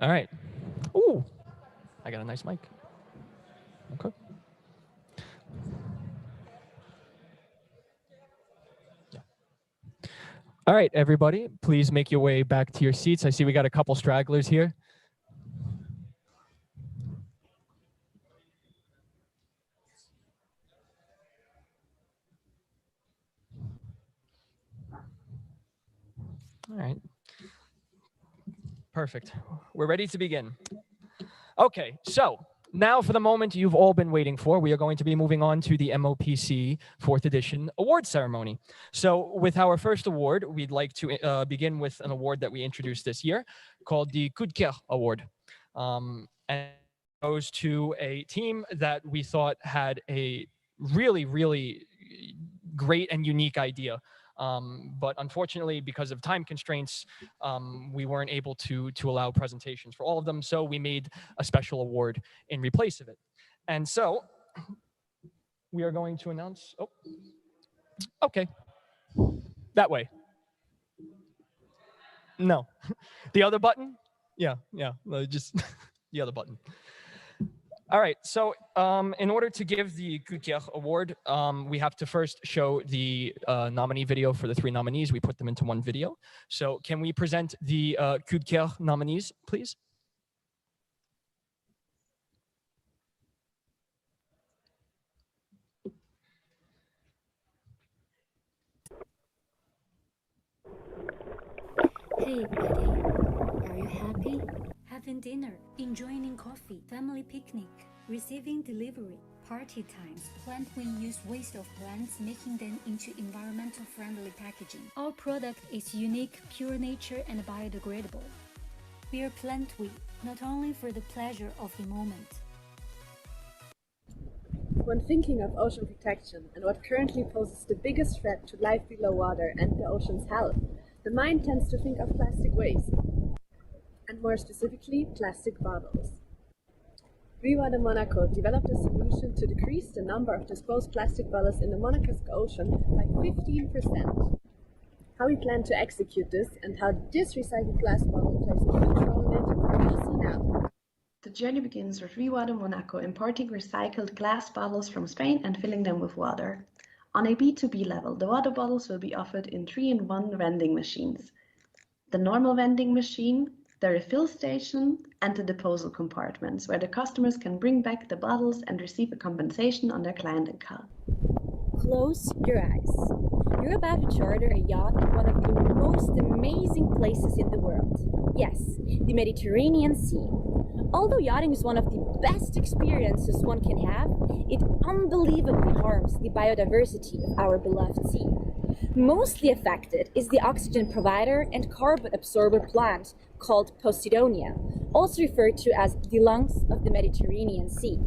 All right. Ooh, I got a nice mic. Okay. All right, everybody, please make your way back to your seats. I see we got a couple stragglers here. All right. Perfect. We're ready to begin. Okay, so now for the moment you've all been waiting for, we are going to be moving on to the MOPC 4th edition award ceremony. So with our first award, we'd like to begin with an award that we introduced this year called the Coup de Cœur Award. And it goes to a team that we thought had a really, really great and unique idea. But unfortunately, because of time constraints, we weren't able to allow presentations for all of them. So we made a special award in replace of it. And so we are going to announce, oh, okay, that way. No, the other button? Yeah, just the other button. All right, so in order to give the Coup de Cœur award, we have to first show the nominee video for the 3 nominees. We put them into one video. So can we present the Coup de Cœur nominees, please? Hey buddy, are you happy? Having dinner, enjoying coffee, family picnic, receiving delivery, party times. Plant we use waste of plants, making them into environmental friendly packaging. Our product is unique, pure nature and biodegradable. We are plant we, not only for the pleasure of the moment. When thinking of ocean protection and what currently poses the biggest threat to life below water and the ocean's health, the mind tends to think of plastic waste, and more specifically, plastic bottles. Water Monaco developed a solution to decrease the number of disposed plastic bottles in the Monaco Ocean by 15%. How we plan to execute this and how this recycled glass bottle plays a huge role in it, we'll see now. The journey begins with Water Monaco importing recycled glass bottles from Spain and filling them with water. On a B2B level, the water bottles will be offered in 3-in-1 vending machines. The normal vending machine, the refill station, and the disposal compartments, where the customers can bring back the bottles and receive a compensation on their client account. Close your eyes. You're about to charter a yacht in one of the most amazing places in the world. Yes, the Mediterranean Sea. Although yachting is one of the best experiences one can have, it unbelievably harms the biodiversity of our beloved sea. Mostly affected is the oxygen provider and carbon absorber plant called Posidonia, also referred to as the lungs of the Mediterranean Sea.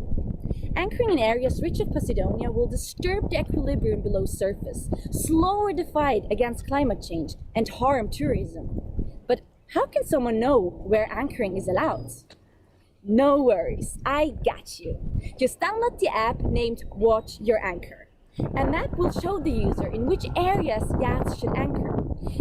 Anchoring in areas rich of Posidonia will disturb the equilibrium below surface, slower the fight against climate change, and harm tourism. But how can someone know where anchoring is allowed? No worries, I got you. Just download the app named Watch Your Anchor. A map will show the user in which areas yachts should anchor.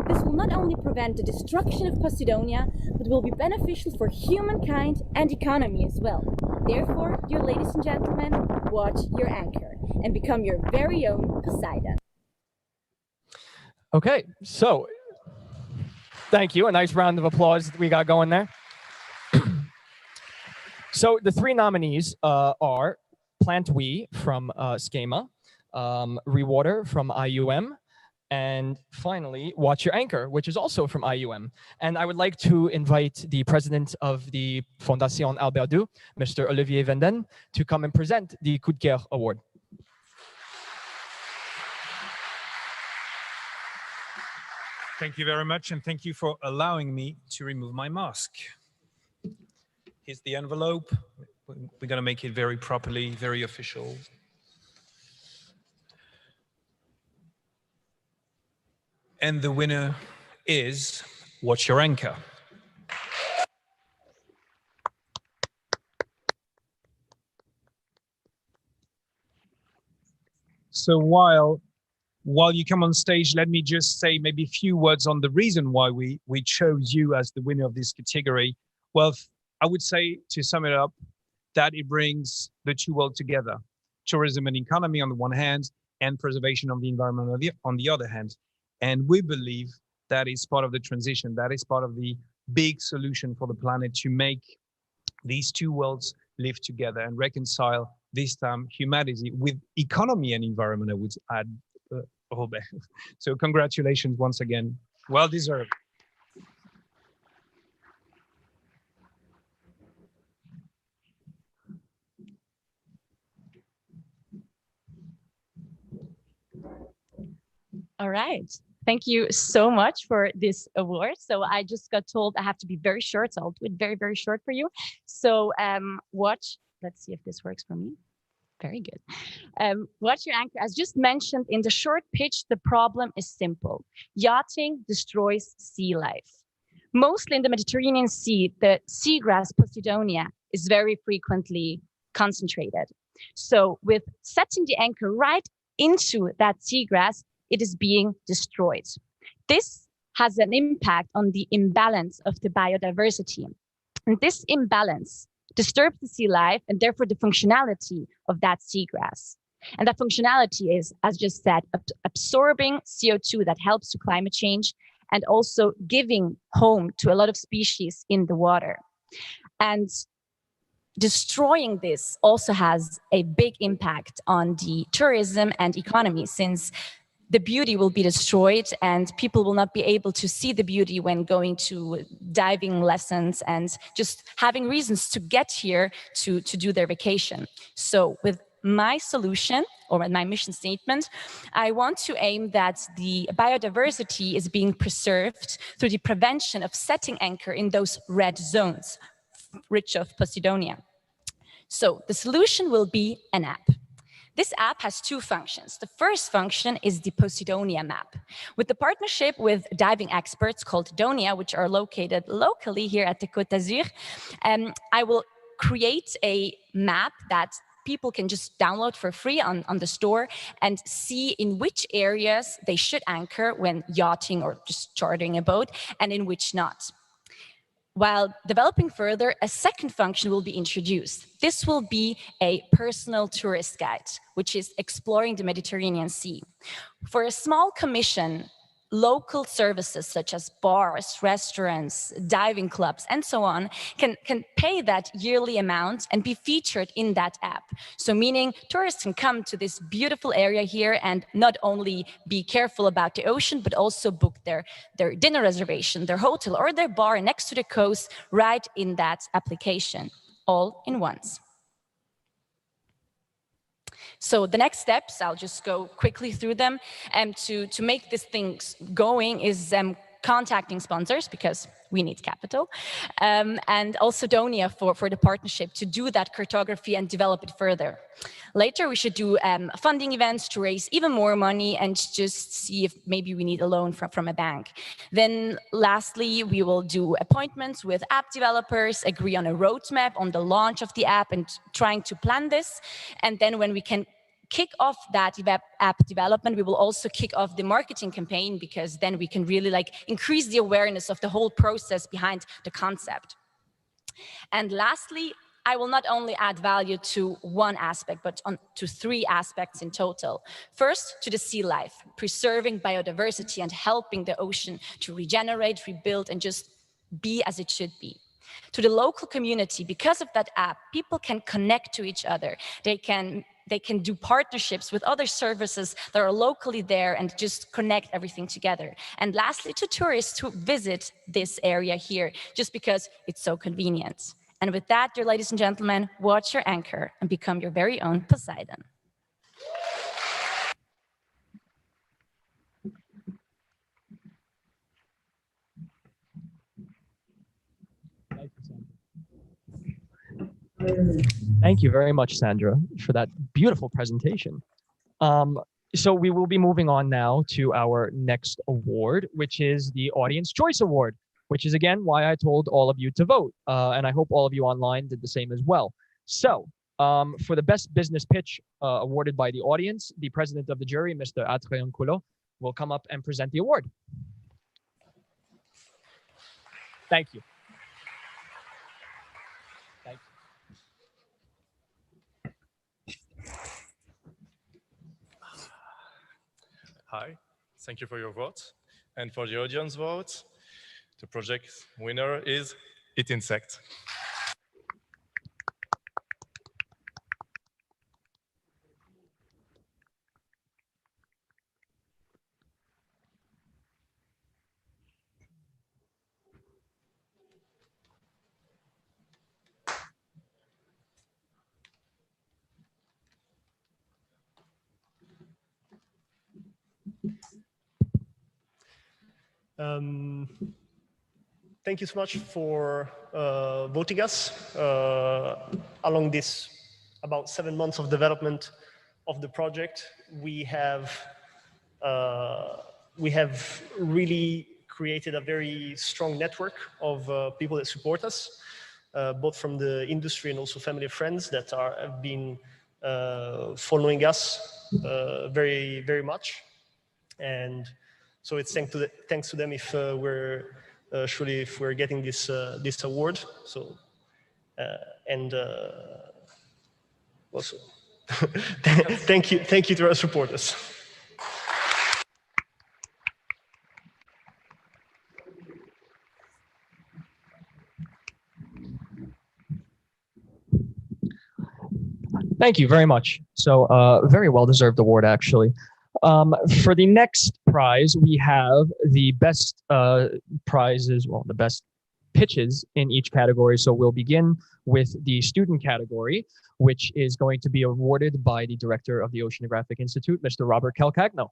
This will not only prevent the destruction of Posidonia, but will be beneficial for humankind and economy as well. Therefore, dear ladies and gentlemen, watch your anchor and become your very own Poseidon. Okay, so thank you. A nice round of applause we got going there. So the 3 nominees are Plant We from Schema, Rewater from IUM, and finally, Watch Your Anchor, which is also from IUM. And I would like to invite the president of the Fondation Albert II, Mr. Olivier Venden, to come and present the Coup de Cœur Award. Thank you very much, and thank you for allowing me to remove my mask. Here's the envelope. We're going to make it very properly, very official. And the winner is Watch Your Anchor. So while you come on stage, let me just say maybe a few words on the reason why we chose you as the winner of this category. Well, I would say, to sum it up, that it brings the two worlds together, tourism and economy on the one hand, and preservation of the environment on the other hand. And we believe that is part of the transition, that is part of the big solution for the planet to make these two worlds live together and reconcile this time humanity with economy and environment, I would add, Robert. So congratulations once again, well deserved. All right. Thank you so much for this award. So I just got told I have to be very short, so I'll do it very, very short for you. So watch, let's see if this works for me. Very good. Watch your anchor. As just mentioned in the short pitch, the problem is simple. Yachting destroys sea life. Mostly in the Mediterranean Sea, the seagrass Posidonia is very frequently concentrated. So with setting the anchor right into that seagrass, it is being destroyed. This has an impact on the imbalance of the biodiversity. And this imbalance disturbs the sea life and therefore the functionality of that seagrass. And that functionality is, as just said, absorbing CO2 that helps to climate change and also giving home to a lot of species in the water. And destroying this also has a big impact on the tourism and economy, since the beauty will be destroyed and people will not be able to see the beauty when going to diving lessons and just having reasons to get here to do their vacation. So with my solution or my mission statement, I want to aim that the biodiversity is being preserved through the prevention of setting anchor in those red zones, rich of Posidonia. So the solution will be an app. This app has two functions. The first function is the Posidonia map. With the partnership with diving experts called Donia, which are located locally here at the Côte d'Azur, I will create a map that people can just download for free on the store and see in which areas they should anchor when yachting or just chartering a boat and in which not. While developing further, a second function will be introduced. This will be a personal tourist guide, which is exploring the Mediterranean Sea. For a small commission, local services such as bars, restaurants, diving clubs, and so on can pay that yearly amount and be featured in that app. So meaning tourists can come to this beautiful area here and not only be careful about the ocean, but also book their dinner reservation, their hotel, or their bar next to the coast right in that application, all in once. So the next steps, I'll just go quickly through them. To make these things going is contacting sponsors, because we need capital, and also Donia for the partnership to do that cartography and develop it further. Later, we should do funding events to raise even more money and just see if maybe we need a loan from a bank. Then lastly, we will do appointments with app developers, agree on a roadmap on the launch of the app and trying to plan this. And then when we can kick off that app development, we will also kick off the marketing campaign, because then we can really increase the awareness of the whole process behind the concept. And lastly, I will not only add value to one aspect, but to three aspects in total. First, to the sea life, preserving biodiversity and helping the ocean to regenerate, rebuild, and just be as it should be. To the local community, because of that app, people can connect to each other. They can do partnerships with other services that are locally there and just connect everything together. And lastly, to tourists who visit this area here, just because it's so convenient. And with that, dear ladies and gentlemen, watch your anchor and become your very own Poseidon. Thank you very much, Sandra, for that beautiful presentation. So we will be moving on now to our next award, which is the Audience Choice Award, which is again why I told all of you to vote. And I hope all of you online did the same as well. So for the best business pitch awarded by the audience, the president of the jury, Mr. Adrien Coulot, will come up and present the award. Thank you. Hi, thank you for your vote. And for the audience vote, the project winner is Eat Insect. Thank you so much for voting us along this about 7 months of development of the project. We have really created a very strong network of people that support us, both from the industry and also family and friends that have been following us very, very much. And so it's thanks to them if we're surely if we're getting this this award. So and also thank you to our supporters. Thank you very much. So very well-deserved award, actually. For the next prize, we have the best prizes, well, the best pitches in each category. So we'll begin with the student category, which is going to be awarded by the director of the Oceanographic Institute, Mr. Robert Calcagno.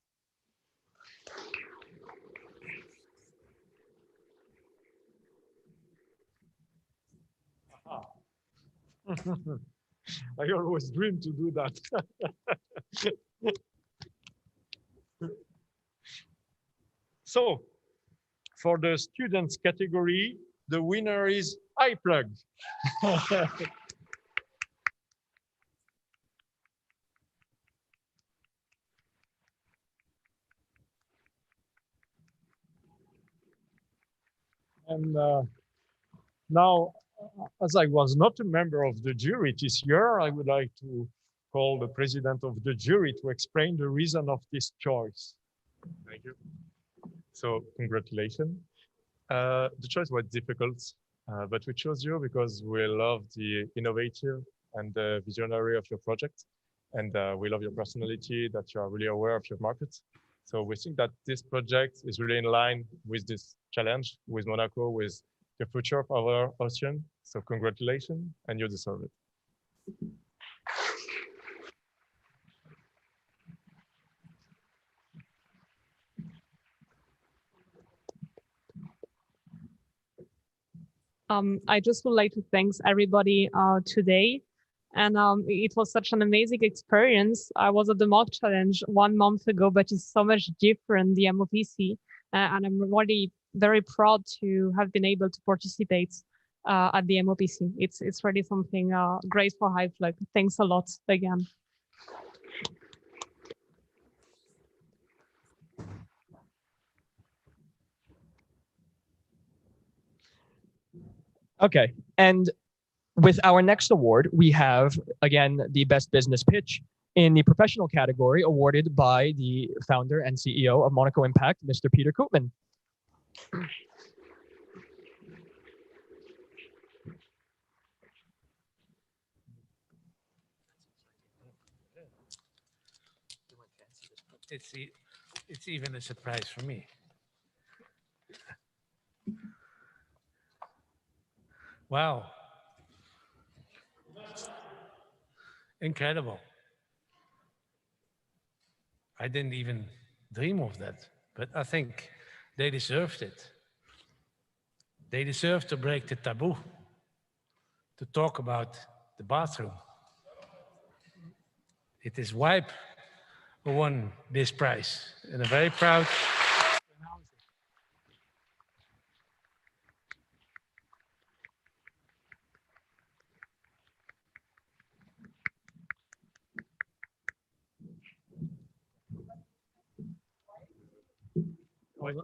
I always dream to do that. So, for the students category, the winner is iPlug. And now, as I was not a member of the jury this year, I would like to call the president of the jury to explain the reason of this choice. Thank you. So, congratulations. The choice was difficult, but we chose you because we love the innovative and the visionary of your project. And we love your personality, that you are really aware of your market. So we think that this project is really in line with this challenge, with Monaco, with the future of our ocean. So congratulations, and you deserve it. I just would like to thank everybody today. And it was such an amazing experience. I was at the mock challenge 1 month ago, but it's so much different, the MOPC. And I'm really very proud to have been able to participate at the MOPC. It's really something great for HiFlug. Thanks a lot again. Okay, and with our next award, we have, again, the best business pitch in the professional category, awarded by the founder and CEO of Monaco Impact, Mr. Peter Koopman. It's even a surprise for me. Wow. Incredible. I didn't even dream of that, but I think they deserved it. They deserve to break the taboo, to talk about the bathroom. It is Wipe who won this prize, and I'm very proud.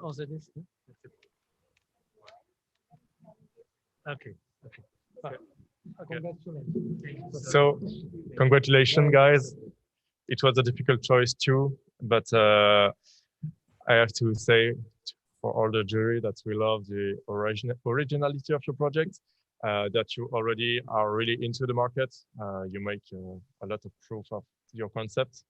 Was it this? Okay. Okay. Congratulations. So, congratulations, guys. It was a difficult choice too, but I have to say for all the jury that we love the originality of your project, that you already are really into the market. You make a lot of proof of your concept.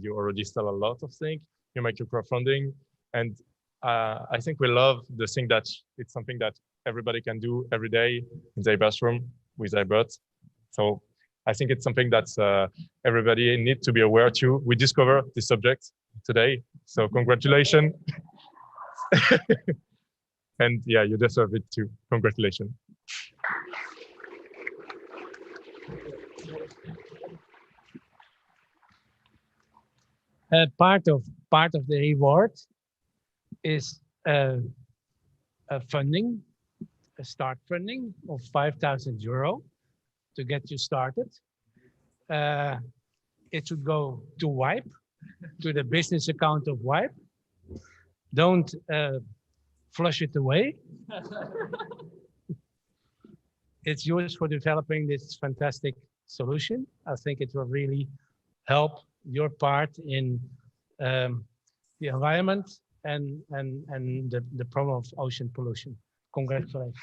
You already sell a lot of things. You make your crowdfunding. And I think we love the thing that it's something that everybody can do every day in their bathroom with their butt. So I think it's something that everybody needs to be aware to. We discovered this subject today. So congratulations. And yeah, you deserve it too. Congratulations. Part of the reward is a funding, a start funding of €5,000 to get you started. It should go to Wipe, to the business account of Wipe. Don't flush it away. It's used for developing this fantastic solution. I think it will really help your part in the environment and the problem of ocean pollution. Congratulations.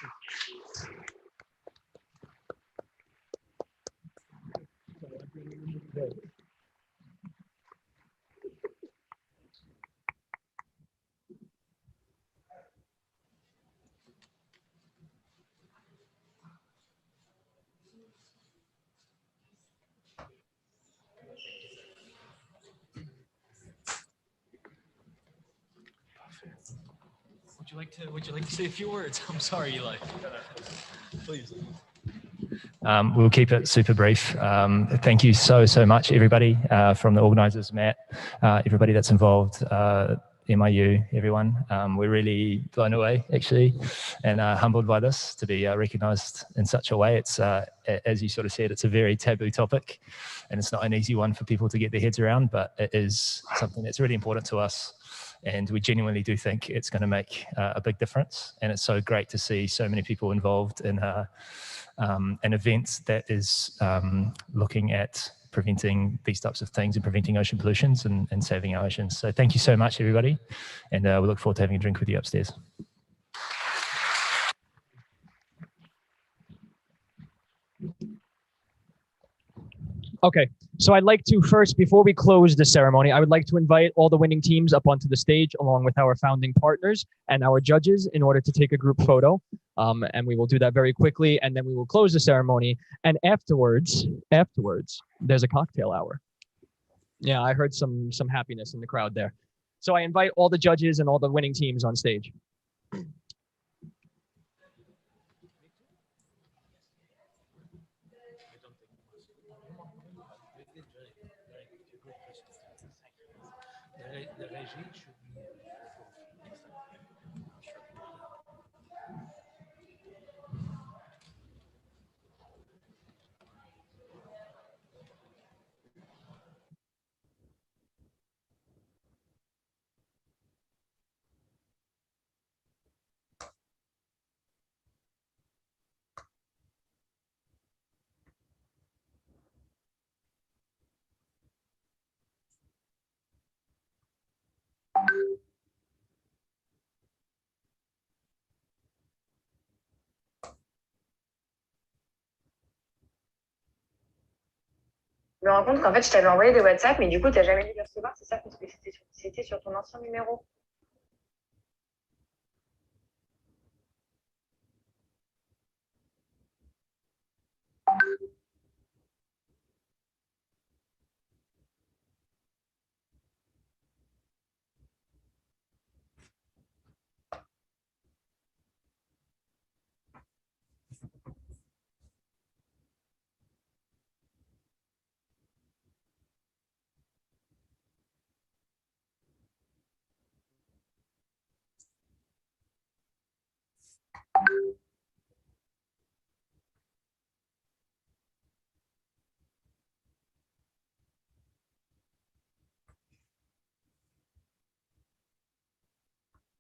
Would you like to say a few words? I'm sorry, Eli. Please. We'll keep it super brief. Thank you so much, everybody, from the organisers, Matt, everybody that's involved, MIU, everyone. We're really blown away, actually, and humbled by this to be recognised in such a way. It's, as you sort of said, it's a very taboo topic, and it's not an easy one for people to get their heads around, but it is something that's really important to us. And we genuinely do think it's going to make a big difference. And it's so great to see so many people involved in an event that is looking at preventing these types of things and preventing ocean pollutions and saving our oceans. So thank you so much, everybody. And we look forward to having a drink with you upstairs. Okay, so I'd like to first, before we close the ceremony, I would like to invite all the winning teams up onto the stage along with our founding partners and our judges in order to take a group photo. And we will do that very quickly, and then we will close the ceremony. And afterwards, there's a cocktail hour. Yeah, I heard some happiness in the crowd there. So I invite all the judges and all the winning teams on stage. The regime should be Je me rends compte qu'en fait, je t'avais envoyé des WhatsApp, mais du coup, tu n'as jamais dû les recevoir, c'est ça, parce que c'était sur ton ancien numéro.